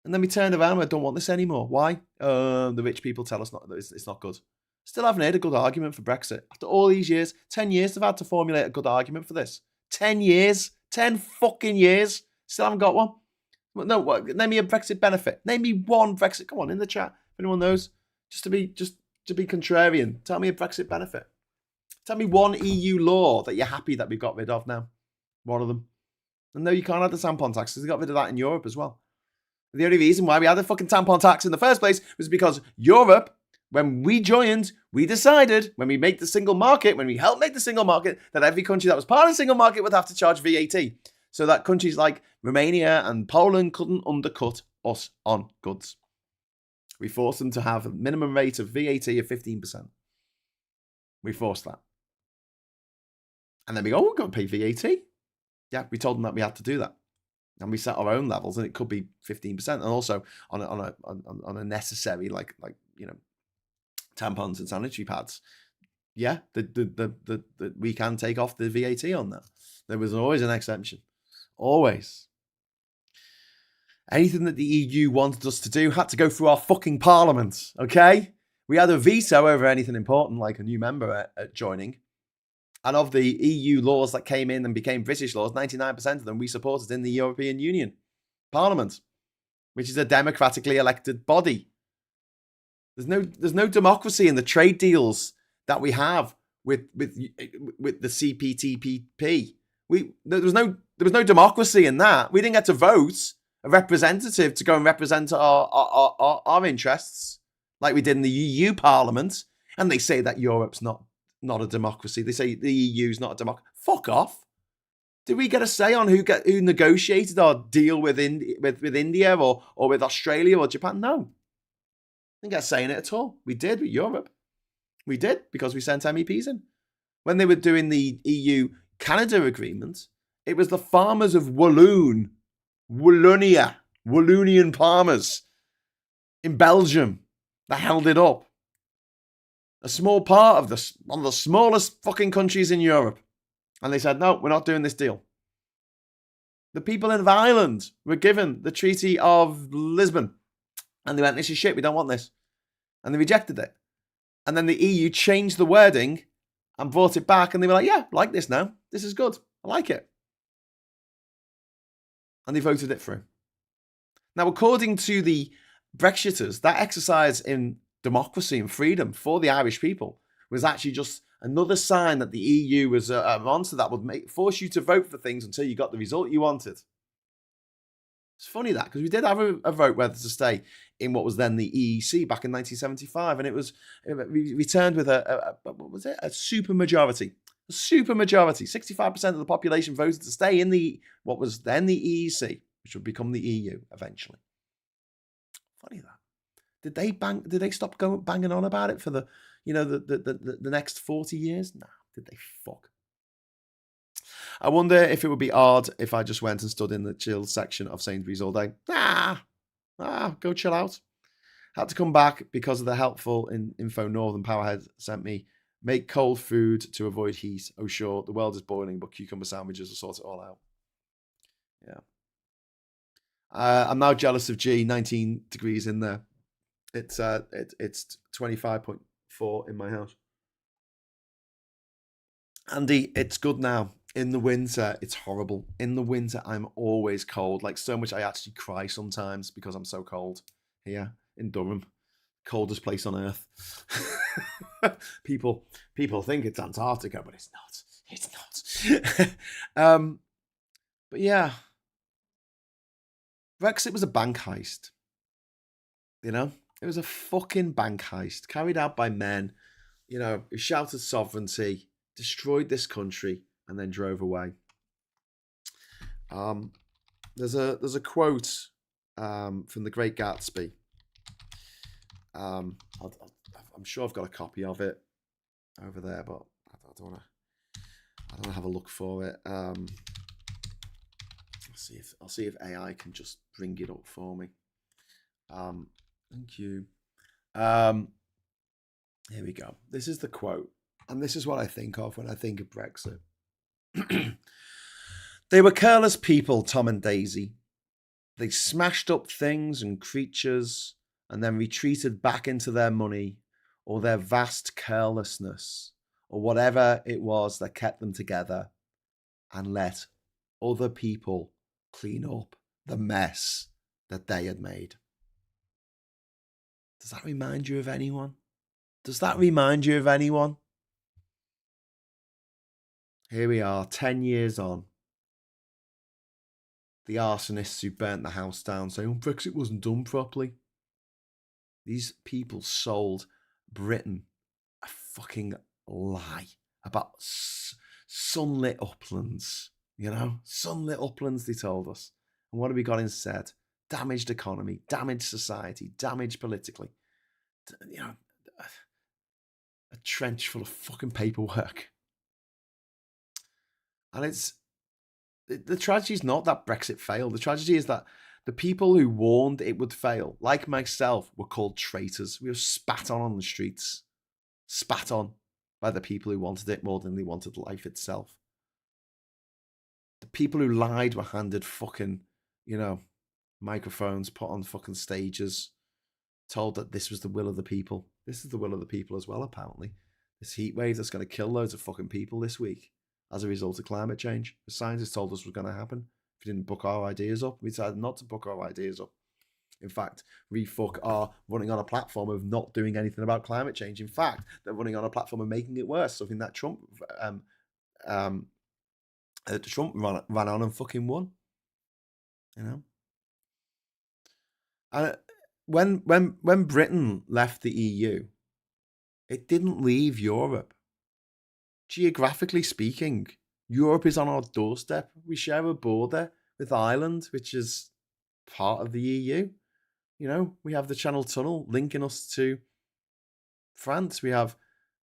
And then we turned around and I don't want this anymore. Why? The rich people tell us it's not good. Still haven't heard a good argument for Brexit. After all these years, 10 years they've had to formulate a good argument for this. 10 years. 10 fucking years. Still haven't got one. No, name me a Brexit benefit. Name me one Brexit. Come on, in the chat. If anyone knows, just to be contrarian, tell me a Brexit benefit. Tell me one EU law that you're happy that we've got rid of now. One of them. And no, you can't have the tampon tax because they got rid of that in Europe as well. The only reason why we had the fucking tampon tax in the first place was because Europe, when we joined, we decided when we make the single market, when we helped make the single market, that every country that was part of the single market would have to charge VAT. So that countries like Romania and Poland couldn't undercut us on goods. We forced them to have a minimum rate of VAT of 15%. We forced that. And then we go, we've got to pay VAT. Yeah, we told them that we had to do that. And we set our own levels, and it could be 15%. And also on a necessary, like tampons and sanitary pads. Yeah, we can take off the VAT on that. There was always an exemption. Always. Anything that the EU wanted us to do had to go through our fucking parliament, okay? We had a veto over anything important, like a new member joining. And of the EU laws that came in and became British laws, 99% of them we supported in the European Union Parliament, which is a democratically elected body. There's no democracy in the trade deals that we have with the CPTPP. There was no democracy in that. We didn't get to vote a representative to go and represent our interests like we did in the EU Parliament. And they say that Europe's not a democracy. They say the EU's not a democracy. Fuck off. Did we get a say on who negotiated our deal with India or with Australia or Japan? No. Didn't get a say in it at all. We did with Europe. We did because we sent MEPs in. When they were doing the EU-Canada agreement, it was the farmers of Walloonian farmers in Belgium that held it up. A small part of one of the smallest fucking countries in Europe. And they said, no, we're not doing this deal. The people of Ireland were given the Treaty of Lisbon. And they went, this is shit, we don't want this. And they rejected it. And then the EU changed the wording and brought it back, and they were like, yeah, I like this now. This is good. I like it. And they voted it through. Now, according to the Brexiters, that exercise in democracy and freedom for the Irish people was actually just another sign that the EU was a monster that would force you to vote for things until you got the result you wanted. It's funny that, because we did have a vote whether to stay in what was then the EEC back in 1975, and we returned with what was it? A super majority. A super majority. 65% of the population voted to stay in what was then the EEC, which would become the EU eventually. Funny that. Did they stop banging on about it for the next 40 years? No, did they fuck? I wonder if it would be odd if I just went and stood in the chill section of Sainsbury's all day. Go chill out. Had to come back because of the helpful info Northern Powerhead sent me. Make cold food to avoid heat. Oh, sure, the world is boiling, but cucumber sandwiches will sort it all out. Yeah. I'm now jealous of G. 19 degrees in there. It's 25.4 in my house. Andy, it's good now. In the winter, it's horrible. In the winter, I'm always cold. Like, so much I actually cry sometimes because I'm so cold here in Durham. Coldest place on earth. People think it's Antarctica, but it's not. It's not. But yeah. Brexit was a bank heist. You know? It was a fucking bank heist carried out by men, who shouted sovereignty, destroyed this country, and then drove away. There's a quote from The Great Gatsby. I'm sure I've got a copy of it over there, but I don't want to have a look for it. I'll see if AI can just bring it up for me. Thank you. Here we go. This is the quote, and this is what I think of when I think of Brexit. They were careless people, Tom and Daisy. They smashed up things and creatures and then retreated back into their money or their vast carelessness or whatever it was that kept them together and let other people clean up the mess that they had made. Does that remind you of anyone? Does that remind you of anyone? Here we are, 10 years on. The arsonists who burnt the house down saying, Brexit wasn't done properly. These people sold Britain a fucking lie about sunlit uplands, sunlit uplands, they told us. And what have we got instead? Damaged economy, damaged society, damaged politically. A trench full of fucking paperwork. And the tragedy is not that Brexit failed. The tragedy is that the people who warned it would fail, like myself, were called traitors. We were spat on the streets. Spat on by the people who wanted it more than they wanted life itself. The people who lied were handed fucking, microphones, put on fucking stages, told that this was the will of the people. This is the will of the people as well, apparently. This heat wave that's going to kill loads of fucking people this week as a result of climate change. The scientists told us was going to happen. If we didn't book our ideas up, we decided not to book our ideas up. In fact, ReFuck are running on a platform of not doing anything about climate change. In fact, they're running on a platform of making it worse, something that Trump ran on and fucking won. And when Britain left the EU, it didn't leave Europe. Geographically speaking, Europe is on our doorstep. We share a border with Ireland, which is part of the EU. We have the Channel Tunnel linking us to France. We have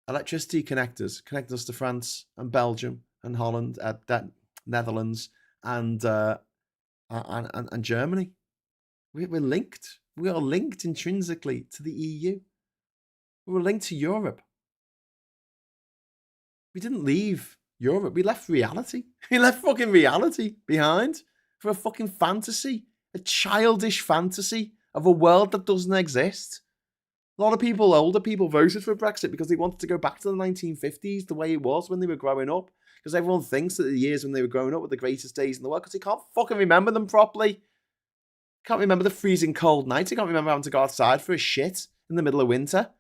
electricity connectors connecting us to France and Belgium and Holland, Netherlands and Germany. We're linked. We are linked intrinsically to the EU. We're linked to Europe. We didn't leave Europe. We left reality. We left fucking reality behind for a fucking fantasy, a childish fantasy of a world that doesn't exist. A lot of people, older people, voted for Brexit because they wanted to go back to the 1950s, the way it was when they were growing up. Because everyone thinks that the years when they were growing up were the greatest days in the world because they can't fucking remember them properly. Can't remember the freezing cold nights. They can't remember having to go outside for a shit in the middle of winter.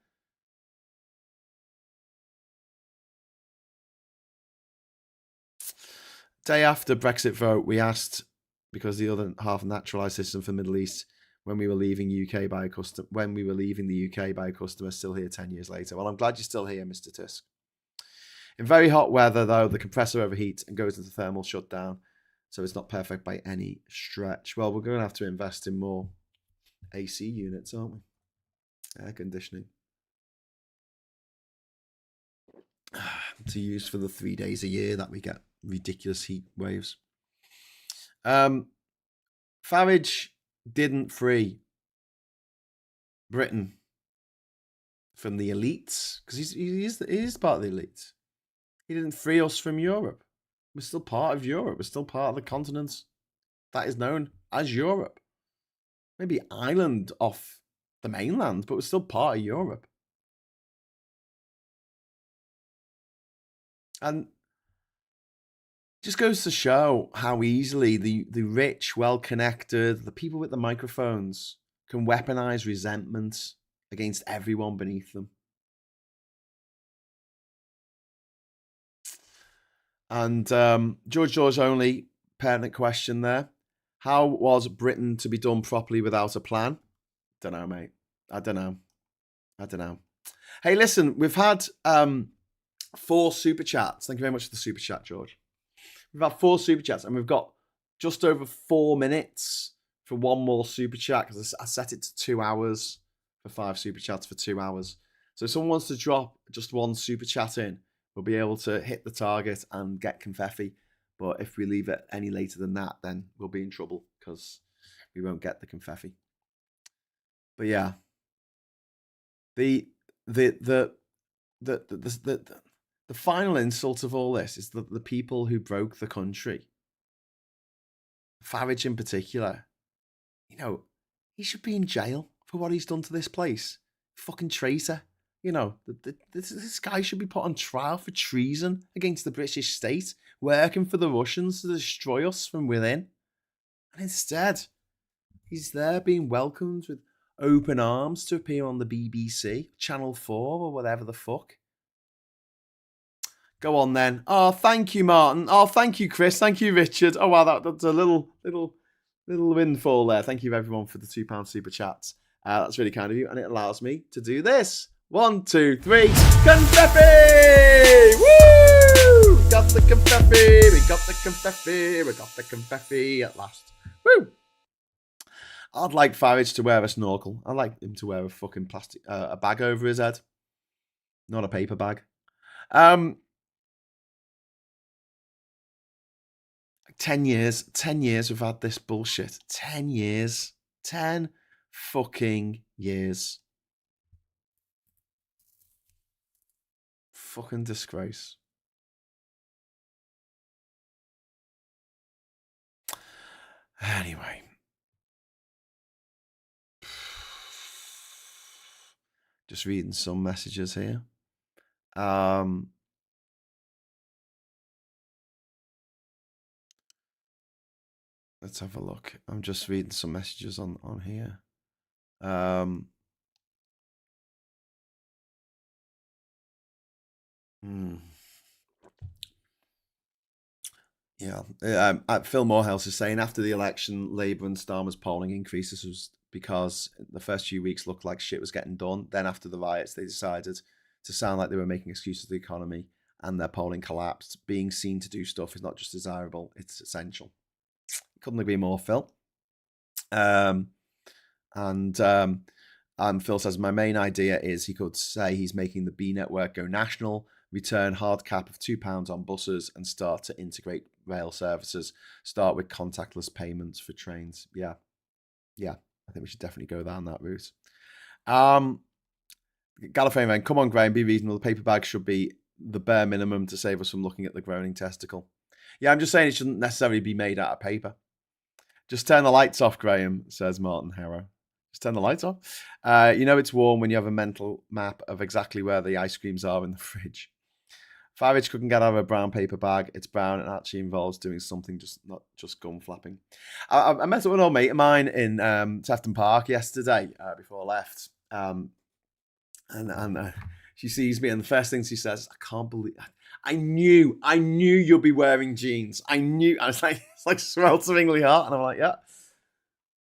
Day after Brexit vote, we asked, because the other half naturalised citizen for the Middle East, when we were leaving the UK by a customer, still here 10 years later. Well, I'm glad you're still here, Mr. Tusk. In very hot weather, though, the compressor overheats and goes into thermal shutdown, so it's not perfect by any stretch. Well, we're going to have to invest in more AC units, aren't we? Air conditioning. To use for the 3 days a year that we get ridiculous heat waves. Farage didn't free Britain from the elites because he is part of the elites. He didn't free us from Europe. We're still part of Europe. We're still part of the continent that is known as Europe. Maybe island off the mainland, but we're still part of Europe. And just goes to show how easily the rich, well-connected, the people with the microphones can weaponize resentment against everyone beneath them. And George only pertinent question there. How was Britain to be done properly without a plan? Don't know, mate. I don't know. Hey, listen, we've had 4 super chats. Thank you very much for the super chat, George. We've had 4 super chats and we've got just over 4 minutes for one more super chat because I set it to 2 hours for 5 super chats for 2 hours. So if someone wants to drop just one super chat in, we'll be able to hit the target and get confetti. But if we leave it any later than that, then we'll be in trouble because we won't get the confetti. But yeah, the final insult of all this is that the people who broke the country, Farage in particular, you know, he should be in jail for what he's done to this place. Fucking traitor. You know, this guy should be put on trial for treason against the British state, working for the Russians to destroy us from within. And instead, he's there being welcomed with open arms to appear on the BBC, Channel 4, or whatever the fuck. Go on then. Oh, thank you, Martin. Oh, thank you, Chris. Thank you, Richard. Oh, wow, that's a little windfall there. Thank you, everyone, for the £2 super chats. That's really kind of you, and it allows me to do this. 1, 2, 3. Confetti! Woo! We got the confetti. We got the confetti. We got the confetti at last. Woo! I'd like Farage to wear a snorkel. I'd like him to wear a fucking plastic, a bag over his head. Not a paper bag. 10 years we've had this bullshit. 10 years. 10 fucking years. Fucking disgrace. Anyway. Just reading some messages here. Let's have a look. I'm just reading some messages on here. Yeah. Phil Morehouse is saying after the election, Labour and Starmer's polling increases was because the first few weeks looked like shit was getting done. Then after the riots, they decided to sound like they were making excuses to the economy and their polling collapsed. Being seen to do stuff is not just desirable, it's essential. Couldn't agree more, Phil. And Phil says, my main idea is he could say he's making the B network go national, return hard cap of £2 on buses and start to integrate rail services. Start with contactless payments for trains. Yeah. I think we should definitely go down that route. Gallifrey, come on, Graham, be reasonable. The paper bag should be the bare minimum to save us from looking at the groaning testicle. Yeah, I'm just saying it shouldn't necessarily be made out of paper. Just turn the lights off, Graham, says Martin Harrow. Just turn the lights off. You know it's warm when you have a mental map of exactly where the ice creams are in the fridge. 5-inch cooking get out of a brown paper bag. It's brown and actually involves doing something, just not just gum flapping. I met up with an old mate of mine in Sefton Park yesterday before I left. And she sees me, and the first thing she says, "I can't believe I knew you'd be wearing jeans. I knew." I was like, it's like swelteringly hot, and I'm like, "Yeah.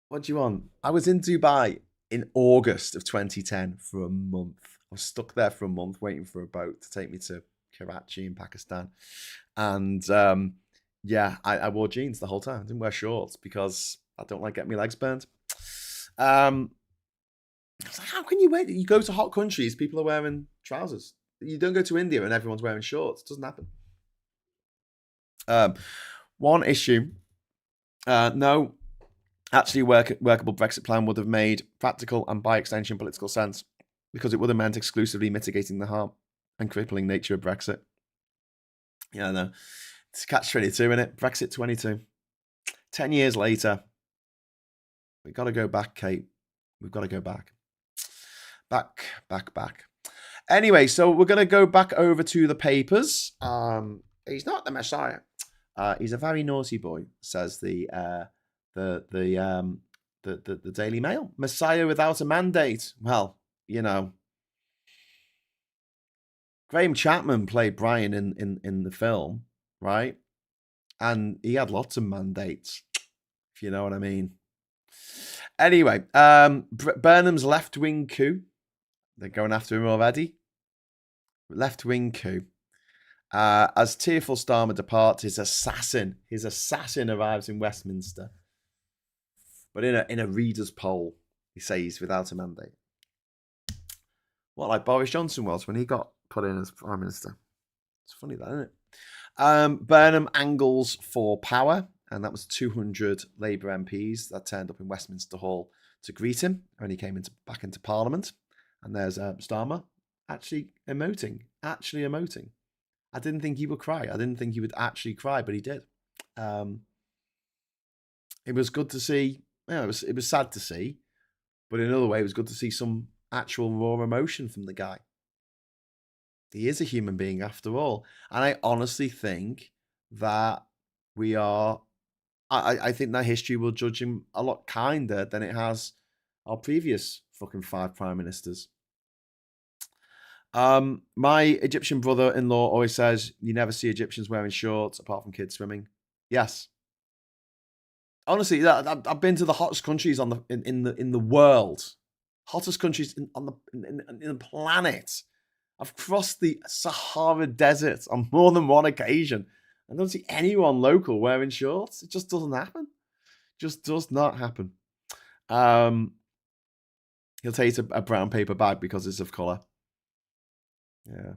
What do you want?" I was in Dubai in August of 2010 for a month. I was stuck there for a month waiting for a boat to take me to Karachi in Pakistan. And yeah, I wore jeans the whole time. I didn't wear shorts because I don't like getting my legs burned. I was like, how can you wear it? You go to hot countries, people are wearing trousers. You don't go to India and everyone's wearing shorts. It doesn't happen. One issue. No, actually, workable Brexit plan would have made practical and by extension political sense, because it would have meant exclusively mitigating the harm and crippling nature of Brexit. Yeah, no. It's catch-22, isn't it? Brexit 22. 10 years later. We've got to go back, Kate. We've got to go back. Back. Anyway, so we're going to go back over to the papers. He's not the Messiah. He's a very naughty boy, says the Daily Mail. Messiah without a mandate. Well, you know, Graham Chapman played Brian in the film, right? And he had lots of mandates, if you know what I mean. Anyway, Burnham's left-wing coup. They're going after him already. Left-wing coup. As tearful Starmer departs, his assassin arrives in Westminster. But in a reader's poll, he says without a mandate. What, like Boris Johnson was when he got put in as Prime Minister. It's funny that, isn't it? Burnham angles for power, and that was 200 Labour MPs that turned up in Westminster Hall to greet him when he came back into Parliament. And there's Starmer actually emoting. I didn't think he would cry. I didn't think he would actually cry, but he did. It was good to see. It was sad to see, but in another way, it was good to see some actual raw emotion from the guy. He is a human being after all. And I honestly think that we are... I think that history will judge him a lot kinder than it has our previous fucking 5 prime ministers. My Egyptian brother-in-law always says you never see Egyptians wearing shorts apart from kids swimming. Yes. Honestly, I've been to the hottest countries in the world, hottest countries in the planet. I've crossed the Sahara Desert on more than one occasion. I don't see anyone local wearing shorts. It just doesn't happen. Just does not happen. He'll take a brown paper bag because it's of colour. Yeah.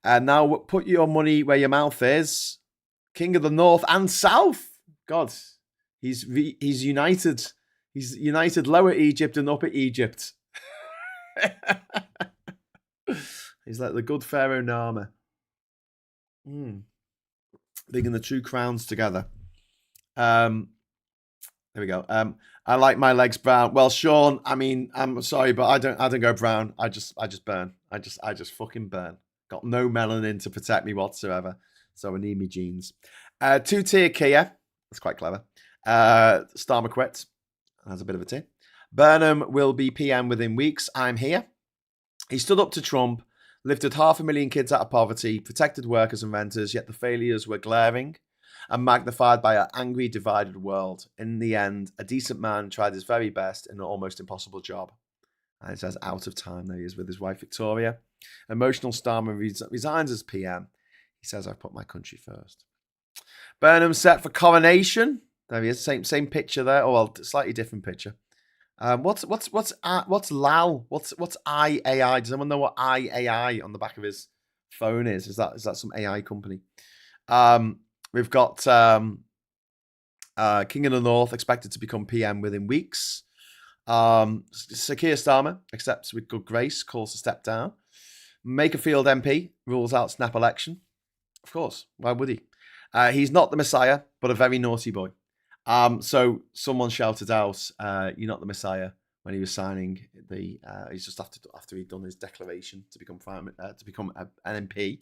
And now put your money where your mouth is. King of the North and South. God, he's united. He's united Lower Egypt and Upper Egypt. He's like the good Pharaoh Nama. Bringing the 2 crowns together. There we go. I like my legs brown. Well, Sean, I mean, I'm sorry, but I don't go brown. I just burn. I just fucking burn. Got no melanin to protect me whatsoever. So I need me jeans. 2-tier Kia. That's quite clever. Starmer quits. That's a bit of a tip. Burnham will be PM within weeks. I'm here. He stood up to Trump, lifted 500,000 kids out of poverty, protected workers and renters, yet the failures were glaring and magnified by an angry, divided world. In the end, a decent man tried his very best in an almost impossible job. And it says out of time. There he is with his wife, Victoria. Emotional Starmer resigns as PM. He says, I've put my country first. Burnham set for coronation. There he is. Same picture there. Oh, well, slightly different picture. What's LAL? What's IAI? Does anyone know what IAI on the back of his phone is? Is that some AI company? We've got King of the North expected to become PM within weeks. Sir Keir Starmer accepts with good grace, calls to step down. Makerfield MP rules out snap election. Of course, why would he? He's not the Messiah, but a very naughty boy. So someone shouted out, you're not the Messiah when he was signing the. He's just after he'd done his declaration to become an MP,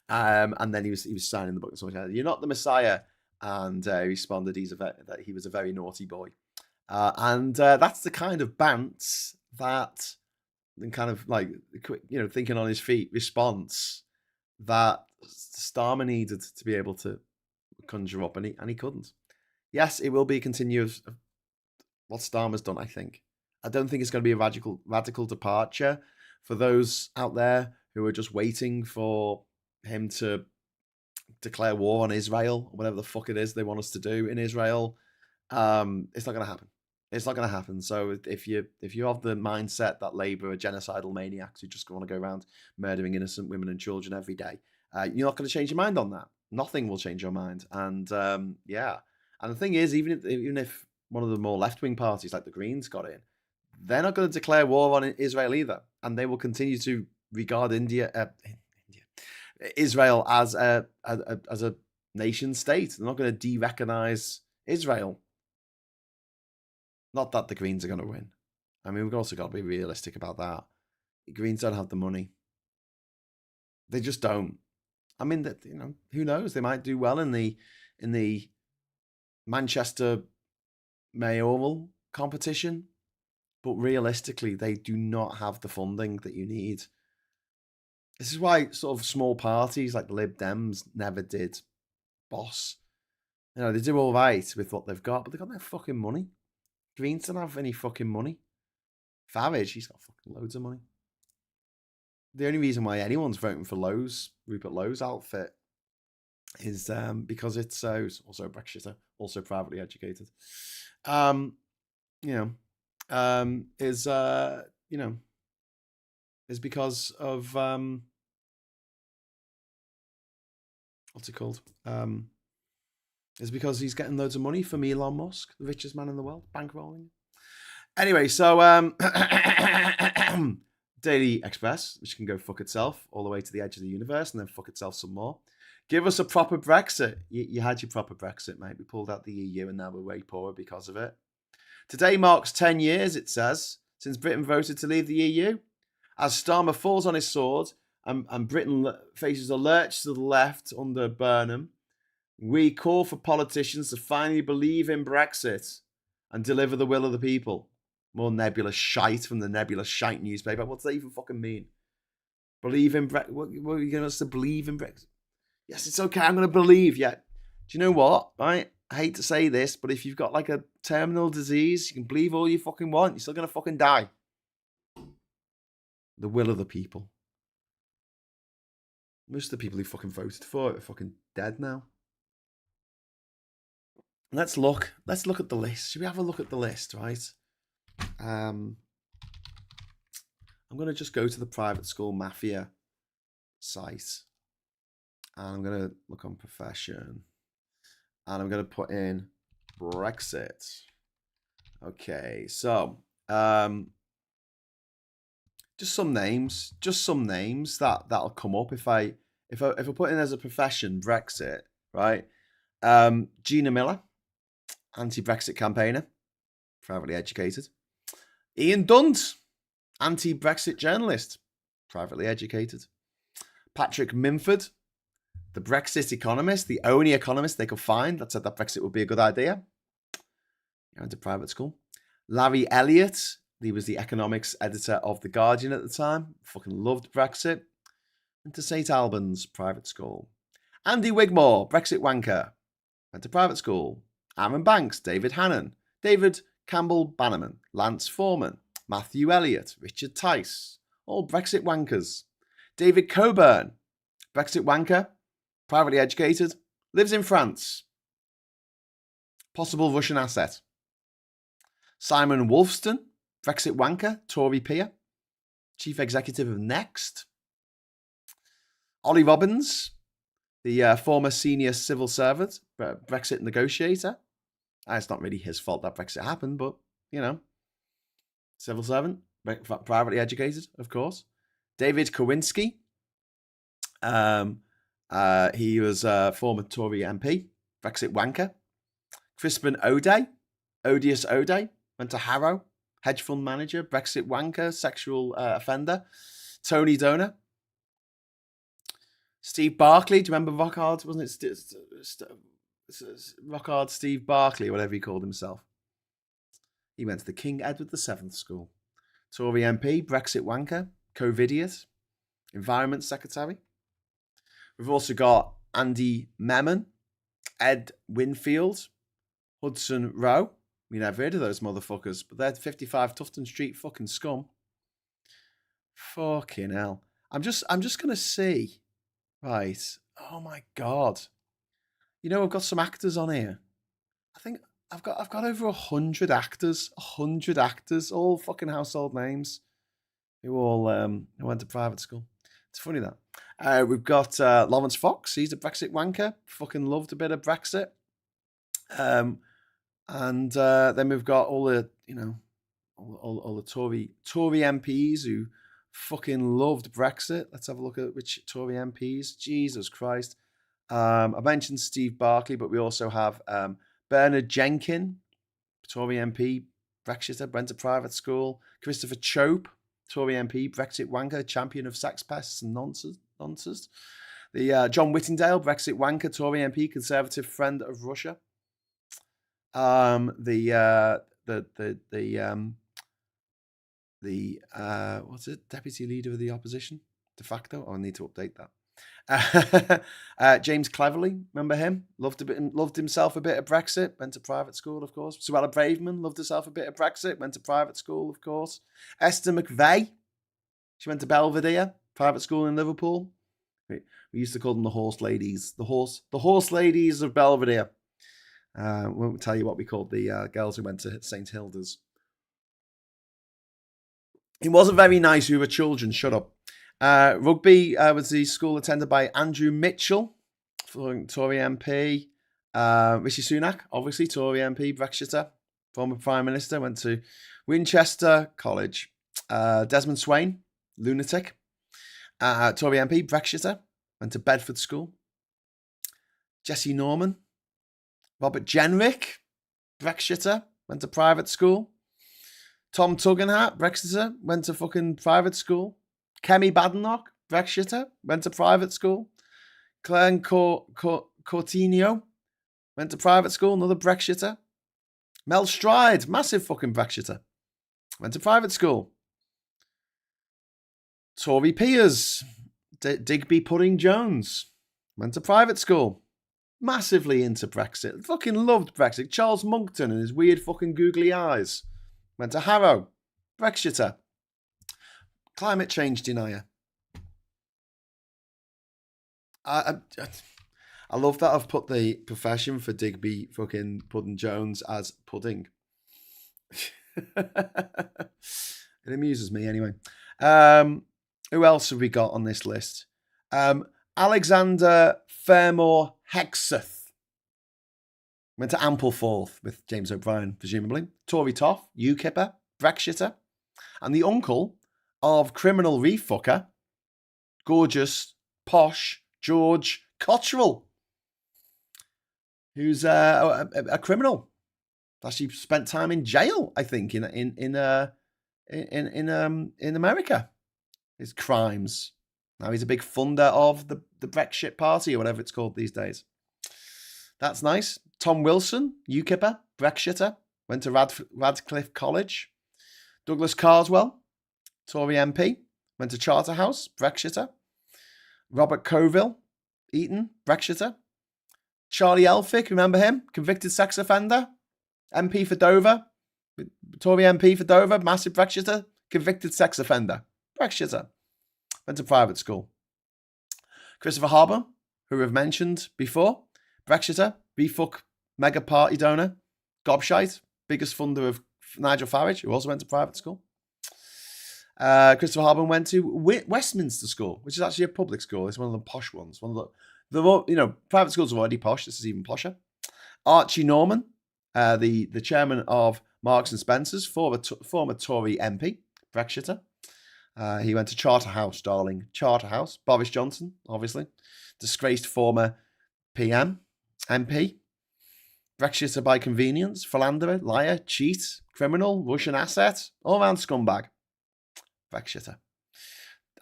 and then he was signing the book and something like that. You're not the Messiah, and he responded that he was a very naughty boy, and that's the kind of bounce that, and kind of like thinking on his feet response that Starmer needed to be able to conjure up, and he couldn't. Yes, it will be a continuous of what Starmer's done, I think. I don't think it's going to be a radical departure for those out there who are just waiting for him to declare war on Israel, or whatever the fuck it is they want us to do in Israel. It's not going to happen. It's not going to happen. So if you have the mindset that Labour are genocidal maniacs who just want to go around murdering innocent women and children every day, you're not going to change your mind on that. Nothing will change your mind. And yeah. And the thing is, even if one of the more left-wing parties like the Greens got in, they're not going to declare war on Israel either. And they will continue to regard Israel as a nation state. They're not going to de-recognize Israel. Not that the Greens are going to win. I mean, we've also got to be realistic about that. The Greens don't have the money. They just don't. I mean, who knows? They might do well in the Manchester mayoral competition, but realistically, they do not have the funding that you need. This is why sort of small parties like the Lib Dems never did boss. They do all right with what they've got, but they've got no fucking money. Greens don't have any fucking money. Farage, he's got fucking loads of money. The only reason why anyone's voting for Rupert Lowe's outfit is because it's also a Brexiter, also privately educated. Is because of what's it called? Is because he's getting loads of money from Elon Musk, the richest man in the world, bankrolling. Anyway, so Daily Express, which can go fuck itself all the way to the edge of the universe and then fuck itself some more. Give us a proper Brexit. You had your proper Brexit, mate. We pulled out the EU and now we're way poorer because of it. Today marks 10 years, it says, since Britain voted to leave the EU. As Starmer falls on his sword and Britain faces a lurch to the left under Burnham, we call for politicians to finally believe in Brexit and deliver the will of the people. More nebulous shite from the nebulous shite newspaper. What does that even fucking mean? Believe in Brexit? What are you going to us to believe in Brexit? Yes, it's okay. I'm going to believe. Yeah. Do you know what? Right? I hate to say this, but if you've got like a terminal disease, you can believe all you fucking want. You're still going to fucking die. The will of the people. Most of the people who fucking voted for it are fucking dead now. Let's look at the list. Should we have a look at the list, right? I'm going to just go to the private school mafia site. And I'm going to look on profession. And I'm going to put in Brexit. Okay, so just some names that'll come up if I put in as a profession Brexit, right? Gina Miller, anti-Brexit campaigner, privately educated. Ian Dunt, anti-Brexit journalist, privately educated. Patrick Minford, the Brexit economist, the only economist they could find that said that Brexit would be a good idea. He went to private school. Larry Elliott, he was the economics editor of The Guardian at the time. Fucking loved Brexit. Went to St Albans private school. Andy Wigmore, Brexit wanker. Went to private school. Aaron Banks, David Hannon. David Campbell Bannerman, Lance Foreman. Matthew Elliott, Richard Tice. All Brexit wankers. David Coburn, Brexit wanker. Privately educated. Lives in France. Possible Russian asset. Simon Wolfston, Brexit wanker, Tory peer, chief executive of Next. Ollie Robbins, the former senior civil servant, Brexit negotiator. It's not really his fault that Brexit happened, but, civil servant, privately educated, of course. David Kowinski, he was a former Tory MP, Brexit wanker. Crispin O'Day, Odious O'Day, went to Harrow, hedge fund manager, Brexit wanker, sexual offender, Tony Donor. Steve Barclay, do you remember Rockhard? Wasn't it Rockhard Steve Barclay, whatever he called himself? He went to the King Edward VII School. Tory MP, Brexit wanker, COVIDiot, Environment Secretary. We've also got Andy Memon, Ed Winfield, Hudson Rowe. We never heard of those motherfuckers, but they're 55 Tufton Street fucking scum. Fucking hell. I'm just gonna see. Right. Oh my god. You know, I've got some actors on here. I think I've got over 100 actors. 100 actors, all fucking household names, who all went to private school. It's funny that. We've got Lawrence Fox. He's a Brexit wanker. Fucking loved a bit of Brexit. And then we've got all the, all the Tory MPs who fucking loved Brexit. Let's have a look at which Tory MPs. Jesus Christ. I mentioned Steve Barclay, but we also have Bernard Jenkin, Tory MP, Brexiter, went to private school. Christopher Chope, Tory MP, Brexit wanker, champion of sex pests and nonsense. The John Whittingdale, Brexit wanker, Tory MP, conservative friend of Russia. What's it? Deputy leader of the opposition, de facto. Oh, I need to update that. James Cleverly, remember him? Loved himself a bit of Brexit. Went to private school, of course. Suella Braverman loved herself a bit of Brexit. Went to private school, of course. Esther McVeigh, she went to Belvedere, private school in Liverpool. We used to call them the horse ladies. The horse ladies of Belvedere. Won't tell you what we called the girls who went to St Hilda's. It wasn't very nice. We were children. Shut up. Rugby was the school attended by Andrew Mitchell, Tory MP. Rishi Sunak, obviously, Tory MP, Brexiter, former Prime Minister, went to Winchester College. Desmond Swain, lunatic. Tory MP, Brexiter, went to Bedford School. Jesse Norman. Robert Jenrick, Brexiter, went to private school. Tom Tuggenhat, Brexiter, went to fucking private school. Kemi Badenoch, Brexiter, went to private school. Claire Cortinio, went to private school, another Brexiter. Mel Stride, massive fucking Brexiter, went to private school. Tory Piers, Digby Pudding Jones, went to private school. Massively into Brexit. Fucking loved Brexit. Charles Monkton and his weird fucking googly eyes. Went to Harrow. Brexiter. Climate change denier. I love that I've put the profession for Digby fucking Pudding Jones as pudding. It amuses me anyway. Who else have we got on this list? Alexander Fairmore Hexeth. Went to Ampleforth with James O'Brien, presumably. Tory Toff, UKIPper, Brexiter. And the uncle of criminal refucker, gorgeous, posh George Cottrell, who's a criminal. Actually spent time in jail, I think, in America. His crimes. Now he's a big funder of the Brexit Party or whatever it's called these days. That's nice. Tom Wilson, UKIPper, Brexiter, went to Radcliffe College. Douglas Carswell, Tory MP, went to Charterhouse, Brexiter. Robert Coville, Eton, Brexiter. Charlie Elphick, remember him? Convicted sex offender, MP for Dover. Tory MP for Dover, massive Brexiter, convicted sex offender, Brexiter. Went to private school. Christopher Harbour, who we've mentioned before, Brexiter, BFUC mega party donor, gobshite, biggest funder of Nigel Farage, who also went to private school. Christopher Harbour went to Westminster School, which is actually a public school. It's one of the posh ones. One of the private schools are already posh. This is even posher. Archie Norman, the chairman of Marks and Spencers, former Tory MP, Brexiter. He went to Charterhouse, darling. Charterhouse. Boris Johnson, obviously. Disgraced former PM, MP. Brexiter by convenience, philanderer, liar, cheat, criminal, Russian asset, all-round scumbag. Brexiter.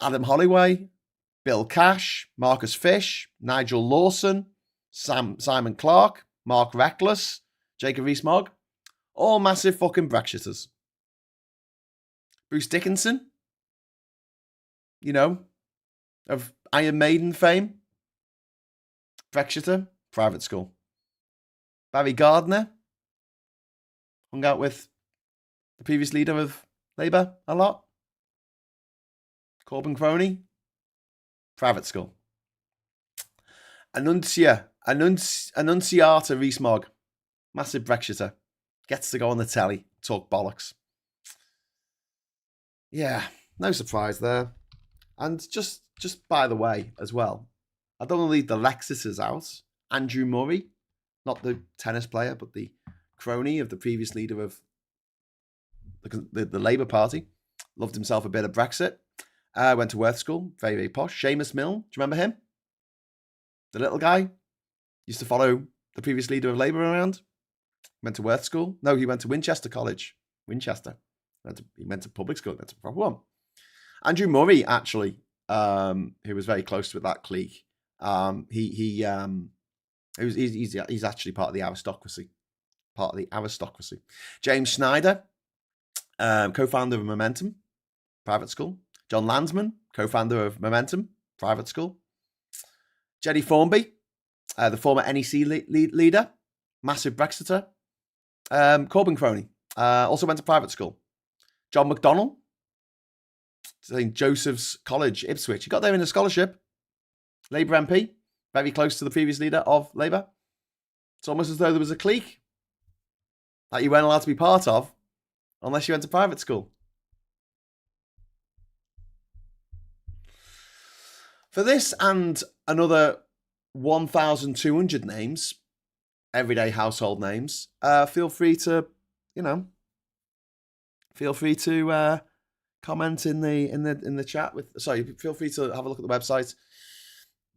Adam Holloway, Bill Cash, Marcus Fish, Nigel Lawson, Simon Clark, Mark Reckless, Jacob Rees-Mogg, all massive fucking Brexiters. Bruce Dickinson, of Iron Maiden fame, Brexiter, private school. Barry Gardner, hung out with the previous leader of Labour a lot. Corbyn Crony, private school. Annunciata Rees-Mogg, massive Brexiter, gets to go on the telly, talk bollocks. Yeah, no surprise there. And just by the way, as well, I don't want to leave the Lexuses out. Andrew Murray, not the tennis player, but the crony of the previous leader of the Labour Party, loved himself a bit of Brexit. Went to Worth School, very, very posh. Seamus Milne, do you remember him? The little guy used to follow the previous leader of Labour around. Went to Worth School. No, he went to Winchester College. Winchester. He went to public school. That's a proper one. Andrew Murray, actually, who was very close with that clique. He's actually part of the aristocracy. James Schneider, co-founder of Momentum, private school. John Landsman, co-founder of Momentum, private school. Jenny Formby, the former NEC leader, massive Brexiter. Corbyn crony, also went to private school. John McDonnell, St. Joseph's College, Ipswich. He got there in a scholarship. Labour MP, very close to the previous leader of Labour. It's almost as though there was a clique that you weren't allowed to be part of unless you went to private school. For this and another 1,200 names, everyday household names, feel free to comment in the chat feel free to have a look at the website,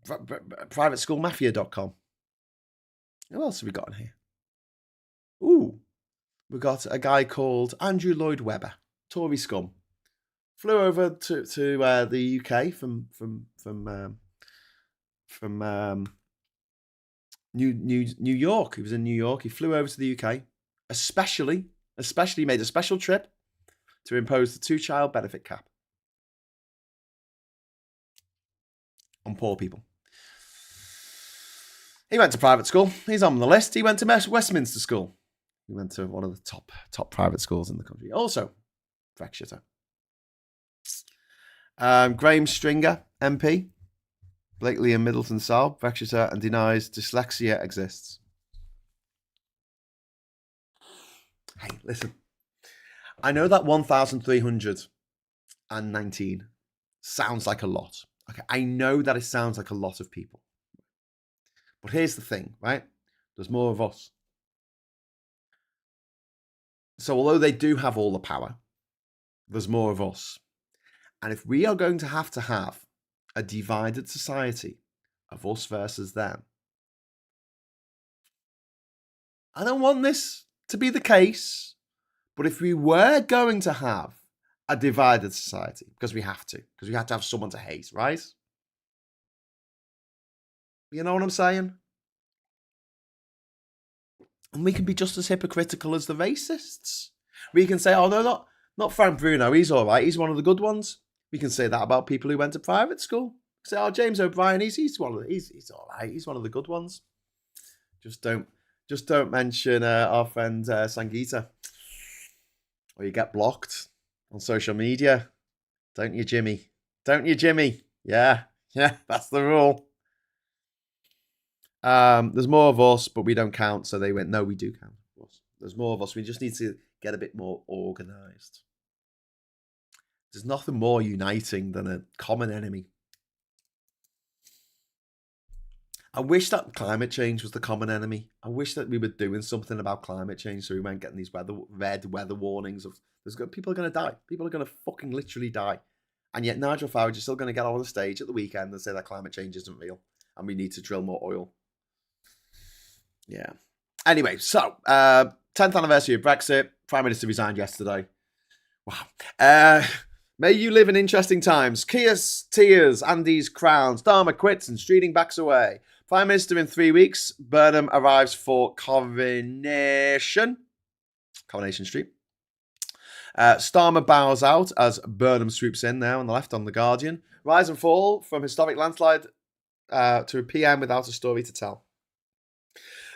privateschoolmafia.com. Who else have we got in here? Ooh, we got a guy called Andrew Lloyd Webber, Tory scum. Flew over to the UK from New York. He was in New York. He flew over to the UK, especially made a special trip to impose the 2-child benefit cap on poor people. He went to private school. He's on the list. He went to Westminster School. He went to one of the top private schools in the country. Also, Brexiter. Graham Stringer, MP. Blakely and Middleton South, Brexiter, and denies dyslexia exists. Hey, listen. I know that 1,319 sounds like a lot. Okay, I know that it sounds like a lot of people. But here's the thing, right? There's more of us. So although they do have all the power, there's more of us. And if we are going to have a divided society of us versus them, I don't want this to be the case, but if we were going to have a divided society, because we have to have someone to hate, right? You know what I'm saying? And we can be just as hypocritical as the racists. We can say, oh, no, not Frank Bruno, he's all right, he's one of the good ones. We can say that about people who went to private school. Say, oh, James O'Brien, he's all right, he's one of the good ones. Just don't mention our friend Sangeeta, or you get blocked on social media. Don't you, Jimmy? Yeah, that's the rule. There's more of us, but we don't count. So they went, no, we do count. Of course. There's more of us. We just need to get a bit more organised. There's nothing more uniting than a common enemy. I wish that climate change was the common enemy. I wish that we were doing something about climate change so we weren't getting these red weather warnings of people are going to die. People are going to fucking literally die. And yet Nigel Farage is still going to get on the stage at the weekend and say that climate change isn't real and we need to drill more oil. Yeah. Anyway, so 10th anniversary of Brexit. Prime Minister resigned yesterday. Wow. May you live in interesting times. Keir's tears, Andy's crowns. Starmer quits and Streeting backs away. Prime Minister in 3 weeks. Burnham arrives for Coronation Street. Starmer bows out as Burnham swoops in now on the left on The Guardian. Rise and fall from historic landslide to a PM without a story to tell.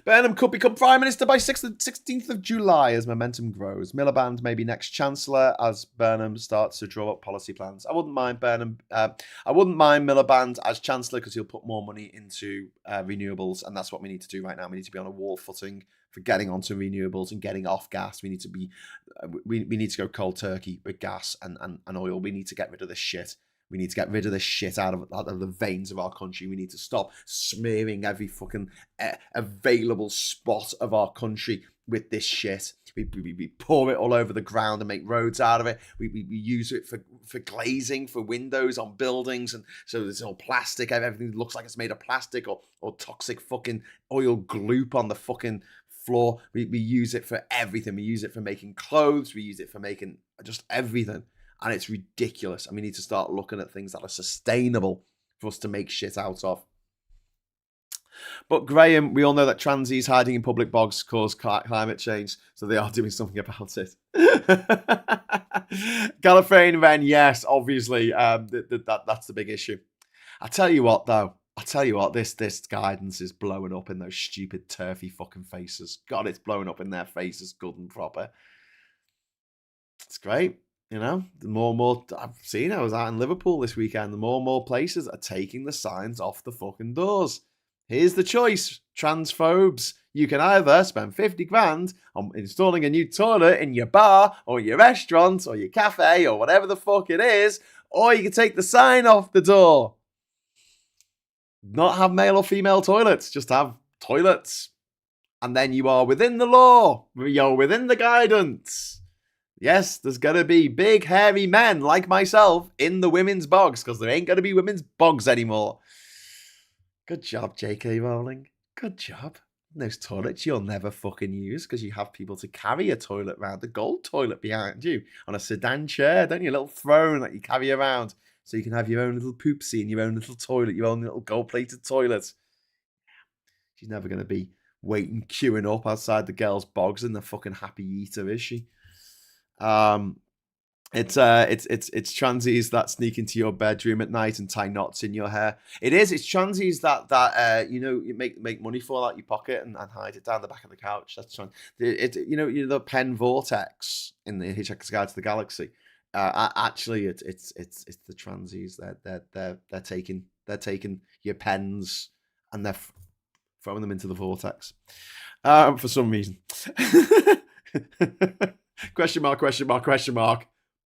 Burnham could become Prime Minister by 16th of July as momentum grows. Miliband may be next Chancellor as Burnham starts to draw up policy plans. I wouldn't mind Miliband as Chancellor because he'll put more money into renewables, and that's what we need to do right now. We need to be on a war footing for getting onto renewables and getting off gas. We need to be, we need to go cold turkey with gas and oil. We need to get rid of this shit. We need to get rid of this shit out of the veins of our country. We need to stop smearing every fucking available spot of our country with this shit. We pour it all over the ground and make roads out of it. We use it for glazing, for windows on buildings. And so there's all plastic. Everything looks like it's made of plastic or toxic fucking oil gloop on the fucking floor. We use it for everything. We use it for making clothes. We use it for making just everything. And it's ridiculous. And we need to start looking at things that are sustainable for us to make shit out of. But Graham, we all know that transies hiding in public bogs cause climate change. So they are doing something about it. Gallifreyan Wren, yes, obviously. That's the big issue. I tell you what, though. This guidance is blowing up in those stupid turfy fucking faces. God, it's blowing up in their faces good and proper. It's great. You know, the more and more I've seen, I was out in Liverpool this weekend, the more and more places are taking the signs off the fucking doors. Here's the choice, transphobes. You can either spend 50 grand on installing a new toilet in your bar or your restaurant or your cafe or whatever the fuck it is, or you can take the sign off the door. Not have male or female toilets, just have toilets. And then you are within the law. You're within the guidance. Yes, there's going to be big, hairy men like myself in the women's bogs because there ain't going to be women's bogs anymore. Good job, J.K. Rowling. Good job. Those toilets you'll never fucking use because you have people to carry a toilet around, the gold toilet behind you on a sedan chair, don't you? A little throne that you carry around so you can have your own little poopsie and your own little toilet, your own little gold-plated toilet. She's never going to be waiting, queuing up outside the girls' bogs in the fucking happy eater, is she? It's transies that sneak into your bedroom at night and tie knots in your hair. It's transies that you make money for out your pocket and hide it down the back of the couch. That's the pen vortex in the Hitchhiker's Guide to the Galaxy. Actually, it's the transies. They're taking your pens and they're throwing them into the vortex for some reason. Question mark.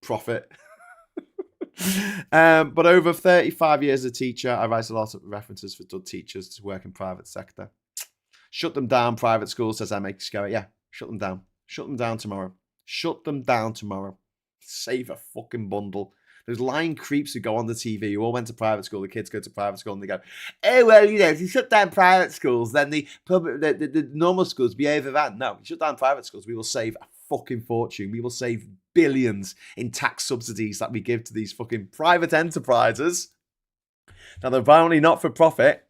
Profit. But over 35 years as a teacher, I write a lot of references for dud teachers to work in private sector. Shut them down, private schools, says MH Scarrett. Yeah, shut them down. Shut them down tomorrow. Save a fucking bundle. Those lying creeps who go on the TV, who all went to private school, the kids go to private school and they go, oh, well, if you shut down private schools, then the normal schools be overrun. No, you shut down private schools, we will save a fucking fortune. We will save billions in tax subsidies that we give to these fucking private enterprises. Now, they're apparently not for profit.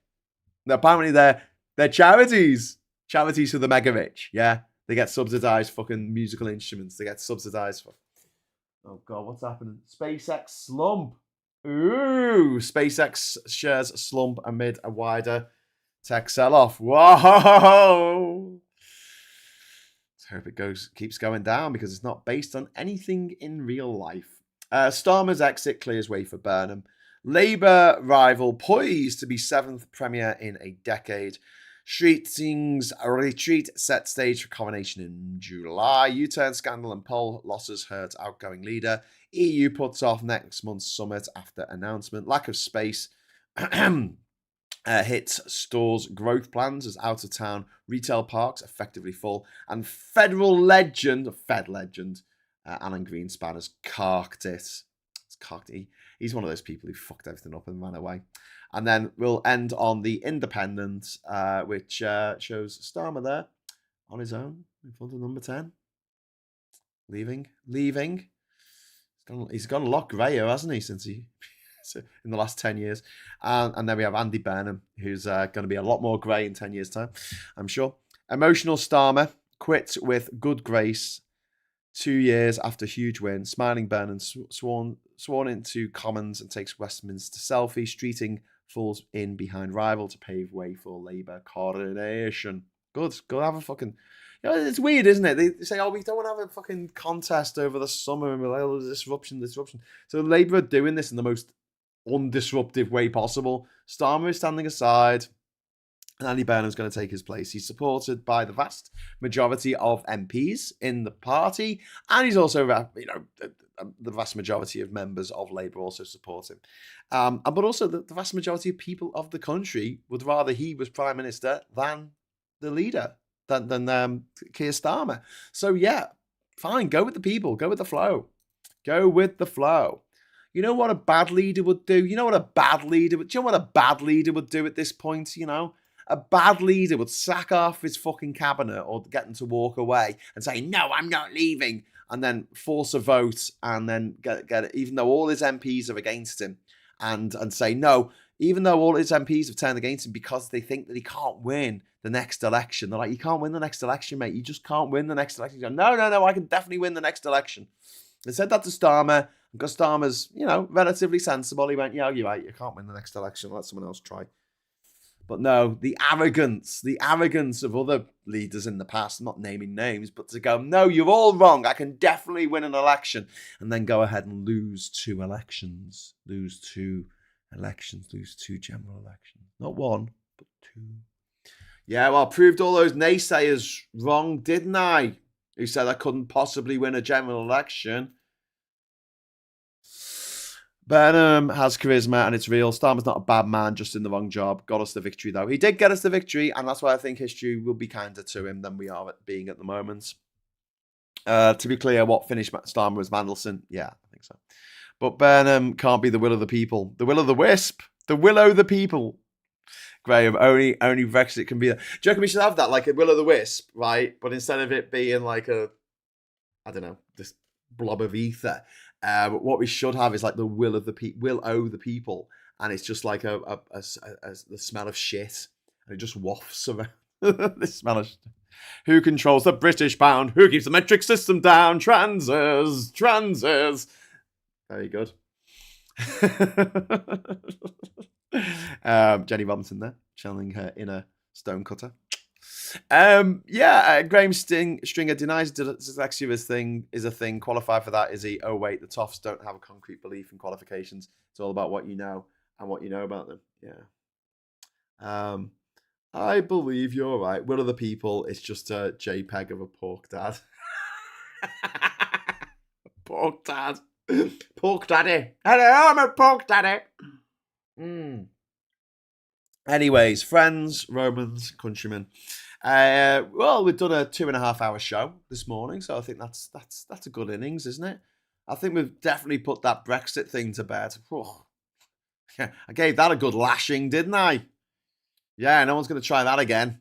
Apparently, they're charities. Charities for the mega rich, yeah? They get subsidized fucking musical instruments. They get subsidized for... Oh, God, what's happening? SpaceX slump. Ooh, SpaceX shares slump amid a wider tech sell-off. Whoa! I hope it keeps going down because it's not based on anything in real life. Starmer's exit clears way for Burnham. Labour rival poised to be 7th Premier in a decade. Streeting's retreat set stage for coronation in July. U-turn scandal and poll losses hurt outgoing leader. EU puts off next month's summit after announcement. Lack of space hits stores' growth plans as out-of-town retail parks effectively full. And Fed legend, Alan Greenspan has carked it. He's one of those people who fucked everything up and ran away. And then we'll end on The Independent, which shows Starmer there on his own in front of number 10. Leaving. He's gone a lot greyer, hasn't he, since he in the last 10 years. And then we have Andy Burnham, who's going to be a lot more grey in 10 years' time, I'm sure. Emotional Starmer quit with good grace 2 years after huge win. Smiling Burnham sworn into Commons and takes Westminster selfie, streeting falls in behind rival to pave way for Labour coronation. Good. Go have a fucking... You know, it's weird, isn't it? They say, oh, we don't want to have a fucking contest over the summer, and we're like, oh, disruption. So Labour are doing this in the most undisruptive way possible. Starmer is standing aside, and Andy Burnham's going to take his place. He's supported by the vast majority of MPs in the party, and he's also, the vast majority of members of Labour also support him. But also the vast majority of people of the country would rather he was Prime Minister than the leader, than Keir Starmer. So yeah, fine, go with the people, go with the flow. Go with the flow. You know what a bad leader would do? Do you know what a bad leader would do at this point, you know? A bad leader would sack off his fucking cabinet or get them to walk away and say, no, I'm not leaving, and then force a vote and then get it, even though all his MPs are against him, and say no, even though all his MPs have turned against him because they think that he can't win the next election. They're like, you can't win the next election, mate. You just can't win the next election. Go, no, I can definitely win the next election. They said that to Starmer, because Starmer's, relatively sensible. He went, yeah, you're right, you can't win the next election. Let someone else try. But no, the arrogance of other leaders in the past, I'm not naming names, but to go, no, you're all wrong, I can definitely win an election, and then go ahead and lose two general elections. Not one, but two. Yeah, well, I proved all those naysayers wrong, didn't I? Who said I couldn't possibly win a general election. Burnham has charisma and it's real. Starmer's not a bad man, just in the wrong job. Got us the victory, though. He did get us the victory, and that's why I think history will be kinder to him than we are at the moment. To be clear, what finished Starmer was Mandelson. Yeah, I think so. But Burnham can't be the will of the people. The will of the wisp. The will o' the people. Graham, only Brexit can be that. Do you reckon we should have that, like a will o' the wisp, right? But instead of it being like this blob of ether, but what we should have is like the will of the will o' the people, and it's just like the smell of shit, and it just wafts around. The smell of shit. Who controls the British pound? Who keeps the metric system down? Transers. Very good. Jenny Robinson there, channeling her inner stonecutter. Graham Stringer denies dyslexia is a thing. Qualified for that, is he? Oh wait, the Toffs don't have a concrete belief in qualifications. It's all about what you know and what you know about them. Yeah. I believe you're right. Will of the people, it's just a JPEG of a pork dad. Pork dad. Pork daddy. Hello, I'm a pork daddy. Anyways, friends, Romans, countrymen. Well, we've done a 2.5 hour show this morning, so I think that's a good innings, isn't it? I think we've definitely put that Brexit thing to bed. Oh, yeah, I gave that a good lashing, didn't I? Yeah, no one's going to try that again.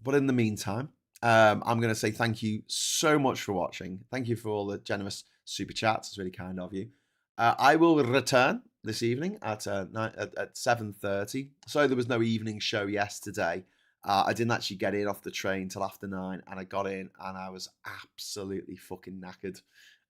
But in the meantime, I'm going to say thank you so much for watching. Thank you for all the generous super chats. It's really kind of you. I will return this evening at 7:30. So there was no evening show yesterday. I didn't actually get in off the train till after 9, and I got in and I was absolutely fucking knackered.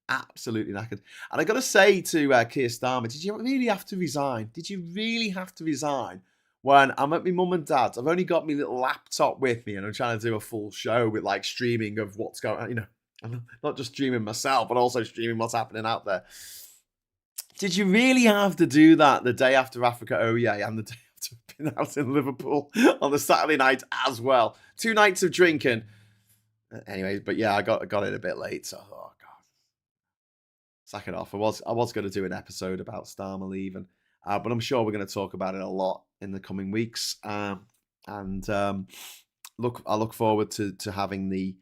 Absolutely knackered. And I got to say to Keir Starmer, did you really have to resign? Did you really have to resign when I'm at my mum and dad's? I've only got my little laptop with me and I'm trying to do a full show with like streaming of what's going on, I'm not just streaming myself, but also streaming what's happening out there. Did you really have to do that the day after Africa Oye and the day after being out in Liverpool on the Saturday night as well? 2 nights of drinking. Anyways, but yeah, I got in a bit late, so oh god, sack it off. I was going to do an episode about Starmer leaving, but I'm sure we're going to talk about it a lot in the coming weeks. I look forward to having the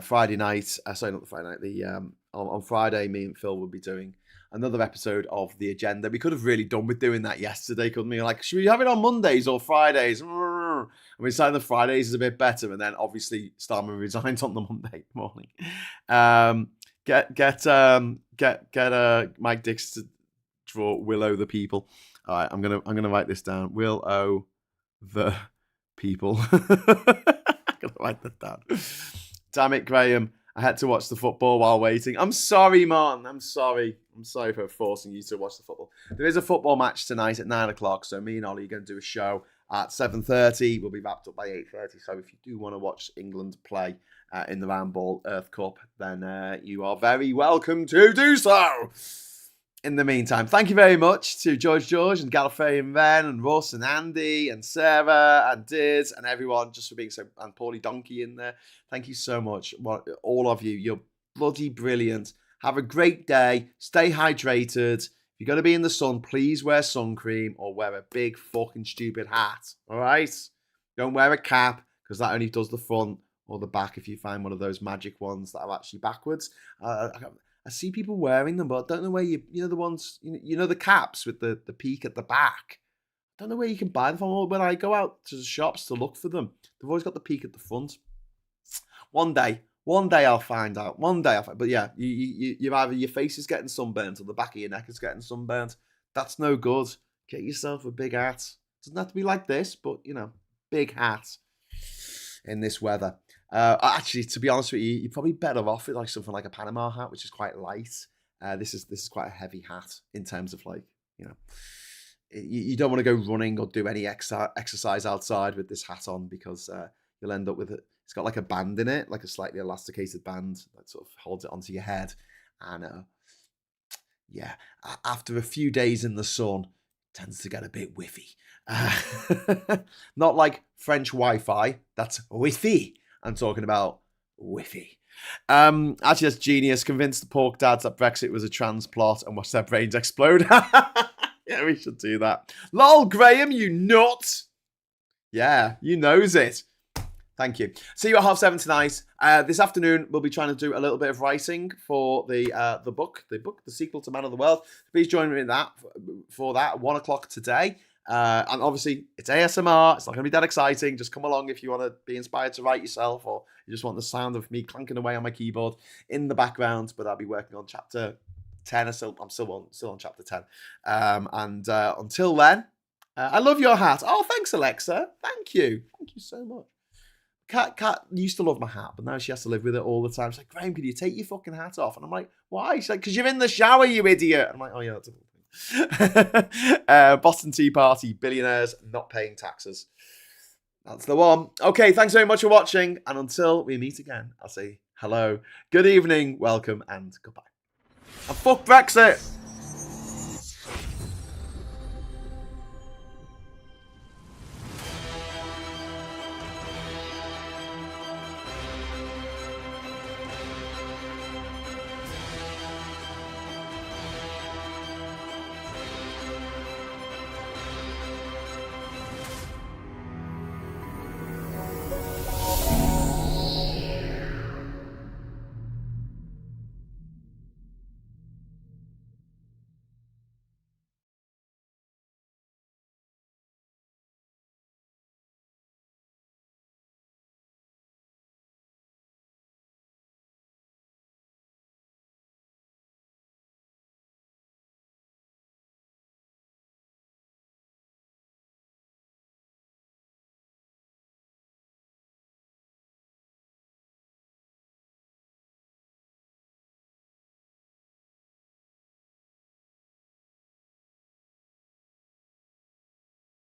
Friday night. Sorry, not the Friday night. On Friday, me and Phil will be doing another episode of The Agenda. We could have really done with doing that yesterday, couldn't we? Like, should we have it on Mondays or Fridays? we decided the Fridays is a bit better, and then obviously Starmer resigns on the Monday morning. Get Mike Dix to draw Willow the People. All right, I'm gonna write this down. Willow the People. I'm gonna write that down. Damn it, Graham. I had to watch the football while waiting. I'm sorry, man. I'm sorry. I'm sorry for forcing you to watch the football. There is a football match tonight at 9 o'clock, so me and Ollie are going to do a show at 7:30. We'll be wrapped up by 8:30. So if you do want to watch England play in the Round Ball Earth Cup, then you are very welcome to do so. In the meantime, thank you very much to George and Gallifrey and Ren and Russ and Andy and Sarah and Diz and everyone just for being so, and Paulie Donkey in there. Thank you so much, all of you. You're bloody brilliant. Have a great day. Stay hydrated. If you're going to be in the sun, please wear sun cream or wear a big fucking stupid hat. All right? Don't wear a cap because that only does the front or the back if you find one of those magic ones that are actually backwards. I see people wearing them, but I don't know where you know the ones, you know the caps with the peak at the back. I don't know where you can buy them from. When I go out to the shops to look for them, they've always got the peak at the front. One day I'll find out. But yeah, you either your face is getting sunburnt or the back of your neck is getting sunburnt. That's no good. Get yourself a big hat. Doesn't have to be like this, but big hat in this weather. Actually, to be honest with you, you're probably better off with like something like a Panama hat, which is quite light. This is quite a heavy hat in terms of like, you don't want to go running or do any exercise outside with this hat on because you'll end up with it. It's got like a band in it, like a slightly elasticated band that sort of holds it onto your head. And after a few days in the sun, it tends to get a bit whiffy. Not like French Wi-Fi, that's whiffy. I'm talking about whiffy. Actually, that's genius. Convince the pork dads that Brexit was a trans plot and watch their brains explode. Yeah, we should do that. Lol, Graham, you nut. Yeah, you knows it. Thank you. See you at 7:30 tonight. This afternoon, we'll be trying to do a little bit of writing for the book, the sequel to Man of the World. Please join me in that for that at 1 o'clock today. And obviously, it's ASMR. It's not going to be that exciting. Just come along if you want to be inspired to write yourself, or you just want the sound of me clanking away on my keyboard in the background. But I'll be working on chapter 10. I'm still on chapter 10. Until then, I love your hat. Oh, thanks, Alexa. Thank you so much. Kat used to love my hat, but now she has to live with it all the time. She's like, Graham, could you take your fucking hat off? And I'm like, why? She's like, because you're in the shower, you idiot. And I'm like, oh yeah, that's a Boston Tea Party, billionaires not paying taxes. That's the one. Okay, thanks very much for watching. And until we meet again, I'll say hello, good evening, welcome, and goodbye. And fuck Brexit.